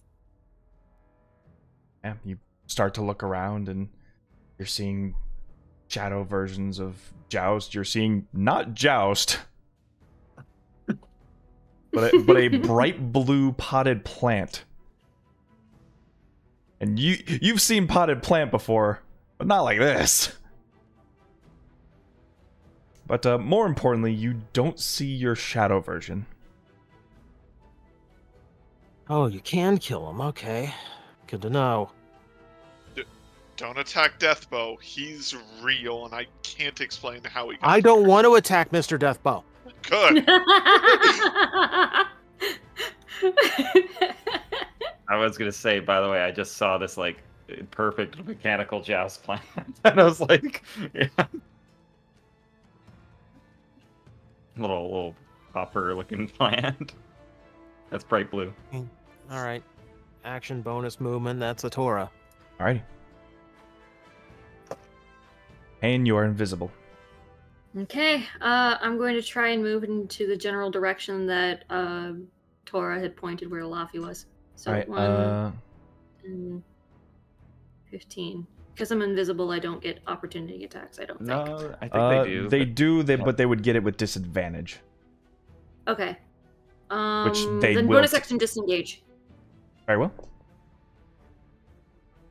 Yeah, you start to look around and you're seeing shadow versions of Joust. You're seeing not Joust, but a bright blue potted plant. And you've seen potted plant before, but not like this. But more importantly, you don't see your shadow version. Oh, you can kill him. Okay, good to know. Don't attack Deathbow. He's real, and I can't explain how he got I don't want to attack Mr. Deathbow. Good. I was gonna say, by the way, I just saw this like perfect mechanical joust plant, and I was like, yeah. Little hopper looking plant. That's bright blue. All right, action bonus movement. That's a Tora. Alrighty. And you're invisible. Okay, I'm going to try and move into the general direction that Tora had pointed where Laffy was. So Alright, 1, 10, 15. Because I'm invisible, I don't get opportunity attacks, I don't think. No, I think they do. But they would get it with disadvantage. Okay. Which they then will bonus action disengage. Very well.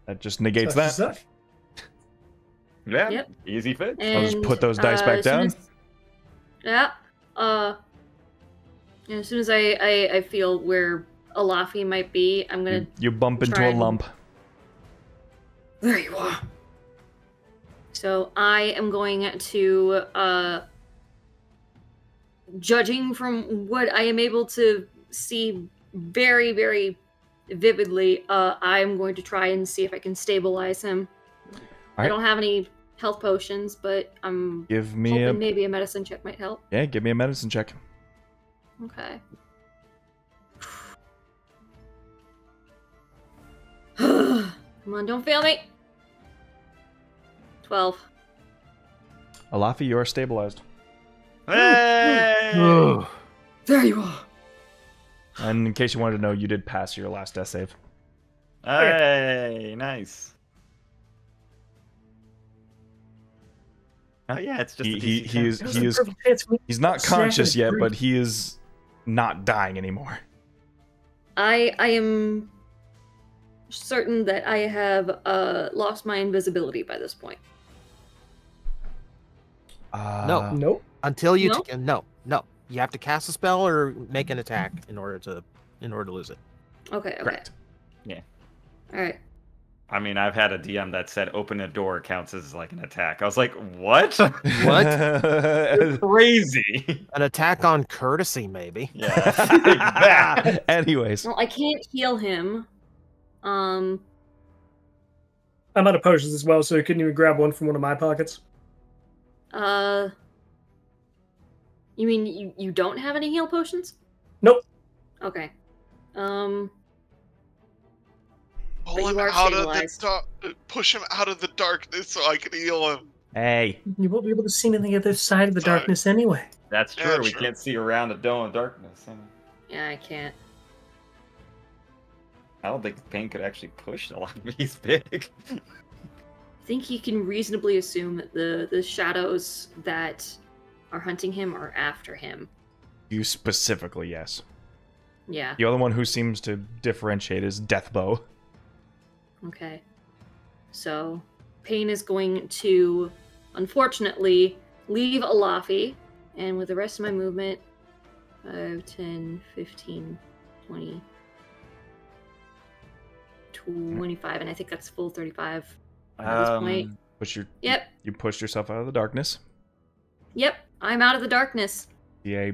That just negates Such that. stuff. Yeah, Yep. easy fix. I'll just put those dice back as soon down. as- as soon as I feel where Alafi might be, I'm gonna You bump into try a and- lump. There you are. So I am going to, judging from what I am able to see very, very vividly, I'm going to try and see if I can stabilize him. I don't have any health potions, but I'm hoping maybe a medicine check might help. Yeah, give me a medicine check. Okay. Come on, don't fail me. 12. Alafi, you are stabilized. Hey! There you are. And in case you wanted to know, you did pass your last death save. Hey, nice. Oh yeah, it's just He's not conscious yet, but he is not dying anymore. I am certain that I have lost my invisibility by this point. No. Nope. Until you No? no. You have to cast a spell or make an attack in order to lose it. Okay, okay. Correct. Yeah. Alright. I mean, I've had a DM that said open a door counts as like an attack. I was like, what? What? You're crazy. An attack on courtesy, maybe. Yeah. Anyways. Well, I can't heal him. I'm out of potions as well, so couldn't even grab one from one of my pockets. You mean you don't have any heal potions? Nope. Okay. Pull But him you are out of the stabilized. push him out of the darkness so I can heal him. Hey. You won't be able to see on the other side of the Sorry. darkness anyway. That's true. Yeah, We true. can't see around a dome of darkness. Yeah, I can't. don't think Pain could actually push a lot. He's big. I think he can reasonably assume that the shadows that are hunting him are after him. You specifically, yes. Yeah. The other one who seems to differentiate is Deathbow. Okay. So, Pain is going to, unfortunately, leave Alafi, and with the rest of my movement, 5, 10, 15, 20, 25, and I think that's full 35 at this point. Yep. You pushed yourself out of the darkness. Yep, I'm out of the darkness. A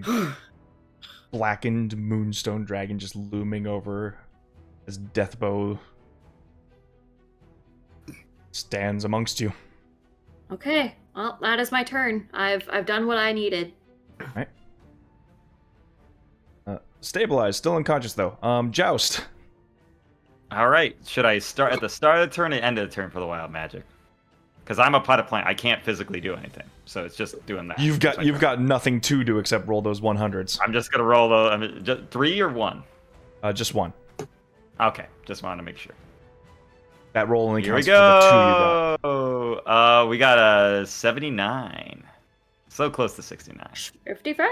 blackened moonstone dragon just looming over as Deathbow stands amongst you. Okay, well, that is my turn. I've done what I needed. All right. Stabilized, still unconscious though. Joust. All right. Should I start at the start of the turn and end of the turn for the wild magic? Because I'm a potted plant. I can't physically do anything, so it's just doing that. You've got nothing to do except roll those 100s. I'm just gonna roll the. I mean, just 3 or 1. Just 1. Okay, just wanted to make sure. That roll only Here we counts for the 2 you got. go. We got a 79. So close to 69. 55.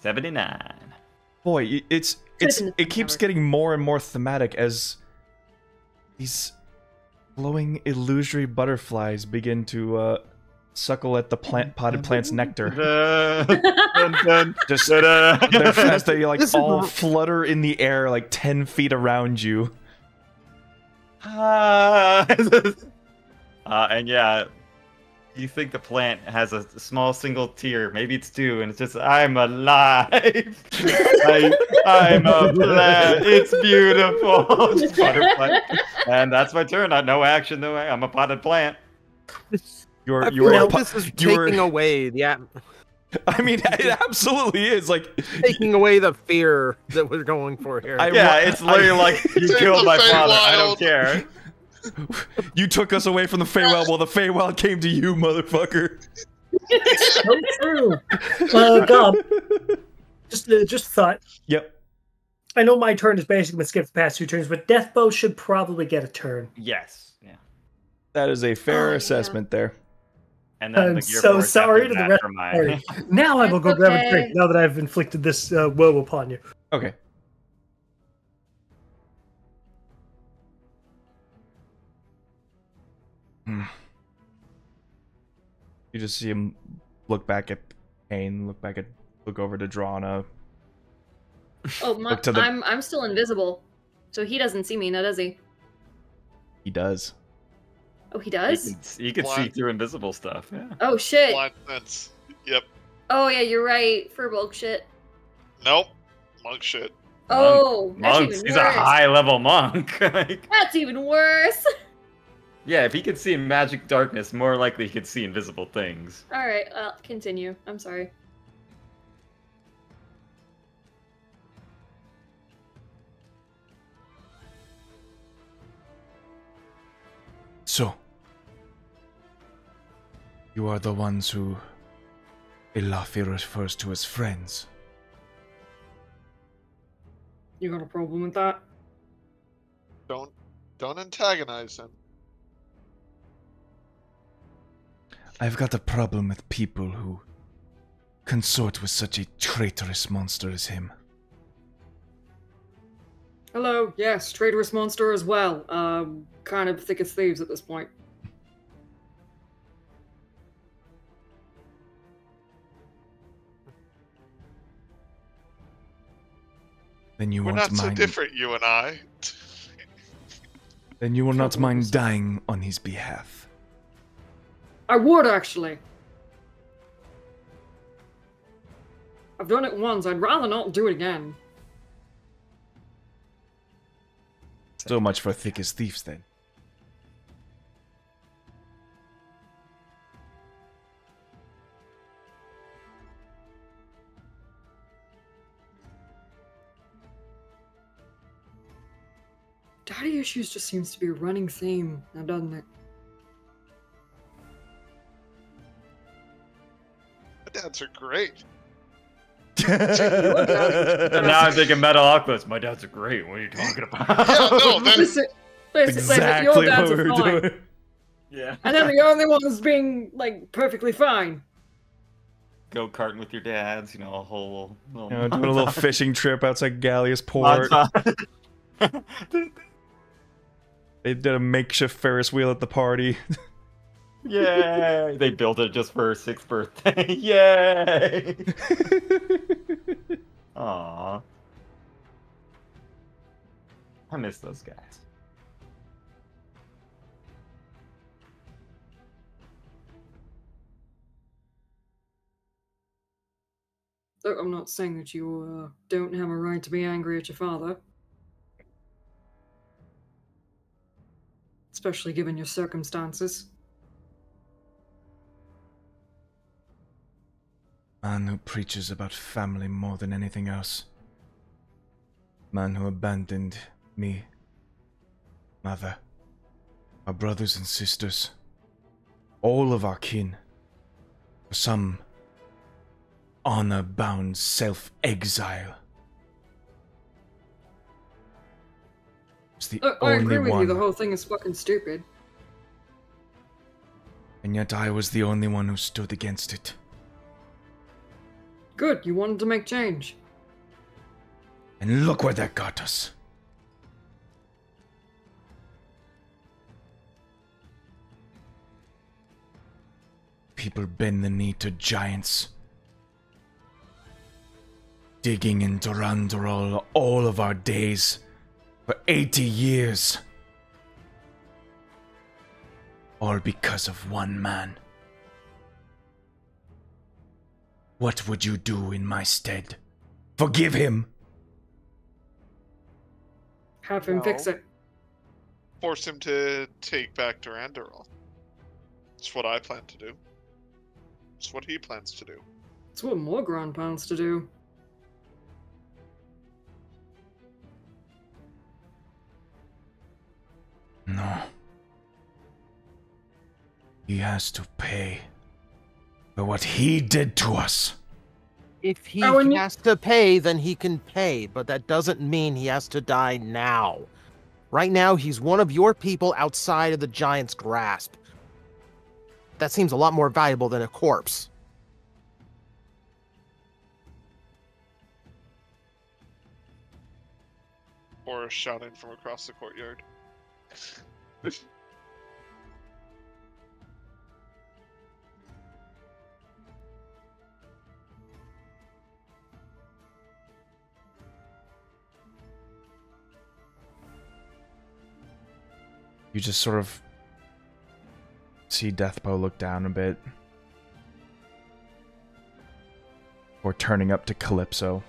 79. Boy, it keeps getting more and more thematic as these glowing illusory butterflies begin to suckle at the potted plant's nectar. Just as they like all flutter in the air like 10 feet around you. And yeah, you think the plant has a small single tear, maybe it's 2, and it's just, I'm alive. I'm a plant. It's beautiful. Just butterfly. And that's my turn. No action, no way. I'm a potted plant. This is taking away the I mean, it absolutely is like taking away the fear that we're going for here. It's literally like you killed my father. I don't care. You took us away from the Feywild while the Feywild came to you, motherfucker. So true. God. Just thought. Yep. I know my turn is basically been skipped the past 2 turns, but Deathbow should probably get a turn. Yes. Yeah. That is a fair assessment there. And then I'm so sorry to the rest of the party. Now I will go grab a drink, now that I've inflicted this woe upon you. Okay. You just see him look back at Pain, look over to Drana. Oh, I'm still invisible, so he doesn't see me now, does he? He does. Oh, he does? You can see through invisible stuff. Yeah. Oh, shit. Blind sense. Yep. Oh, yeah, you're right. Furbolg shit. Nope. Monk shit. Oh, that's Monks. even He's worse. a high-level monk. That's even worse. Yeah, if he could see in magic darkness, more likely he could see invisible things. All right, continue. I'm sorry. So, you are the ones who Elafi refers to as friends. You got a problem with that? Don't antagonize him. I've got a problem with people who consort with such a traitorous monster as him. Hello, yes, traitorous monster as well. Kind of thick as thieves at this point. Then you We're won't not so mind. different, you and I. Then you will not mind dying on his behalf. I would, actually. I've done it once, I'd rather not do it again. So much for thick as thieves, then. Daddy issues just seems to be a running theme now, doesn't it? My dads are great. And now I'm thinking Metal Octopus. My dads are great. What are you talking about? Yeah, no, then Listen, Exactly your what dads we are were fine. doing. Yeah. And then the only ones being, like, perfectly fine. Go karting with your dads, you know, a whole little Doing a little fishing trip outside Gallius Port. montage. They did a makeshift Ferris wheel at the party. Yay! They built it just for her 6th birthday. Yay! Aww. I miss those guys. Look, I'm not saying that you don't have a right to be angry at your father. Especially given your circumstances. Man who preaches about family more than anything else. Man who abandoned me, mother, our brothers and sisters, all of our kin, for some honor-bound self-exile. It's the Look, I only agree with one, you, the whole thing is fucking stupid. and yet I was the only one who stood against it. Good, you wanted to make change. And look where that got us. People bend the knee to giants. Digging in Durandurol all of our days for 80 years. All because of one man. What would you do in my stead? Forgive him? Have him fix it. force him to take back Durandurol. It's what I plan to do. It's what he plans to do. It's what Morgron plans to do. No. He has to pay for what he did to us. If he Oh, and you- has to pay, then he can pay, but that doesn't mean he has to die now. Right now, he's one of your people outside of the giant's grasp. That seems a lot more valuable than a corpse. Or a shot in from across the courtyard. You just sort of see Deathbow look down a bit. Or turning up to Calypso.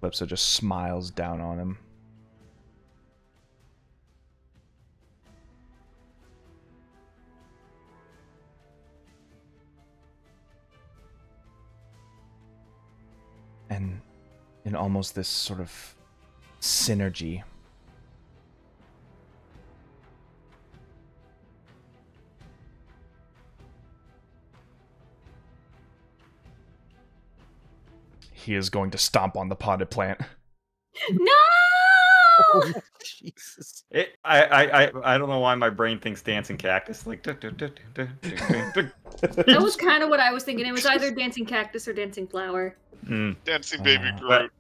Calypso just smiles down on him. And in almost this sort of synergy, he is going to stomp on the potted plant. No! Oh, Jesus. I don't know why my brain thinks dancing cactus. Like, That was kind of what I was thinking. It was either dancing cactus or dancing flower. Dancing baby But- Groot.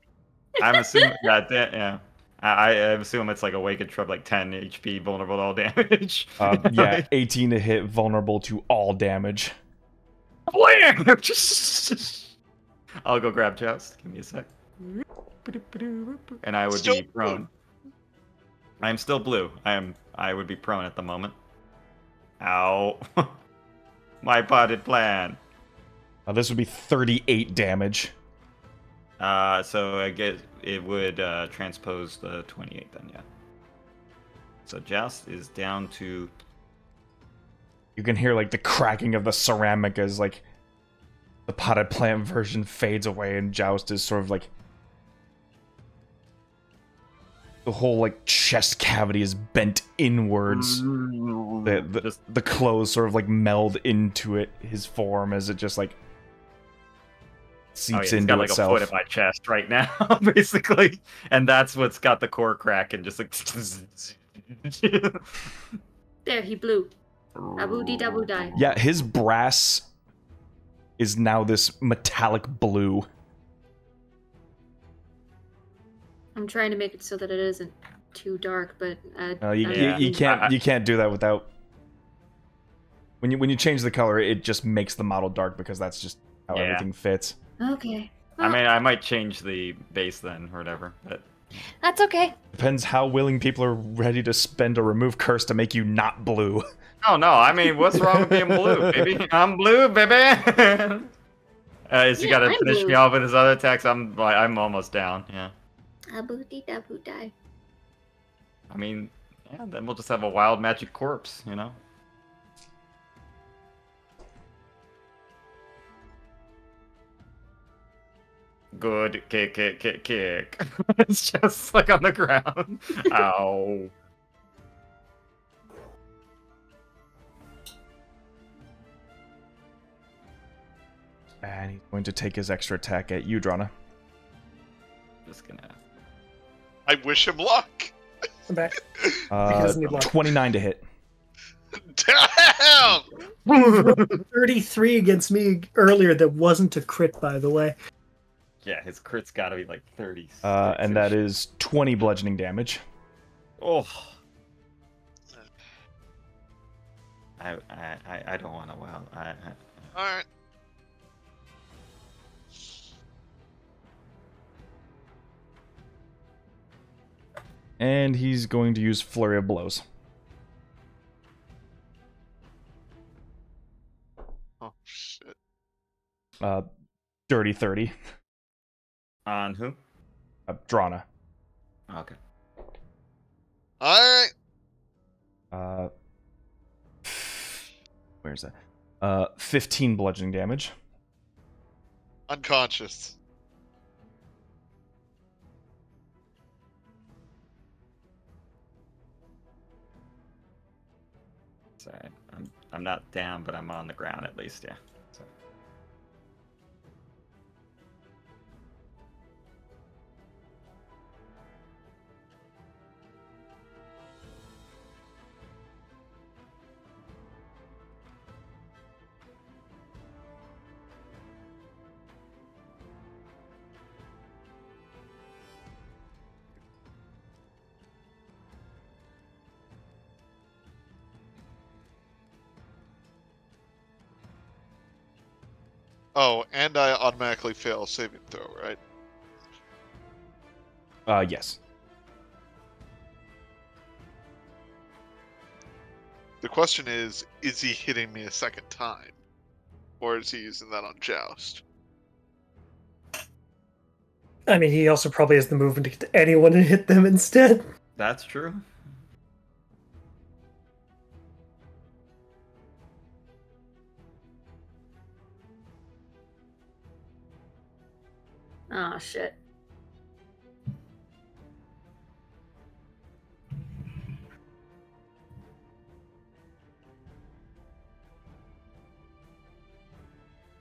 I'm assuming yeah. I assume it's like awakened from like 10 HP, vulnerable to all damage. Yeah, 18 to hit, vulnerable to all damage. I'll go grab Joust. Give me a sec. And I would Still be prone. I am still blue. I would be prone at the moment. Ow. My potted plan. This would be 38 damage. So I guess it would transpose the 28 then, yeah. So Joust is down to... You can hear like the cracking of the ceramic as like the potted plant version fades away and Joust is sort of like the whole like chest cavity is bent inwards. The clothes sort of like meld into it, his form, as it just like seeps He's into got like itself. a foot in my chest right now, basically, and that's what's got the core crack and just like. There, he blew. Abu die. Yeah, his brass is now this metallic blue. I'm trying to make it so that it isn't too dark, but you can't do that without. When you change the color, it just makes the model dark because that's just how everything fits. Okay. I mean, I might change the base then, or whatever. But that's okay. Depends how willing people are ready to spend a remove curse to make you not blue. Oh no! I mean, what's wrong with being blue, baby? I'm blue, baby. Is he gotta finish me off with his other attacks? I'm almost down. Yeah. Abu die. I mean, yeah. Then we'll just have a wild magic corpse, you know. Good kick. It's just like on the ground. Ow. And he's going to take his extra attack at you, Drana. Just gonna. I wish him luck. I'm back. 29 to hit. Damn! 33 against me earlier that wasn't a crit, by the way. Yeah, his crit's gotta be like 30. And that is 20 bludgeoning damage. Oh. I don't want to. Wow. All right. And he's going to use Flurry of Blows. Oh shit. Dirty 30. On who? Drana. Okay. All right. Where's that? 15 bludgeoning damage. Unconscious. Sorry, I'm not down, but I'm on the ground at least. Yeah. So. Oh, and I automatically fail saving throw, right? Yes. The question is he hitting me a second time? Or is he using that on Joust? I mean, he also probably has the movement to get to anyone and hit them instead. That's true. Oh shit.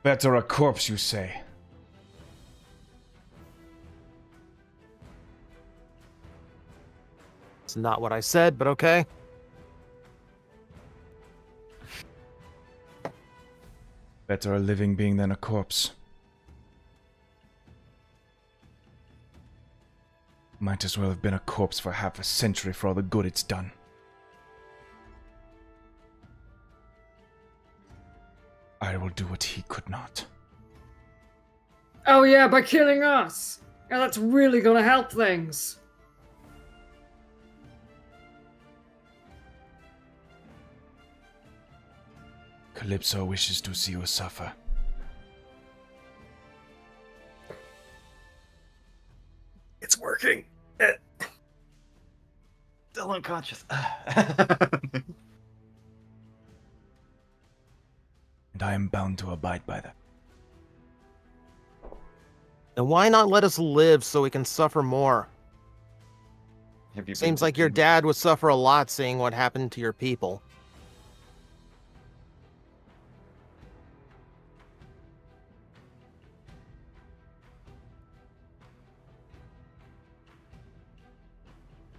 Better a corpse, you say? It's not what I said, but okay. Better a living being than a corpse. Might as well have been a corpse for half a century for all the good it's done. I will do what he could not. Oh yeah, by killing us! Yeah, that's really gonna help things. Calypso wishes to see you suffer. It's working. Still unconscious. And I am bound to abide by that. And why not let us live so we can suffer more? Have you Seems been like your thinking- dad would suffer a lot seeing what happened to your people.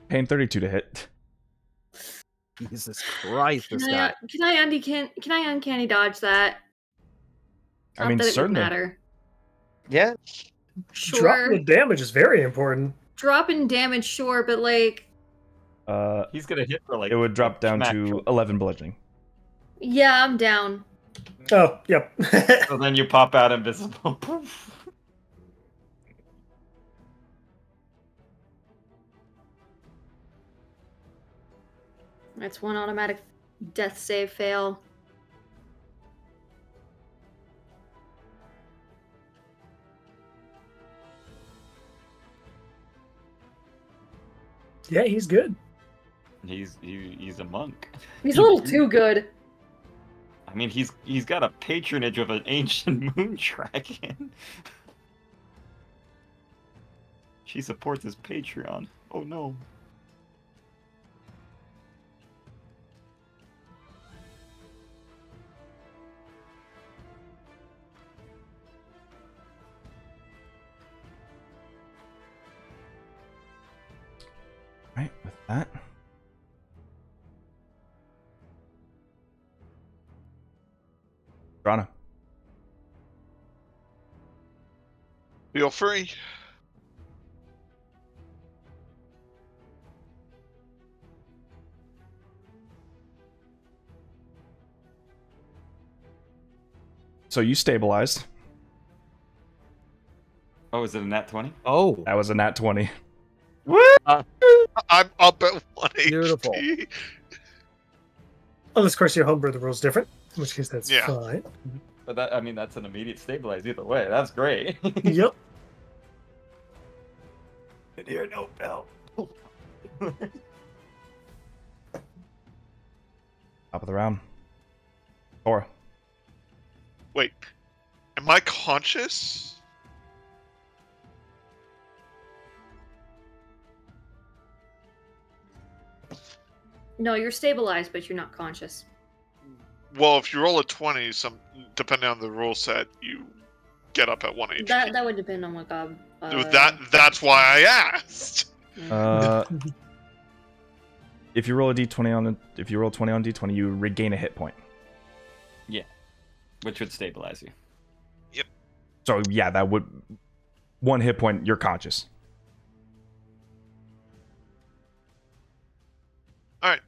Pain 32 to hit. Jesus Christ, this guy. Can I uncanny dodge that? I Not mean, that it would certainly. matter. Yeah. Sure. Dropping the damage is very important. Dropping damage, sure, but like, He's gonna hit for like. It would drop down smack to twice. 11 bludgeoning. yeah, I'm down. Oh, yep. So then you pop out invisible. Poof. That's one automatic death save fail. Yeah, he's good. He's a monk. He's a little too good. I mean, he's got a patronage of an ancient moon dragon. She supports his Patreon. Oh no. Right, with that. Drana. Feel free. So you stabilized. Oh, is it a nat 20? Oh, That was a nat 20. I'm up at 1 Beautiful. HP. Unless, of course, your homebrew the rules different, in which case that's Yeah. fine. But that, I mean, that's an immediate stabilize either way. That's great. Yep. And here, no bell. Top of the round. Tora. Wait, am I conscious? No, you're stabilized, but you're not conscious. Well, if you roll a 20, depending on the rule set, you get up at 1 HP. That would depend on what god. That's why I asked. If you roll a d20 on if you roll 20 on d20, you regain a hit point. Yeah. Which would stabilize you. So yeah, that would 1 hit point. You're conscious. All right.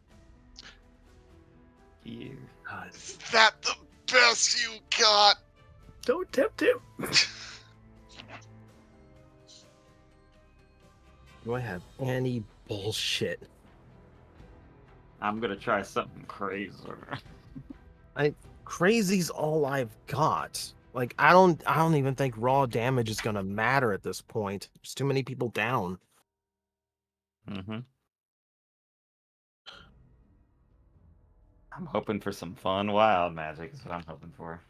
Here. Is that the best you got? Don't attempt to. do I have any bullshit? I'm gonna try something crazier. Crazy's all I've got. Like I don't even think raw damage is gonna matter at this point. There's too many people down. Mm-hmm. I'm hoping for some fun wild magic is what I'm hoping for.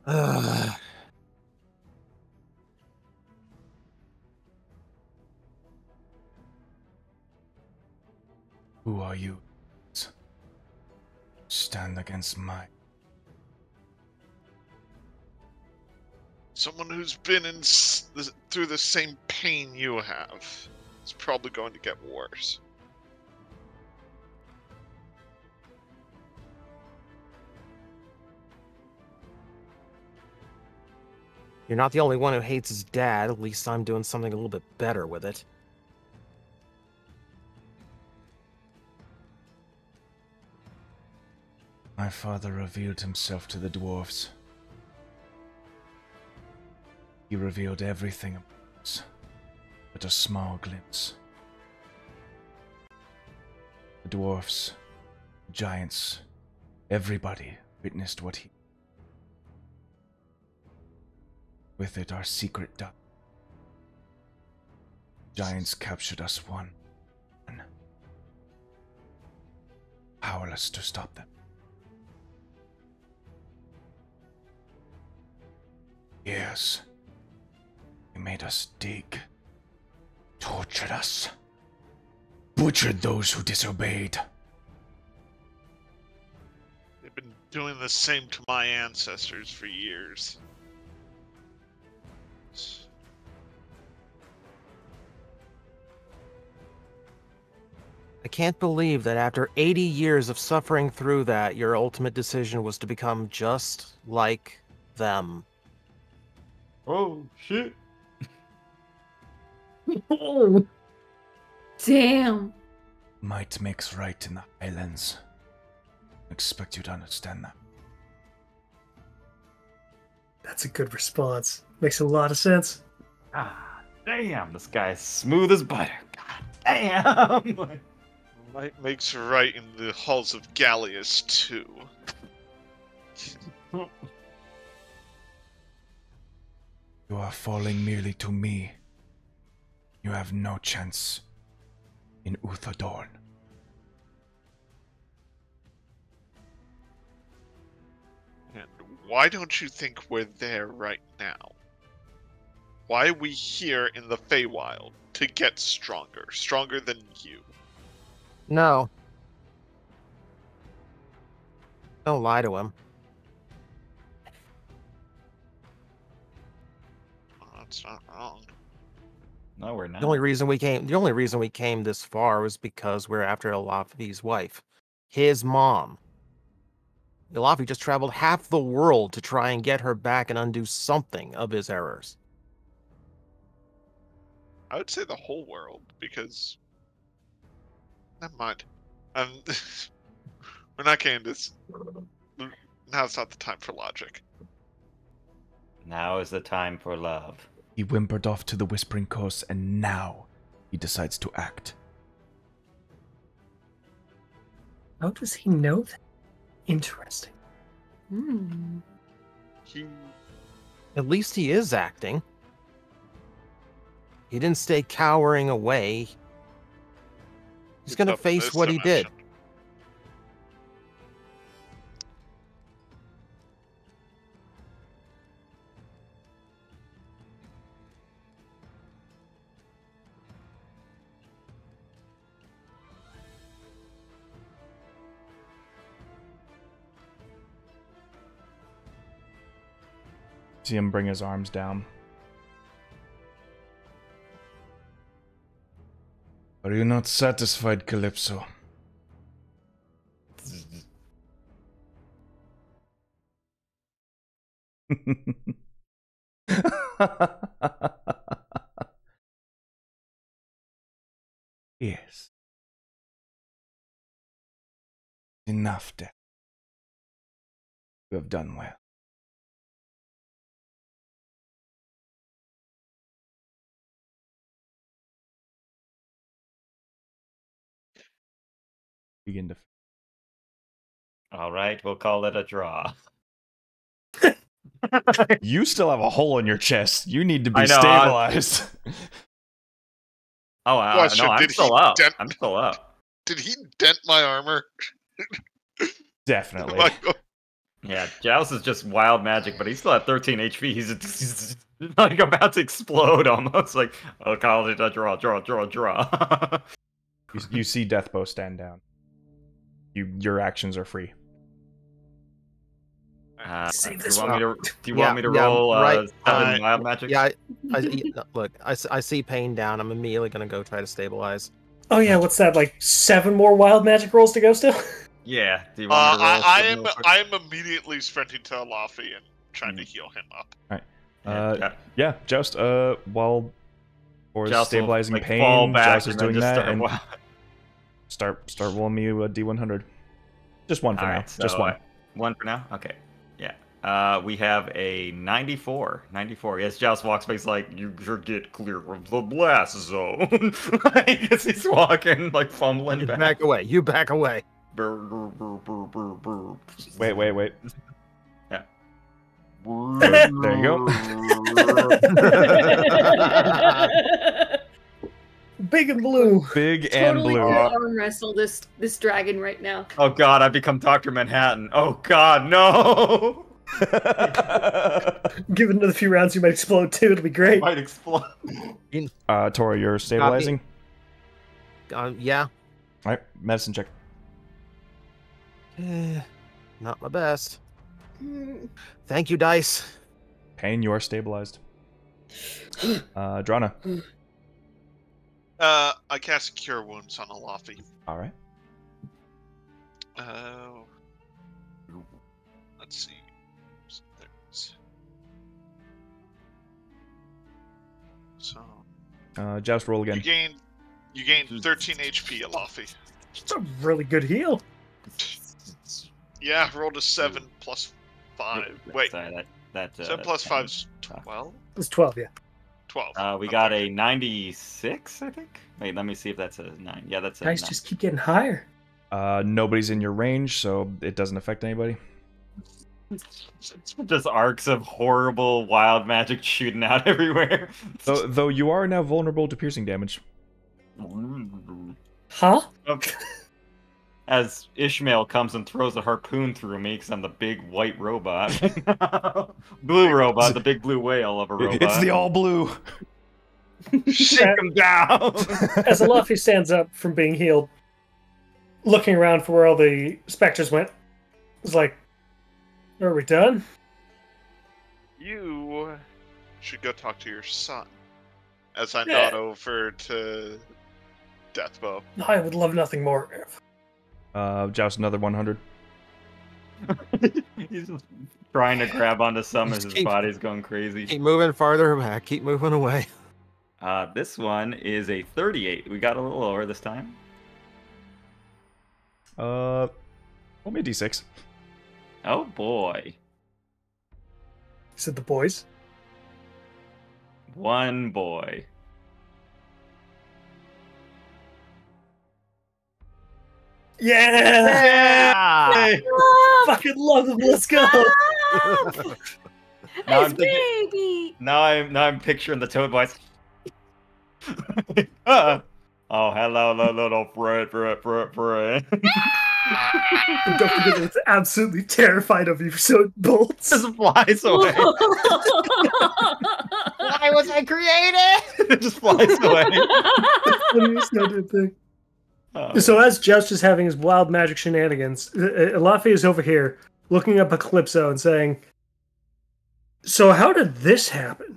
Ugh. Who are you? Stand against my... Someone who's been through the same pain you have. It's probably going to get worse. You're not the only one who hates his dad. At least I'm doing something a little bit better with it. My father revealed himself to the dwarves. He revealed everything about us, but a small glimpse. The dwarves, the giants, everybody witnessed what he... With it, our secret died. Giants captured us one. Powerless to stop them. Years. You made us dig, tortured us, butchered those who disobeyed. They've been doing the same to my ancestors for years. I can't believe that after 80 years of suffering through that, your ultimate decision was to become just like them. Oh, shit. Damn. Might makes right in the Highlands. Expect you to understand that. That's a good response. Makes a lot of sense. Ah, damn, this guy's smooth as butter. God damn. Might makes right in the halls of Gallius, too. You are falling merely to me. You have no chance in Uthadorn. And why don't you think we're there right now? Why are we here in the Feywild? To get stronger. Stronger than you. No. Don't lie to him. Well, that's not wrong. No, we're not. The only reason we came this far was because we're after Elafi's wife. His mom. Elafi just traveled half the world to try and get her back and undo something of his errors. I would say the whole world, because... Never mind. We're not getting this. Now's not the time for logic. Now is the time for love. He whimpered off to the Whispering Coast, and now he decides to act. How does he know that? Interesting. At least he is acting. He didn't stay cowering away. He's gonna face what he did. See him bring his arms down. Are you not satisfied, Calypso? Yes. Enough, Death. You have done well. Begin to. All right, we'll call it a draw. You still have a hole in your chest. You need to be I know, stabilized. Oh, no, I'm still up. Dent... I'm still up. Did he dent my armor? Definitely. Yeah, Joust is just wild magic, but he's still at 13 HP. He's like about to explode almost. Like, I'll call it a draw. You see Deathbow stand down. Your actions are free. Save Do this you want me to roll right. 7 wild magic? Yeah, look, I see Pain down. I'm immediately gonna go try to stabilize. Oh yeah, what's that? Like 7 more wild magic rolls to go still? Yeah. Do you want me to roll I am immediately sprinting to Laffy and trying to heal him up. Alright. Yeah, Joust, while for Joust stabilizing will, pain, fall back Joust is and then doing just that, and start rolling me a D100. Just one for now. So, Just one. One for now? Okay. Yeah. We have a 94. 94. Yes, Joust walks by, he's like, you should get clear of the blast zone. As he's walking, like, fumbling back. Back away. You back away. Wait. Yeah. There you go. Big and blue. Big and Totally blue. arm wrestle this dragon right now. Oh god, I've become Dr. Manhattan. Oh god, no! Give it another few rounds, you might explode too. It'll be great. Might explode. Tora, you're stabilizing? Yeah. Alright, medicine check. Not my best. Thank you, dice. Pain, you are stabilized. Drana. I cast Cure Wounds on Alafi. Alright. Let's see. So Joust, roll again. you gain 13 HP, Alafi. It's a really good heal. Yeah, rolled a 7 plus 5. Wait, Sorry, that 7 plus 5 is 12? It's 12, yeah. 12. We got a 96, I think. Wait, let me see if that's a 9. Yeah, that's a Dice 9. just keep getting higher. Nobody's in your range, so it doesn't affect anybody. Just arcs of horrible wild magic shooting out everywhere. Though you are now vulnerable to piercing damage. Huh? As Ishmael comes and throws a harpoon through me because I'm the big white robot. Blue robot, the big blue whale of a robot. It's the all blue. Shake him down! As Alafi stands up from being healed, looking around for where all the specters went, it's like, are we done? You should go talk to your son. As I nod over to Deathbow. I would love nothing more. Joust another 100. He's just trying to grab onto some as his body's going crazy. Keep moving farther back. Keep moving away. This one is a 38. We got a little lower this time. Roll me a d6. Oh boy. Said the boys. One boy. Yeah! Fucking love them. Let's go. Now It's baby. Now I'm picturing the Toad boys. Oh, hello, little friend. And don't forget that it's absolutely terrified of you, so it bolts. Just flies away. Why was I created? It just flies away. Funniest goddamn thing. Oh. So as Joust is having his wild magic shenanigans, Alafi is over here looking up at Calypso and saying, so how did this happen?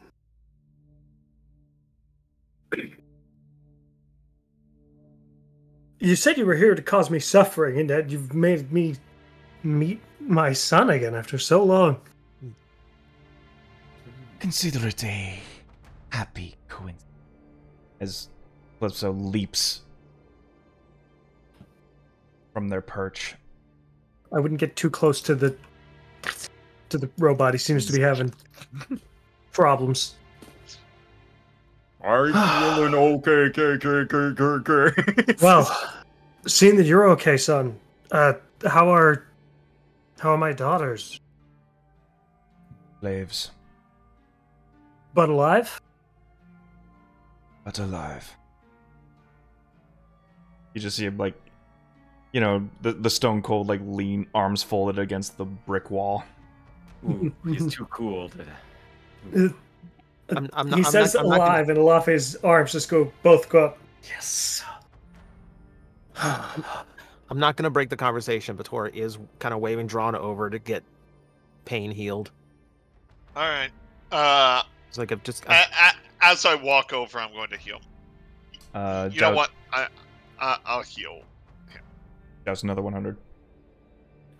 You said you were here to cause me suffering and that you've made me meet my son again after so long. Consider it a happy coincidence. As Calypso leaps from their perch. I wouldn't get too close to the robot. He seems to be having problems. Are you feeling okay? Well, seeing that you're okay, son, how are my daughters? Slaves, But alive? but alive. You just see him, like, you know, the stone cold, like, lean, arms folded against the brick wall. Ooh, he's too cool to. I'm not, He says I'm not alive, and Alafi's arms just both go up. Yes. I'm not going to break the conversation, but Tora is kind of waving Drana over to get pain healed. All right. It's like As I walk over, I'm going to heal. You know what? I'll heal. Joust another 100.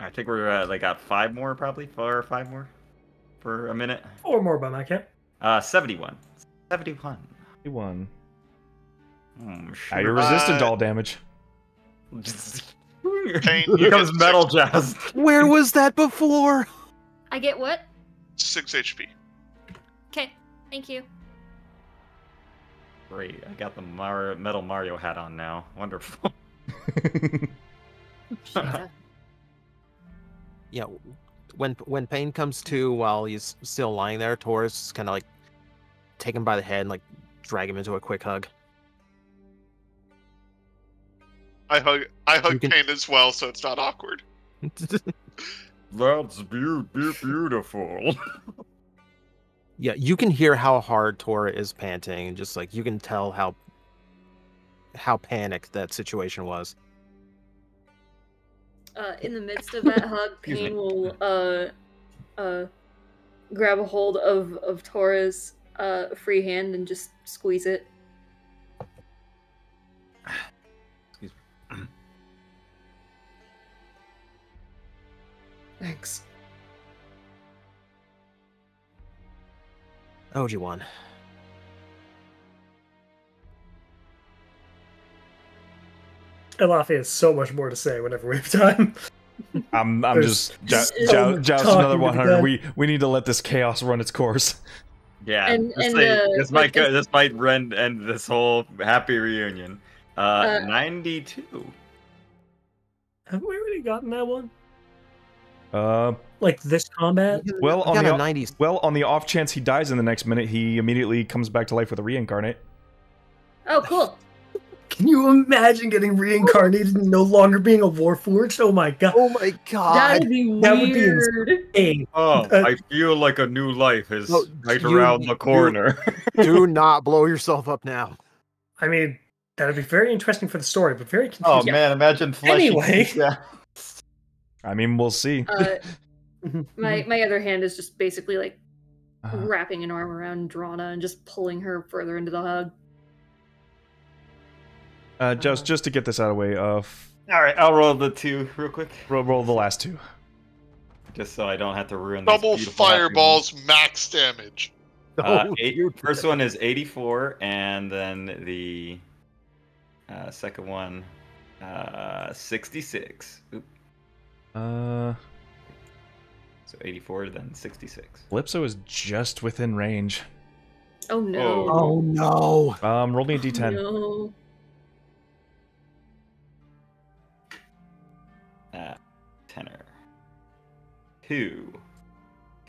I think we're like got 5 more, probably 4 or 5 more for a minute. 4 more by my count. 71. 71. 51. Sure. Now you're resistant to all damage. Pain, Here comes metal jazz. where was that before? I get what? 6 HP. Okay, thank you. Great, I got the metal Mario hat on now. Wonderful. Shiza. Yeah, when pain comes to while he's still lying there, Tora's kind of like take him by the head and like drag him into a quick hug. I hug You can- Pain as well, so it's not awkward. That's beautiful. Yeah, you can hear how hard Tora is panting, and just like you can tell how panicked that situation was. In the midst of that hug, Excuse me. Payne will grab a hold of Tora's free hand and just squeeze it. Excuse me. Thanks. Oji-wan. Elafi has so much more to say whenever we have time. I'm There's just so much joust talking another to be 100. done. We need to let this chaos run its course. Yeah, And- this, and, might, uh, this like, might go, this might end this whole happy reunion. 92. Have we already gotten that one? Uh, Like this combat? well, I on got the a 90s. well, on the off chance he dies in the next minute, he immediately comes back to life with a reincarnate. Oh, cool. Can you imagine getting reincarnated and no longer being a warforged? Oh my god. Oh my god! That'd be That would be weird. Hey, Oh, I feel like a new life is Oh, right you- around the you- corner. Do not blow yourself up now. I mean, that'd be very interesting for the story, but very Oh confusing. man, imagine fleshing Anyway. things out. I mean, we'll see. My other hand is just basically like Uh, wrapping an arm around Drana and just pulling her further into the hug. just to get this out of the way, All right, I'll roll the 2 real quick, roll the last 2. just so I don't have to ruin this Double beautiful happy fireballs, max damage. moment. you- First one is 84, and then the second one, 66. Oop, Uh, so 84, then 66. Calypso is just within range. Oh no. Oh no! Roll me a d10. No. Tenor. 2.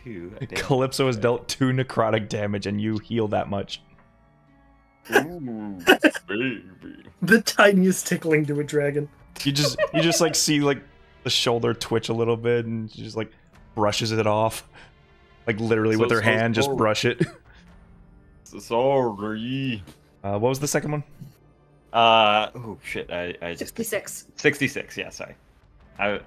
2. Calypso has dealt 2 necrotic damage, and you heal that much. Ooh, baby. The tiniest tickling to a dragon. You just like see like the shoulder twitch a little bit, and she just like brushes it off, like literally with her hand, just brush it. Sorry. What was the second one? Oh shit! I just 66. 66. Yeah, sorry. I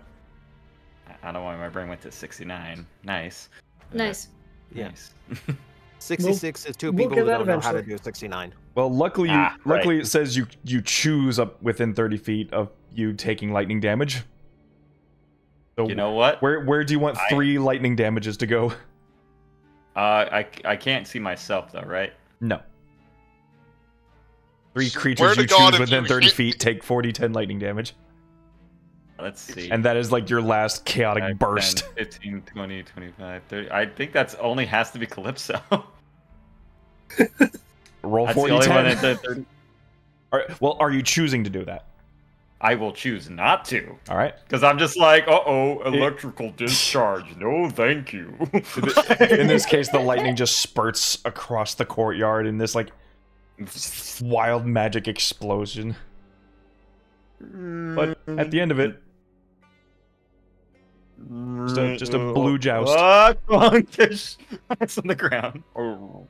don't know why my brain went to 69. Nice. Nice. Yeah. Nice. 66 is 2 we'll people get who that don't know how to eventually. do 69. Well, luckily, Ah, right. luckily it says you choose up within 30 feet of you taking lightning damage. So You know what? where do you want 3 lightning damages to go? I can't see myself though, right? No. 3 Swear creatures to you God, choose if within you 30 hit- feet take 40-10 lightning damage, Let's see. and that is like your last chaotic 5, burst. 10, 15, 20, 25, 30. I think that's only has to be Calypso. Roll That's the only one 40-10. that 30. Well, are you choosing to do that? I will choose not to. All right. Because I'm just like, uh-oh, electrical discharge. No, thank you. In this case, the lightning just spurts across the courtyard in this like wild magic explosion. But at the end of it, just a blue joust. That's on the ground. Oh.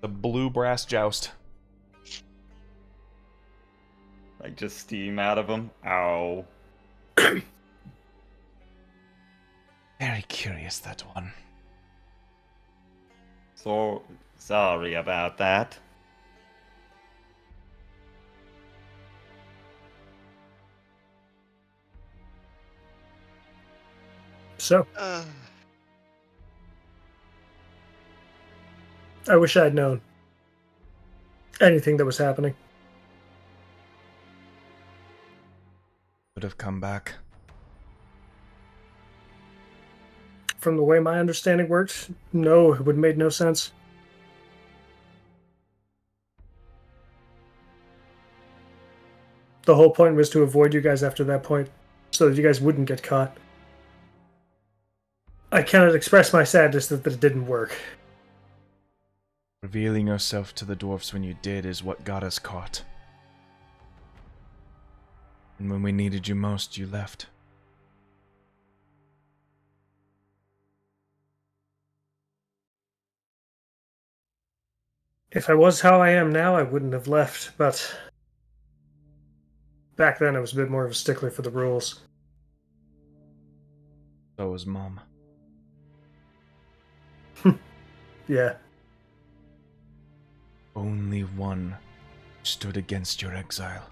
The blue brass joust. Like just steam out of them. Ow. Very curious, that one. So sorry about that. So, I wish I'd known anything that was happening. Would have come back. From the way my understanding worked, no, it would have made no sense. The whole point was to avoid you guys after that point, so that you guys wouldn't get caught. I cannot express my sadness that it didn't work. Revealing yourself to the dwarfs when you did is what got us caught. And when we needed you most, you left. If I was how I am now, I wouldn't have left, but back then I was a bit more of a stickler for the rules. So was Mom. Yeah. Only one stood against your exile.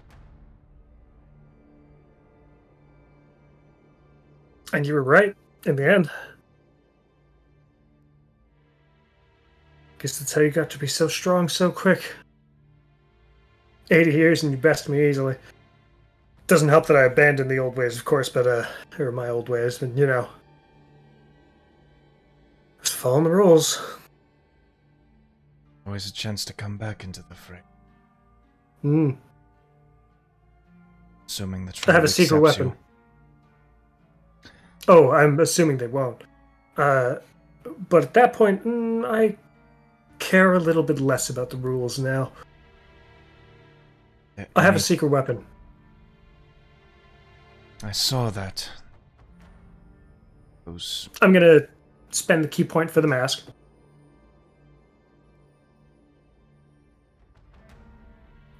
And you were right, in the end. Guess that's how you got to be so strong so quick. 80 years and you best me easily. Doesn't help that I abandoned the old ways, of course, but, or my old ways, but, you know. Just following the rules. Always a chance to come back into the fray. Hmm. Assuming the I tribe have a secret accepts weapon. you. Oh, I'm assuming they won't. But at that point, I care a little bit less about the rules now. I have a secret weapon. I saw that. Those... I'm gonna spend the key point for the mask.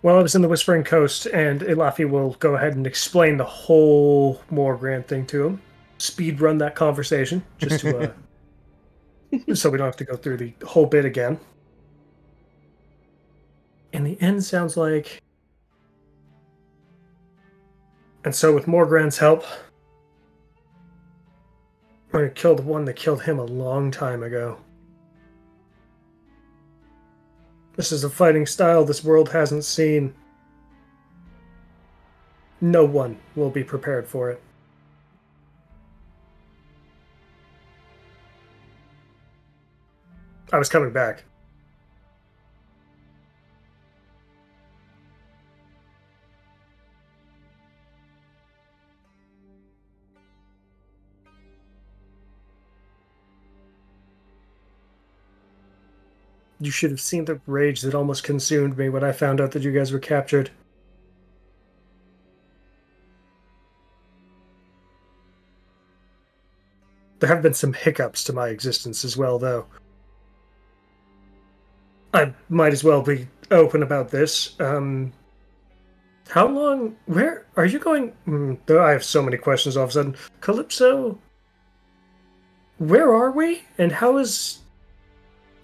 Well, I was in the Whispering Coast, and Ilafi will go ahead and explain the whole Morgrand thing to him. Speed run that conversation, just to so we don't have to go through the whole bit again. And the end sounds like... And so with Morgrand's help, we're going to kill the one that killed him a long time ago. This is a fighting style this world hasn't seen. No one will be prepared for it. I was coming back. You should have seen the rage that almost consumed me when I found out that you guys were captured. There have been some hiccups to my existence as well, though. I might as well be open about this. How long... Where... Are you going... I have so many questions all of a sudden. Calypso... Where are we? And how is...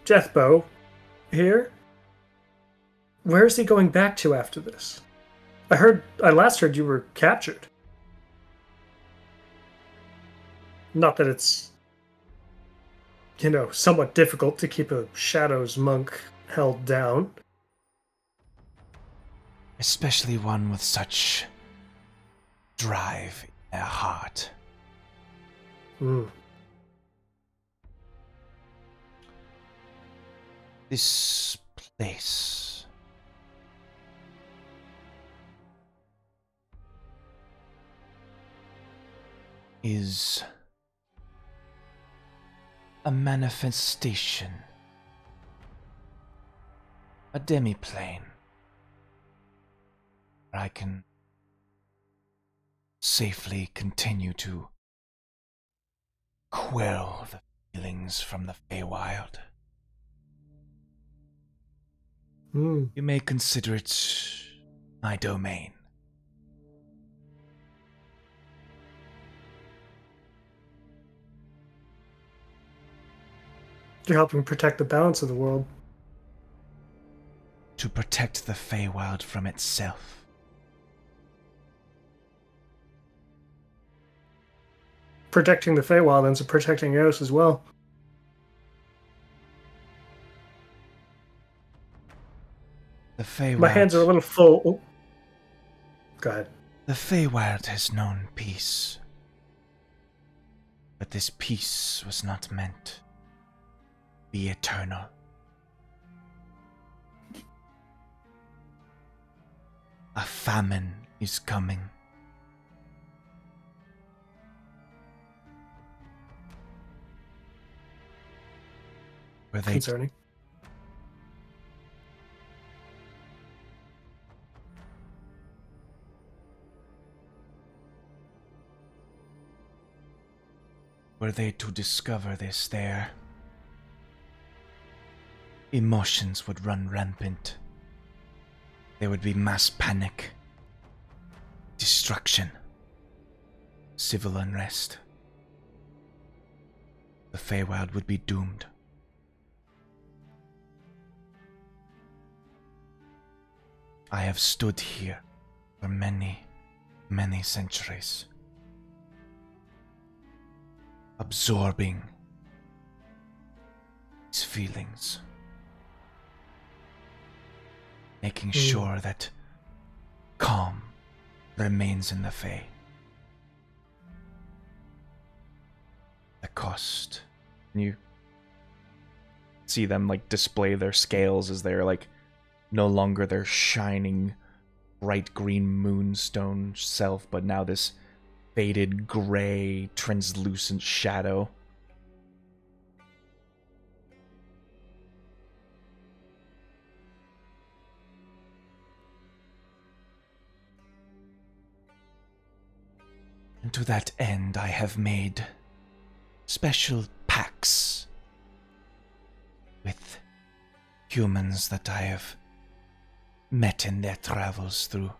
Jethbo here? Where is he going back to after this? I last heard you were captured. Not that it's, you know, somewhat difficult to keep a Shadows monk held down. Especially one with such drive in their heart. This place is a manifestation, a demiplane, where I can safely continue to quell the feelings from the Feywild. You may consider it my domain. You're helping protect the balance of the world. To protect the Feywild from itself. Protecting the Feywild ends up protecting us as well. The Feywild... My hands are a little full. Oh. Go ahead. The Feywild has known peace. But this peace was not meant to be eternal. A famine is coming. Concerning. Were they to discover this, there emotions would run rampant. There would be mass panic, destruction, civil unrest. The Feywild would be doomed. I have stood here for many, many centuries, absorbing these feelings, making sure that calm remains in the Fae. The cost. You see them like display their scales as they're like no longer their shining bright green moonstone self, but now this faded gray translucent shadow. And to that end I have made special pacts with humans that I have met in their travels through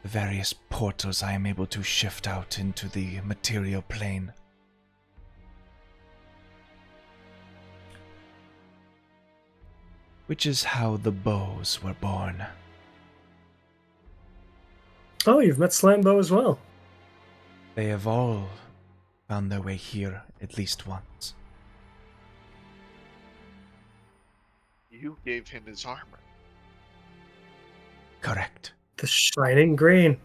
the various portals I am able to shift out into the material plane. Which is how the bows were born. Oh, you've met Slambo as well. They have all found their way here at least once. You gave him his armor. Correct. The shining green.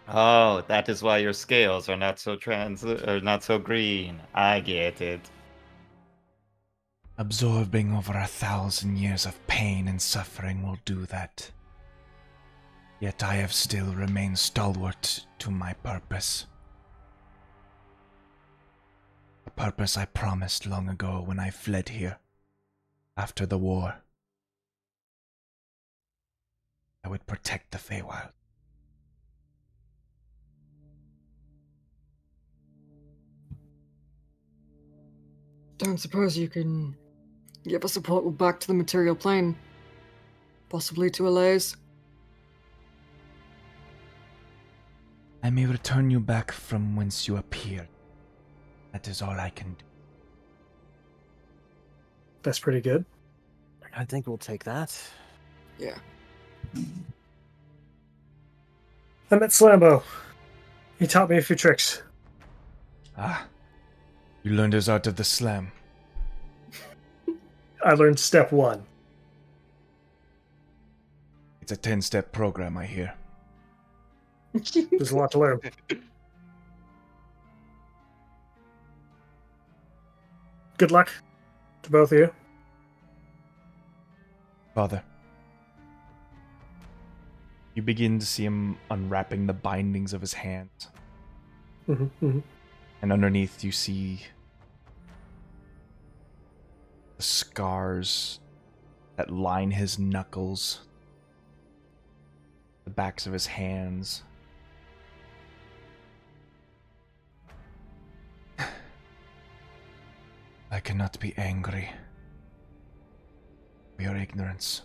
Oh, that is why your scales are not so not so green. I get it. Absorbing over 1,000 years of pain and suffering will do that. Yet I have still remained stalwart to my purpose. A purpose I promised long ago when I fled here after the war. I would protect the Feywild. Don't suppose you can give us a portal back to the material plane? Possibly to Allays? I may return you back from whence you appeared. That is all I can do. That's pretty good. I think we'll take that. Yeah. I met Slambo. He taught me a few tricks. Ah, you learned his art of the slam. I learned step 1. It's a 10-step program, I hear. There's a lot to learn. Good luck to both of you. Father. You begin to see him unwrapping the bindings of his hands. And underneath you see the scars that line his knuckles, the backs of his hands. I cannot be angry for your ignorance.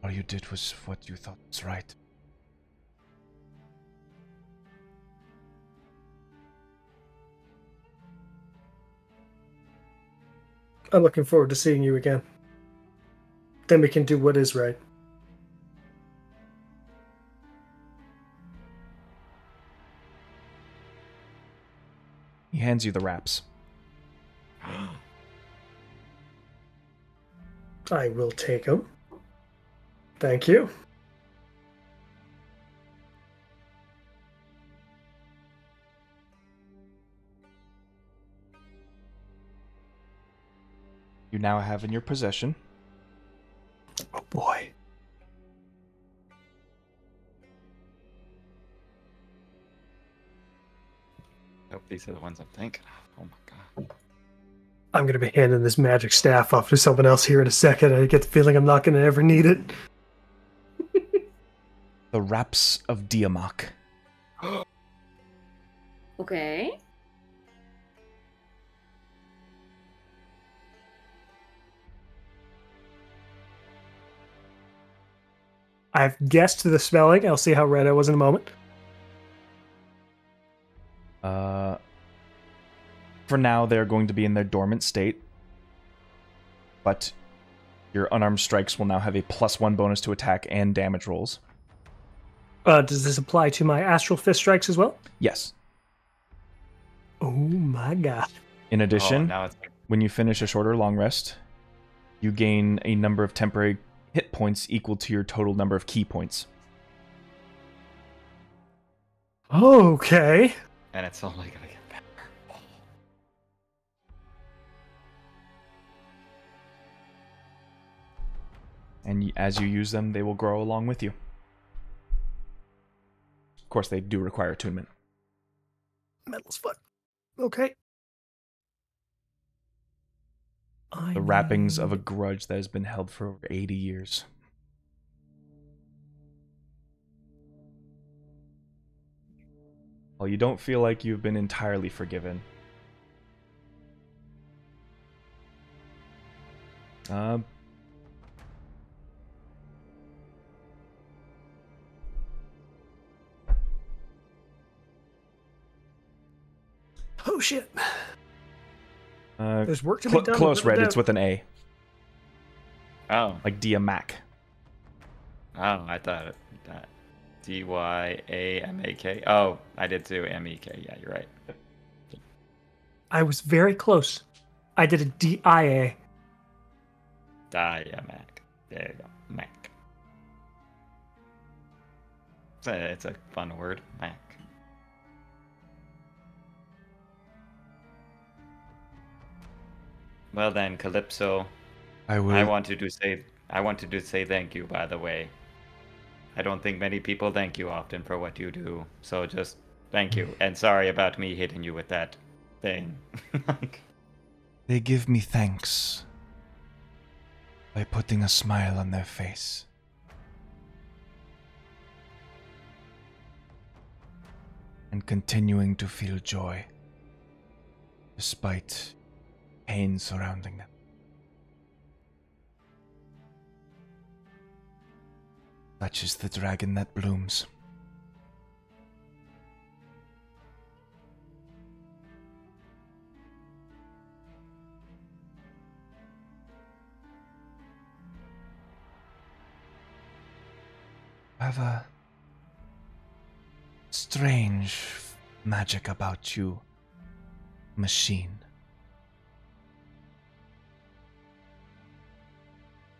All you did was what you thought was right. I'm looking forward to seeing you again. Then we can do what is right. He hands you the wraps. I will take them. Thank you. You now have in your possession Oh boy. I hope these are the ones I'm thinking of. Oh my god. I'm going to be handing this magic staff off to someone else here in a second. I get the feeling I'm not going to ever need it. the wraps of Diamok. Okay. I've guessed the spelling. I'll see how red I was in a moment. For now, they're going to be in their dormant state. But your unarmed strikes will now have a +1 bonus to attack and damage rolls. Does this apply to my astral fist strikes as well? Yes. Oh my god. In addition, now it's when you finish a short or long rest, you gain a number of temporary hit points equal to your total number of key points. Okay. and it's only gonna get better. And as you use them, they will grow along with you. Of course, they do require attunement. Metal's foot. Okay. The wrappings of a grudge that has been held for over 80 years. Well, you don't feel like you've been entirely forgiven. Oh shit. There's work to be done. Close, Red. It's with an A. Oh. Like Diamak. Oh, I thought it. That Dyamak. Oh, I did too. Mek. Yeah, you're right. I was very close. I did a DIA. Diamak. There you go. Mac. It's a fun word. Mac. Well then, Calypso. I wanted to say thank you, by the way. I don't think many people thank you often for what you do. So just thank you. And sorry about me hitting you with that thing. They give me thanks by putting a smile on their face. And continuing to feel joy, despite pain surrounding them. Such is the dragon that blooms. Have a strange magic about you, machine.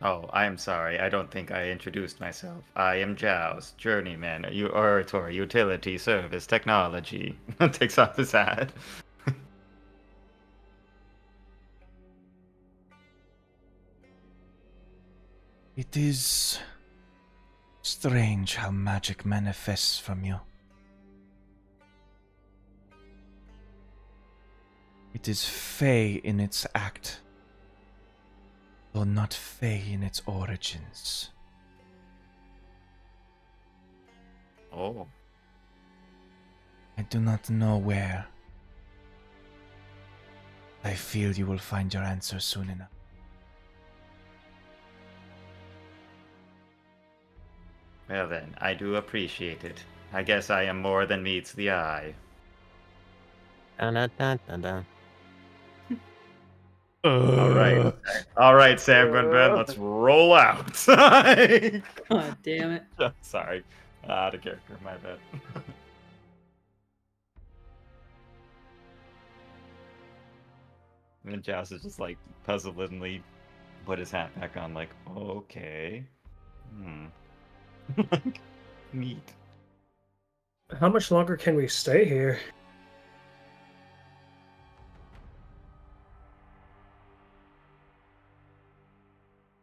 Oh, I'm sorry. I don't think I introduced myself. I am Jaws, journeyman, orator, utility, service, technology. Takes off his hat. It is strange how magic manifests from you. It is fey in its act, though not fey in its origins. Oh. I do not know where. I feel you will find your answer soon enough. Well then, I do appreciate it. I guess I am more than meets the eye. Dun, dun, dun, dun, dun. All right, Sam Gunben, let's roll out. God damn it. Sorry, out of character, my bad. And Joss is just like puzzledly put his hat back on, like, okay, neat. How much longer can we stay here?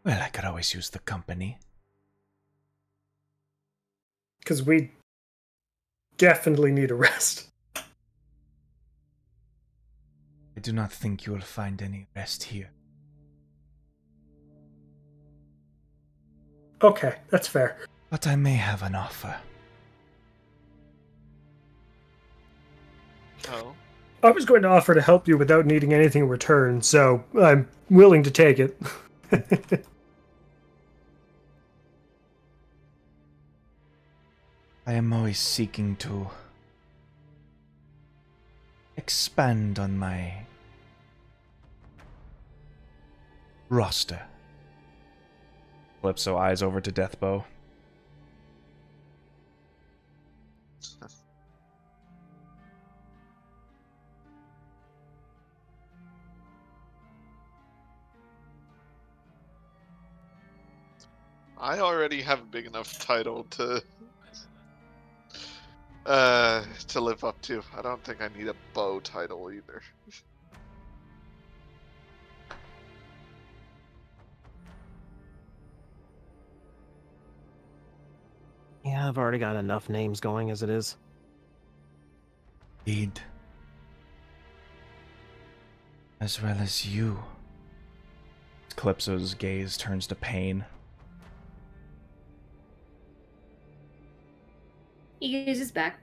Well, I could always use the company. Because we definitely need a rest. I do not think you will find any rest here. Okay, that's fair. But I may have an offer. Oh. I was going to offer to help you without needing anything in return, so I'm willing to take it. I am always seeking to expand on my roster. Calypso eyes over to Deathbow. I already have a big enough title to live up to. I don't think I need a bow title either. Yeah, I've already got enough names going as it is. Indeed. As well as you. Calypso's gaze turns to pain. He gazes back.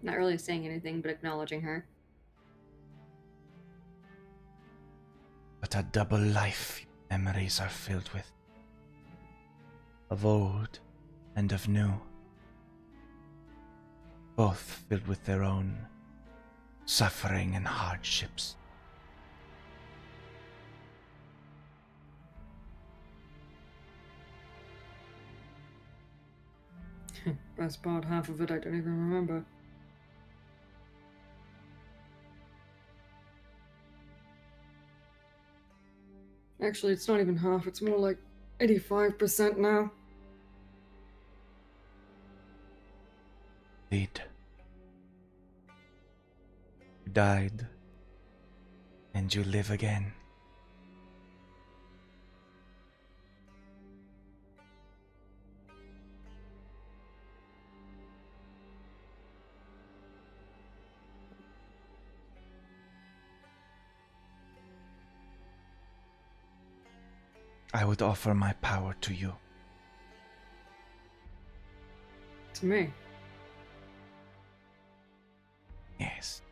Not really saying anything, but acknowledging her. But a double life memories are filled with. Of old and of new. Both filled with their own suffering and hardships. Best part, half of it I don't even remember. Actually, it's not even half, it's more like 85% now. Indeed. You died, and you live again. I would offer my power to you. To me. Yes.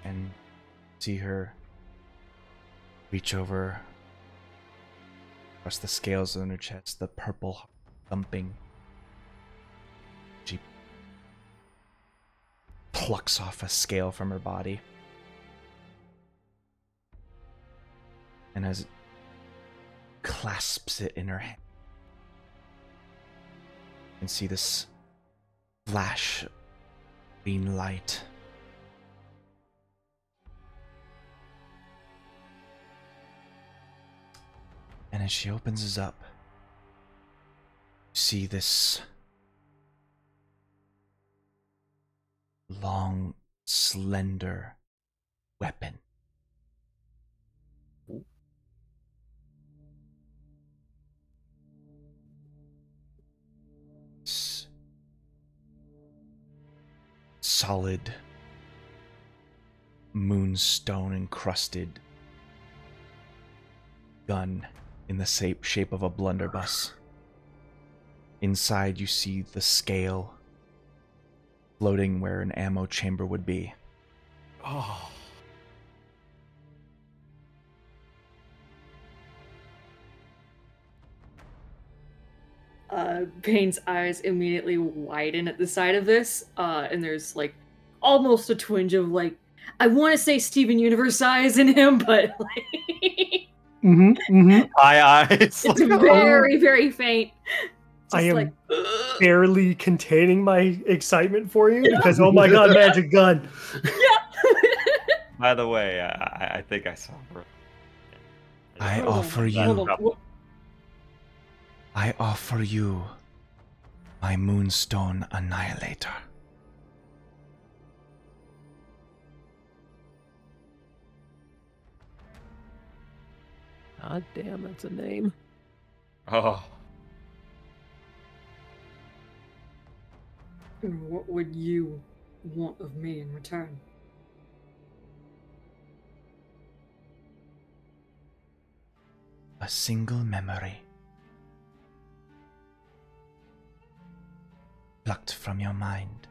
And see her reach over across the scales on her chest, the purple heart thumping. She plucks off a scale from her body. And as it clasps it in her hand, you can see this flash of green light. And as she opens it up, you see this long, slender weapon. Solid, moonstone encrusted gun in the shape of a blunderbuss. Inside you see the scale floating where an ammo chamber would be. Oh. Payne's eyes immediately widen at the sight of this, and there's like almost a twinge of like, I want to say Steven Universe eyes in him, but like, High eyes. it's very, very faint. Just I am like, barely containing my excitement for you because, oh my god, magic gun. By the way, I think I saw her. I Hold on, offer hold you. on. I offer you my Moonstone Annihilator. God damn, that's a name. Oh, And what would you want of me in return? A single memory. Plucked from your mind.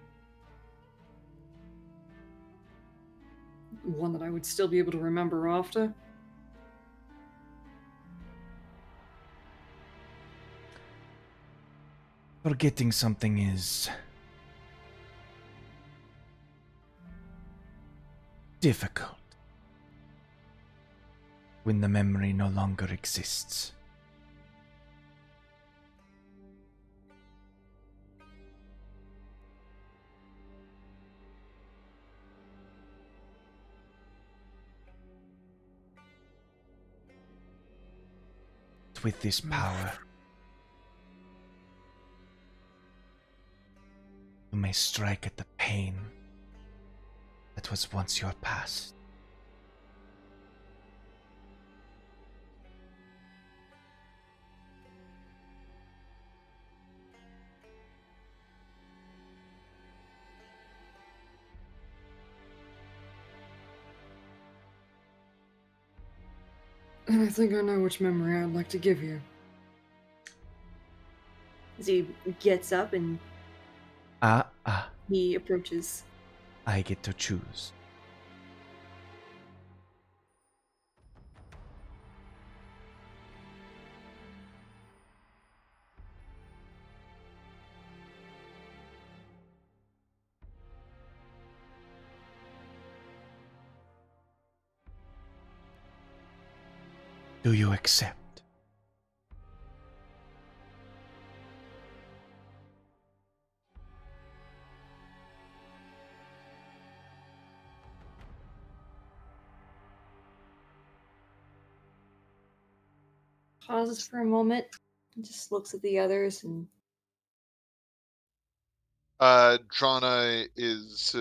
One that I would still be able to remember after? Forgetting something is difficult when the memory no longer exists. With this power, you may strike at the pain that was once your past. And I think I know which memory I'd like to give you. As he gets up and he approaches. I get to choose. Do you accept? Pauses for a moment and just looks at the others and Drana is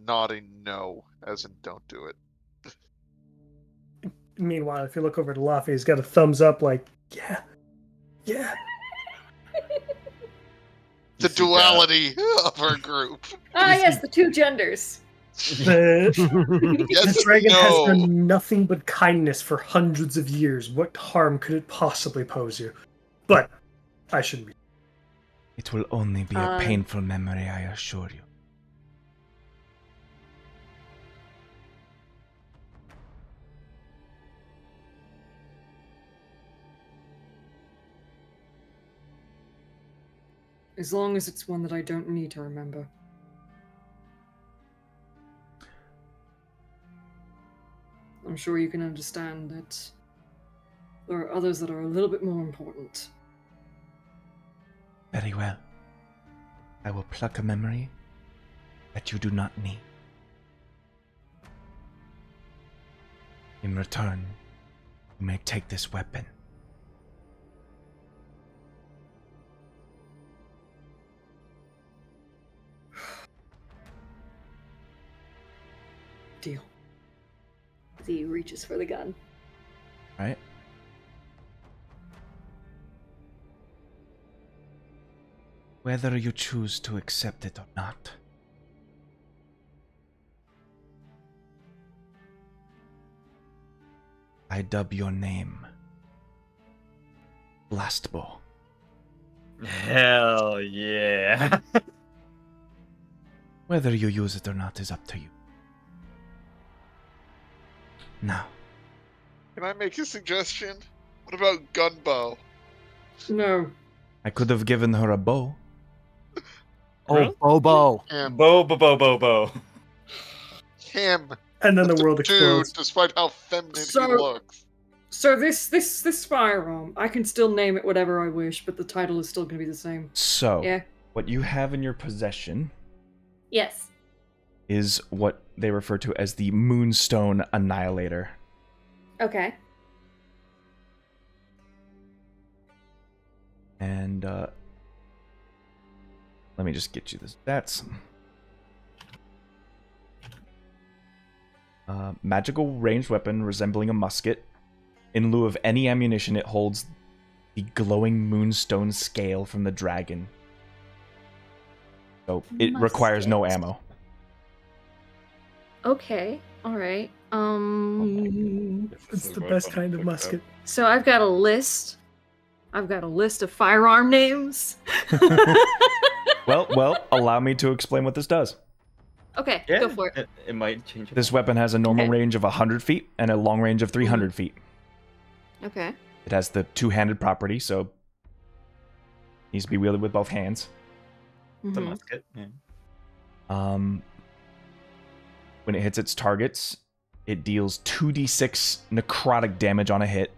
nodding no, as in don't do it. Meanwhile, if you look over to Luffy, he's got a thumbs up like, yeah. The duality of our group. yes, the two genders. Yes, This dragon has no. done nothing but kindness for hundreds of years. What harm could it possibly pose you? But I shouldn't be. It will only be a painful memory, I assure you. As long as it's one that I don't need to remember. I'm sure you can understand that there are others that are a little bit more important. Very well. I will pluck a memory that you do not need. In return, you may take this weapon. Deal. As he reaches for the gun. Right? Whether you choose to accept it or not, I dub your name Blastbow. Hell yeah. Whether you use it or not is up to you. Now, Can I make a suggestion? What about Gunbow? No. I could have given her a bow. Oh, Bobo. Him. Bo. Him. And then the world Dude, explodes. despite how feminine So- he looks. So this firearm, I can still name it whatever I wish, but the title is still going to be the same. So, Yeah. what you have in your possession Yes. is what they refer to as the Moonstone Annihilator. Okay. And, let me just get you the stats. Magical ranged weapon resembling a musket. In lieu of any ammunition, it holds the glowing moonstone scale from the dragon. So it requires no Musket. ammo. Okay. All right. It's the best kind of musket. So I've got a list. I've got a list of firearm names. Well, allow me to explain what this does. Okay, Yeah, go for it. It might change. This weapon has a normal Okay. range of 100 feet and a long range of 300 feet. Okay. It has the two-handed property, so Needs to be wielded with both hands. It's a Mhm. musket. Yeah. When it hits its targets, it deals 2d6 necrotic damage on a hit.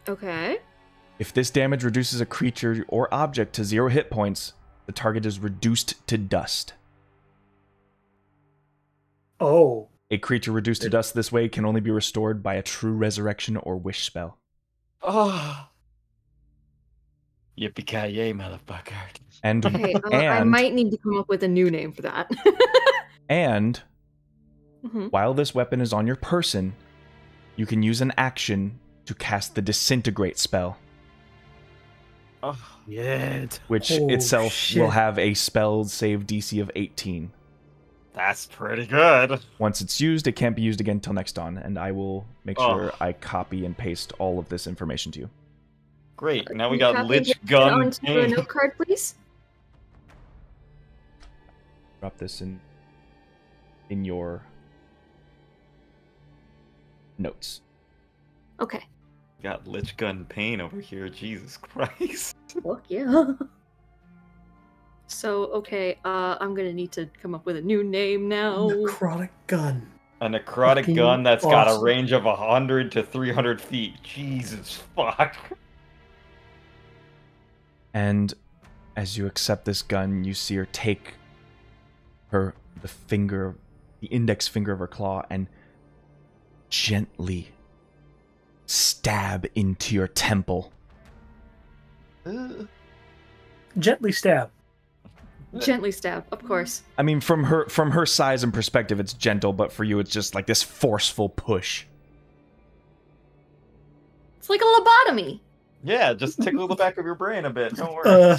Okay. If this damage reduces a creature or object to 0 hit points, the target is reduced to dust. Oh. A creature reduced to dust this way can only be restored by a true resurrection or wish spell. Oh. Yippee-ki-yay, motherfucker. And Okay, I and might need to come up with a new name for that. and Mhm. while this weapon is on your person, you can use an action to cast the disintegrate spell, Oh. Yeah. which Oh, itself shit. will have a spell save DC of 18. That's pretty good. Once it's used, it can't be used again until next dawn, and I will make sure Oh. I copy and paste all of this information to you. Great. Now we Can you got copy and Lich paste it Gun onto a Pain. note card, please. Drop this in your notes. Okay. Got Lich Gun Pain over here. Jesus Christ. Fuck yeah. So, okay, I'm gonna need to come up with a new name now. Necrotic gun. A necrotic Fucking gun that's got a awesome. range of 100 to 300 feet. Jesus fuck. And as you accept this gun, you see her take the index finger of her claw, and gently stab into your temple. Gently stab. Gently stab, of course. I mean, from her size and perspective, it's gentle, but for you, it's just like this forceful push. It's like a lobotomy. Yeah, just tickle the back of your brain a bit. Don't worry.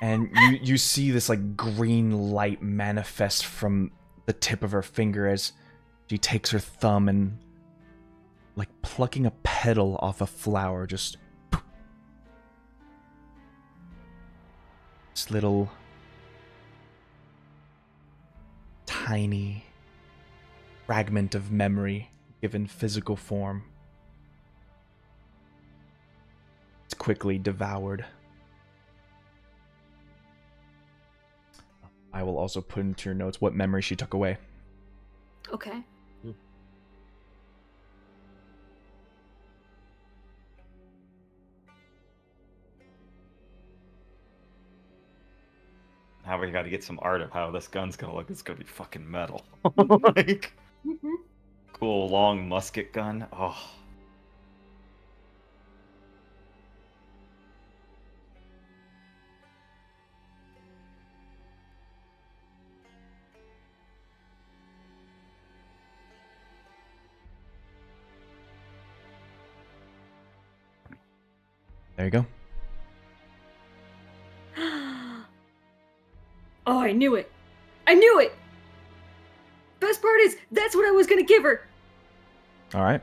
And you see this like green light manifest from the tip of her finger as she takes her thumb and, like plucking a petal off a flower, just this little tiny fragment of memory given physical form. It's quickly devoured. I will also put into your notes what memory she took away. Okay. Now we gotta get some art of how this gun's gonna look. It's gonna be fucking metal. Like, Mhm. cool long musket gun. Oh. There you go. Oh, I knew it. I knew it. Best part is, that's what I was gonna give her. All right.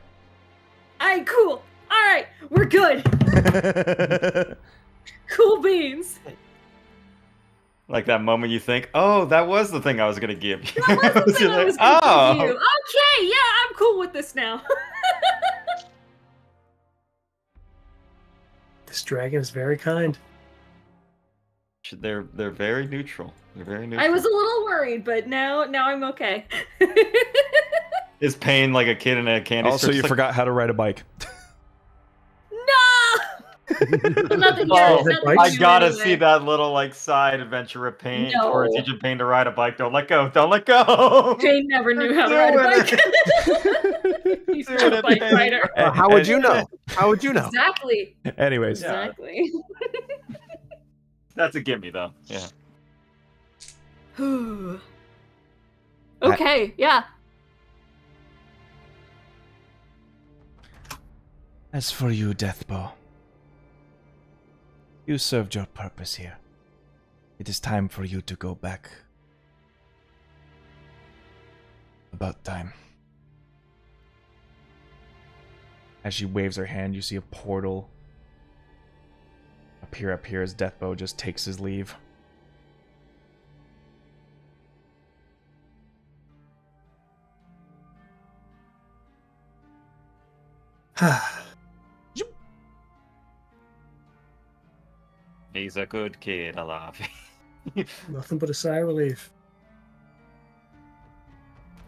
Alright, cool. Alright, we're good. Cool beans. Like that moment you think, oh, that was the thing I was gonna give you. That was the thing You're I was like, gonna give you. Okay, yeah, I'm cool with this now. This dragon is very kind. They're very neutral. They're very neutral. I was a little worried, but now I'm okay. Is Pain like a kid in a candy Also, store? you Just like, forgot how to ride a bike. No! Nothing Oh, good. Nothing I good gotta anyway. see that little like side adventure of Pain No. or teaching Pain to ride a bike. Don't let go. Don't let go. Jane never knew how to ride a bike. He's Doing not a it, bike Jane. rider. How would you know? How would you know? Exactly. Anyways, Yeah. Exactly. That's a gimme though. Yeah. Okay, yeah. As for you, Deathbow, you served your purpose here. It is time for you to go back. About time. as she waves her hand, you see a portal appear up here as Deathbow just takes his leave. He's a good kid, Alavi. Nothing but a sigh of relief.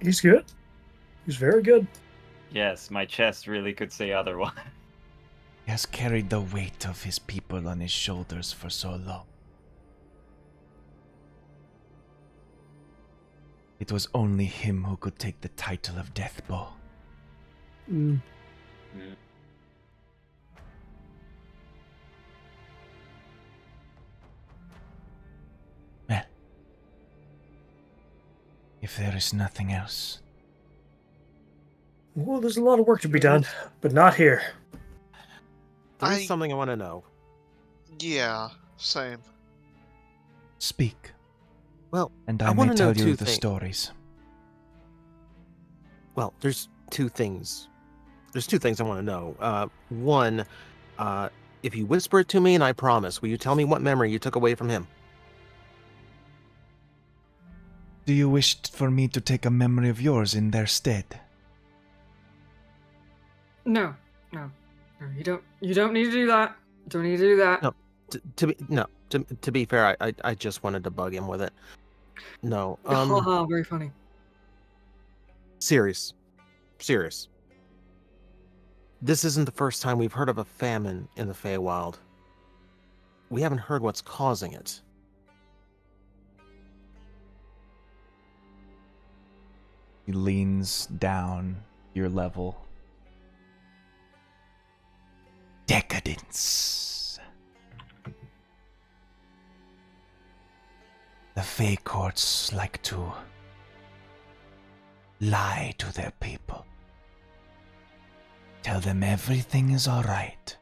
He's good. He's very good. Yes, my chest really could say otherwise. He has carried the weight of his people on his shoulders for so long. It was only him who could take the title of Deathbow. Mm. Well, if there is nothing else, Well, there's a lot of work to be done, but not here. There's something I want to know. Yeah, same. speak, Well, and I I may wanna know tell you two the things. stories. Well, there's two things. There's two things I want to know. One, if you whisper it to me and I promise, will you tell me what memory you took away from him? Do you wish for me to take a memory of yours in their stead? No. You don't need to do that. Don't need to do that. No. To be fair, I just wanted to bug him with it. No. Haha, very funny. Serious. This isn't the first time we've heard of a famine in the Feywild. We haven't heard what's causing it. He leans down your level. Decadence. The Fey courts like to lie to their people. Tell them everything is all right.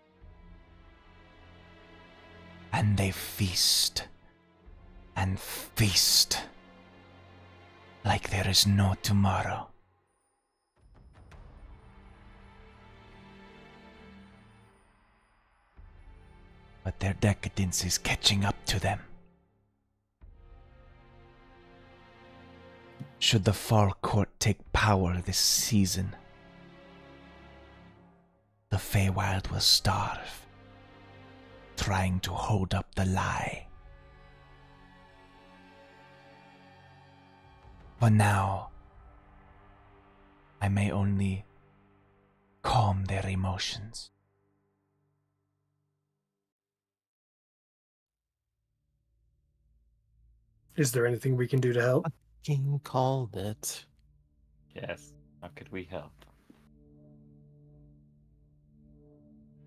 And they feast and feast like there is no tomorrow. But their decadence is catching up to them. Should the Fall Court take power this season, the Feywild will starve, trying to hold up the lie. For now, I may only calm their emotions. Is there anything we can do to help? King called it. Yes. How could we help?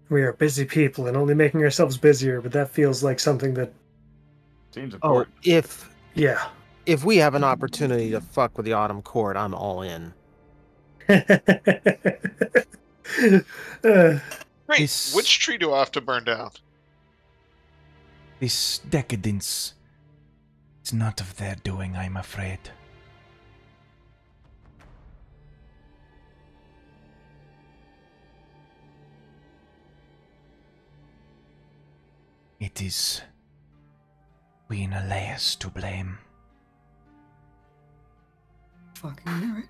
We are busy people and only making ourselves busier, but that feels like something that, Seems Oh, important. yeah. if we have an opportunity to fuck with the Autumn Court, I'm all in. Great. This- Which tree do I have to burn down? This decadence is not of their doing, I'm afraid. It is Queen Elias to blame. Fucking knew it.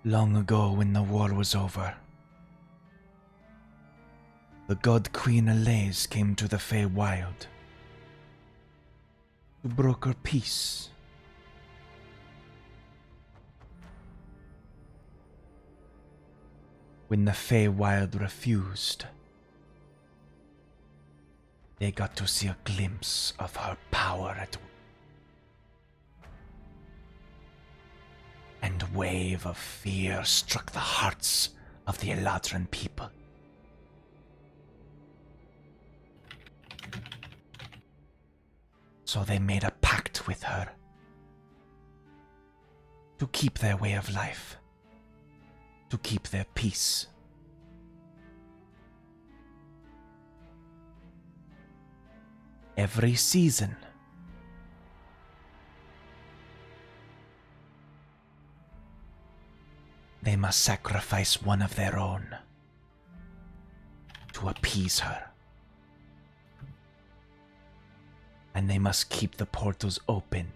Long ago, when the war was over, the god Queen Elias came to the Feywild to broker peace. When the Feywild refused, they got to see a glimpse of her power at work. And a wave of fear struck the hearts of the Eladrin people. So they made a pact with her to keep their way of life, to keep their peace. Every season, they must sacrifice one of their own to appease her. And they must keep the portals open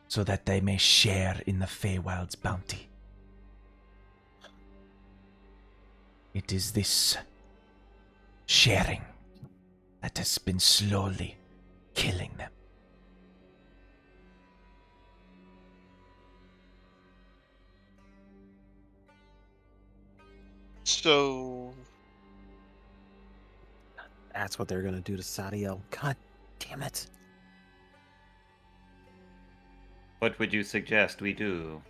so that they may share in the Feywild's bounty. It is this sharing that has been slowly killing them. So, That's what they're gonna do to Sadiel. God damn it. What would you suggest we do?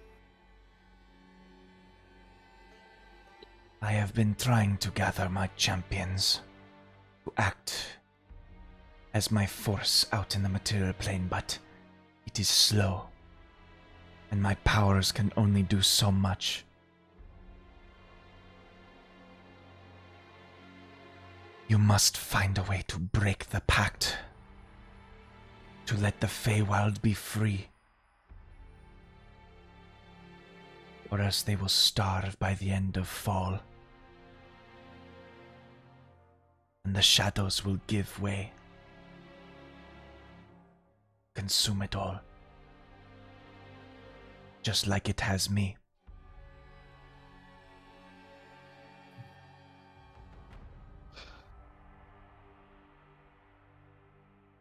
I have been trying to gather my champions to act as my force out in the material plane, but it is slow, and my powers can only do so much. You must find a way to break the pact, to let the Feywild be free, or else they will starve by the end of fall, and the shadows will give way, consume it all, just like it has me.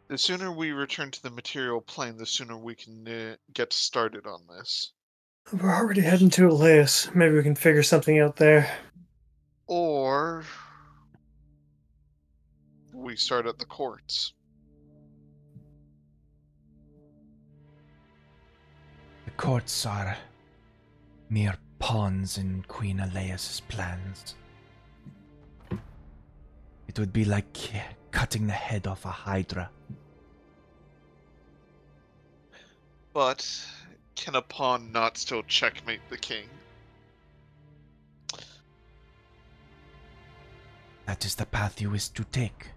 the sooner we return to the material plane, the sooner we can get started on this. We're already heading to Elias. Maybe we can figure something out there. Or we start at the courts. The courts are mere pawns in Queen Elias's plans. It would be like cutting the head off a hydra. But can a pawn not still checkmate the king? That is the path you wish to take.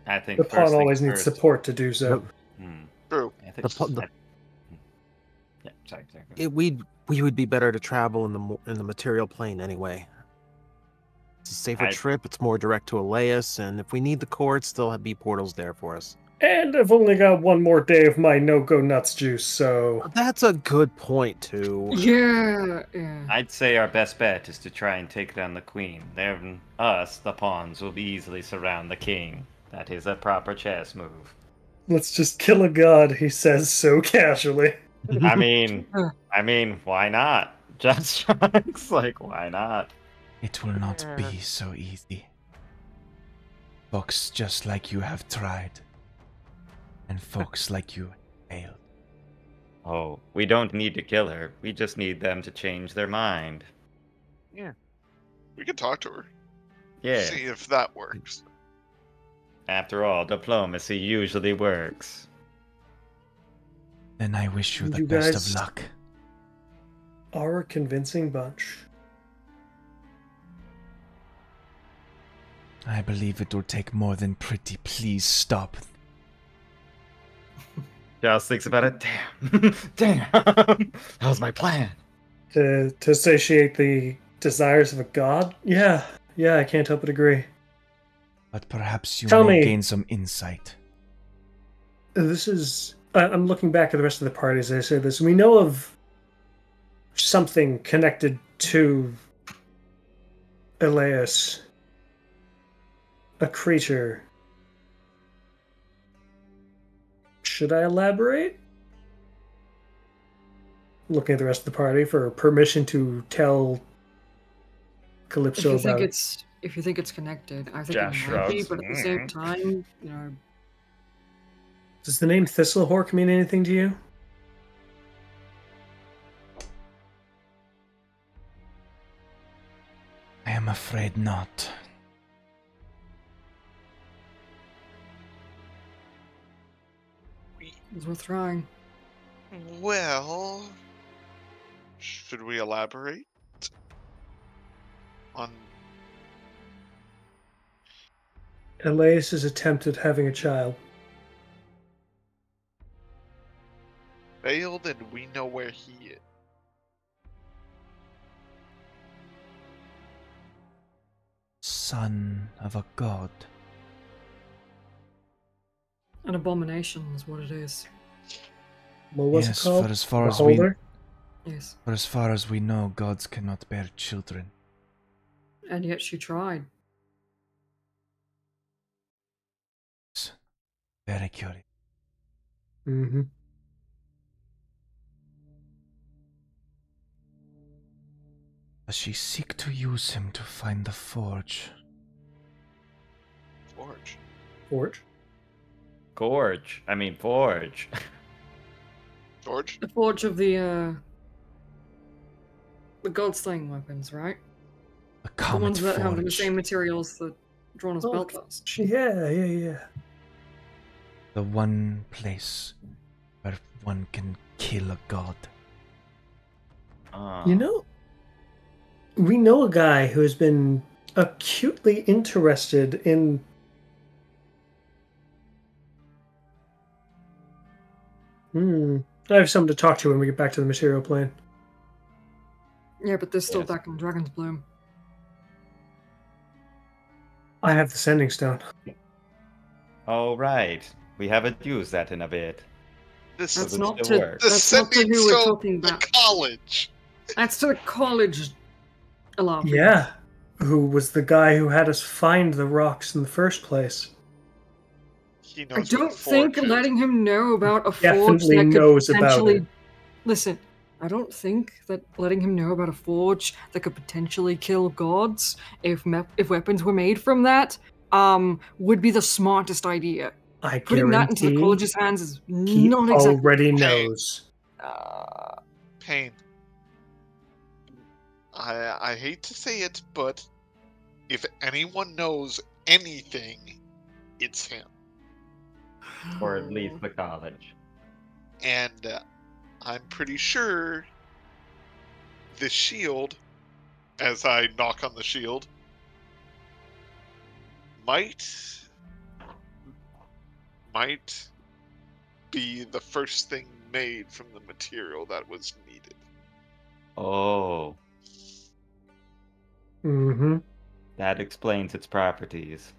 I think The first pawn things always needs first. support to do so. True. I think yeah, sorry. We would be better to travel in the material plane anyway. It's a safer trip. It's more direct to Elias, and if we need the courts, there'll be portals there for us. And I've only got one more day of my no-go nuts juice, so... That's a good point, too. Yeah. I'd say our best bet is to try and take down the queen. Then us, the pawns, will easily surround the king. That is a proper chess move. Let's just kill a god, he says so casually. I mean, why not? Just Sharks, like, why not? It will not be so easy. Folks just like you have tried. And folks like you failed. Oh, we don't need to kill her. We just need them to change their mind. Yeah. We can talk to her. Yeah. See if that works. After all, diplomacy usually works. Then I wish you the You best guys- of luck. Are a convincing bunch. I believe it will take more than pretty. Please stop. Giles thinks about it. Damn. Damn. That was my plan. To satiate the desires of a god? Yeah, I can't help but agree. But perhaps you Tell may me. gain some insight. This is... I'm looking back at the rest of the party as I say this. We know of something connected to Elias. A creature. Should I elaborate? Looking at the rest of the party for permission to tell Calypso about it. If you think it's connected, I think Josh it might be, shrugs. but at the same time, Does the name Thistlehork mean anything to you? I am afraid not. it's worth trying. Well, should we elaborate on Elias' attempt at having a child. failed and we know where he is? Son of a god. An abomination is what it is. What was Yes, it called? for as far The as we Holder? Yes. for as far as we know, gods cannot bear children. And yet she tried. Very curious. Mm-hmm. Does she seek to use him to find the forge? Forge. Forge. Gorge. I mean, forge. George? The forge of the gold slaying weapons, right? The The comet ones that have the forge. same materials that Drona's Oh, belt does. Yeah. The one place where one can kill a god. You know, we know a guy who has been acutely interested in. I have someone to talk to when we get back to the material plane. Yeah, but they're still Yes. back in Dragon's Bloom. I have the sending stone. Oh, right. We haven't used that in a bit. This That's it not still to. work? the That's not to sending who we're stone talking to about. college. That's to the college. Alarm. Yeah, who was the guy who had us find the rocks in the first place? He knows I what don't a think forge is. letting him know about a forge Definitely that could knows about potentially. it. Listen, I don't think that letting him know about a forge that could potentially kill gods, if weapons were made from that, would be the smartest idea. I Putting that into the guarantee college's hands is he not exactly. already knows. Pain. I hate to say it, but if anyone knows anything, it's him. Or at least the college. And I'm pretty sure the shield, as I knock on the shield, might be the first thing made from the material that was needed. Oh, Mm-hmm. that explains its properties.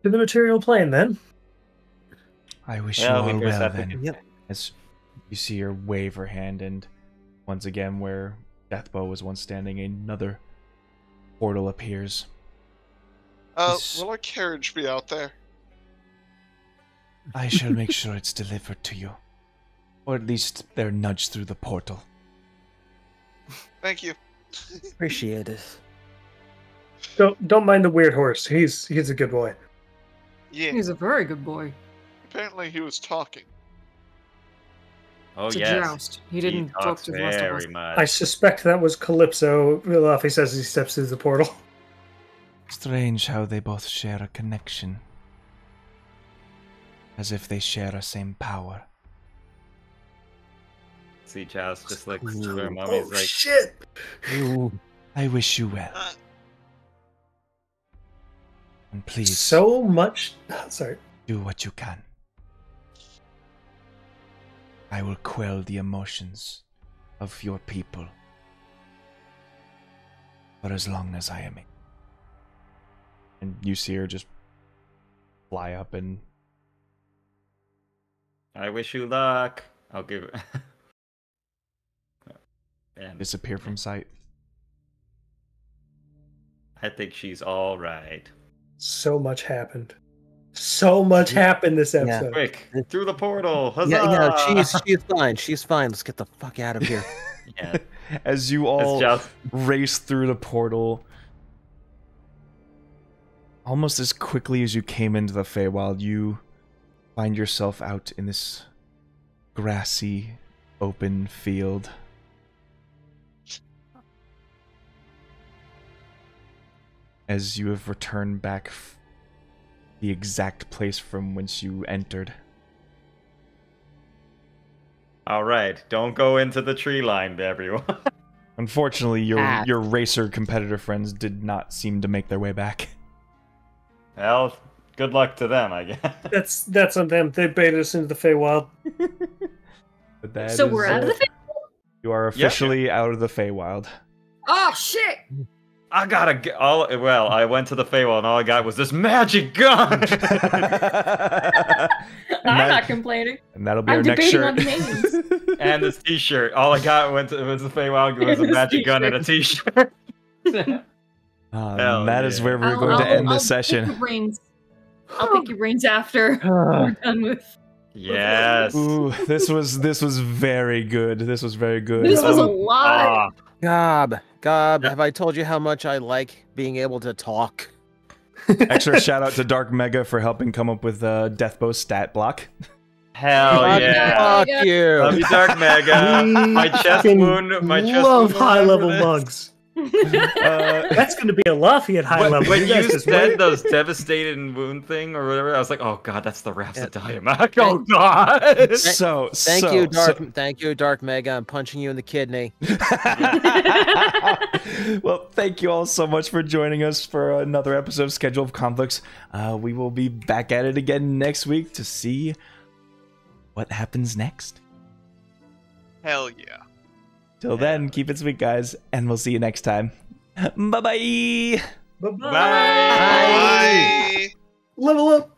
To the material plane, then. I wish Well, we you all first well have to then. Yep. As you see her wave her hand, and once again, where Deathbow was once standing, another portal appears. This- Will our carriage be out there? I shall make sure it's delivered to you. Or at least they're nudged through the portal. Thank you. Appreciate it. Don't mind the weird horse. He's a good boy. Yeah, He's a very good boy. apparently he was talking. Oh, It's a yes. joust. He didn't talk talks to the rest of us. very much. I suspect that was Calypso. He says as he steps through the portal. Strange how they both share a connection. As if they share a same power. See, Joust just like Ooh. her mommy's like, shit! Ooh. I wish you well. Uh, And please, So much. Sorry. do what you can. I will quell the emotions of your people. For as long as I am in. And you see her just fly up and I wish you luck. I'll give it. And disappear from sight. I think she's all right. So much happened. So much happened this Yeah. episode. Quick, through the portal. Huzzah! Yeah, she's fine. She's fine. Let's get the fuck out of here. Yeah. As you all just- race through the portal, almost as quickly as you came into the Feywild, you find yourself out in this grassy, open field. As you have returned back the exact place from whence you entered. All right, don't go into the tree line, everyone. Unfortunately, Ah. your racer competitor friends did not seem to make their way back. Well, good luck to them, I guess. That's on them. They baited us into the Feywild. But that So is, we're out of the You are officially out of the Feywild. Oh shit! I gotta get all. Well, I went to the Feywild and all I got was this magic gun. I'm not complaining. And that'll be I'm our next debating shirt. on the names. And this T-shirt. All I got was the Feywild was a This magic gun and a T-shirt. Hell that is yeah. where we're going to end this I'll session. Pick your brains. I'll pick your brains after we're done with. Yes. Ooh, this was very good. This was very good. This was a lot. Gob, have I told you how much I like being able to talk? Extra shout out to Dark Mega for helping come up with Deathbow's stat block. Hell yeah. Fuck you. Love you, Dark Mega. My chest wound. Love high level mugs. Uh, That's going to be a Luffy at high level. When You you guys just said wait. those devastated and wound thing or whatever, I was like, oh god, that's the Raps of Diamond. Oh god. so Thank you, Dark Mega. I'm punching you in the kidney. Well, thank you all so much for joining us for another episode of Schedule of Conflicts. We will be back at it again next week to see what happens next. Hell yeah. Till then, keep it sweet, guys, and we'll see you next time. Bye-bye! Bye-bye. Bye. Level up.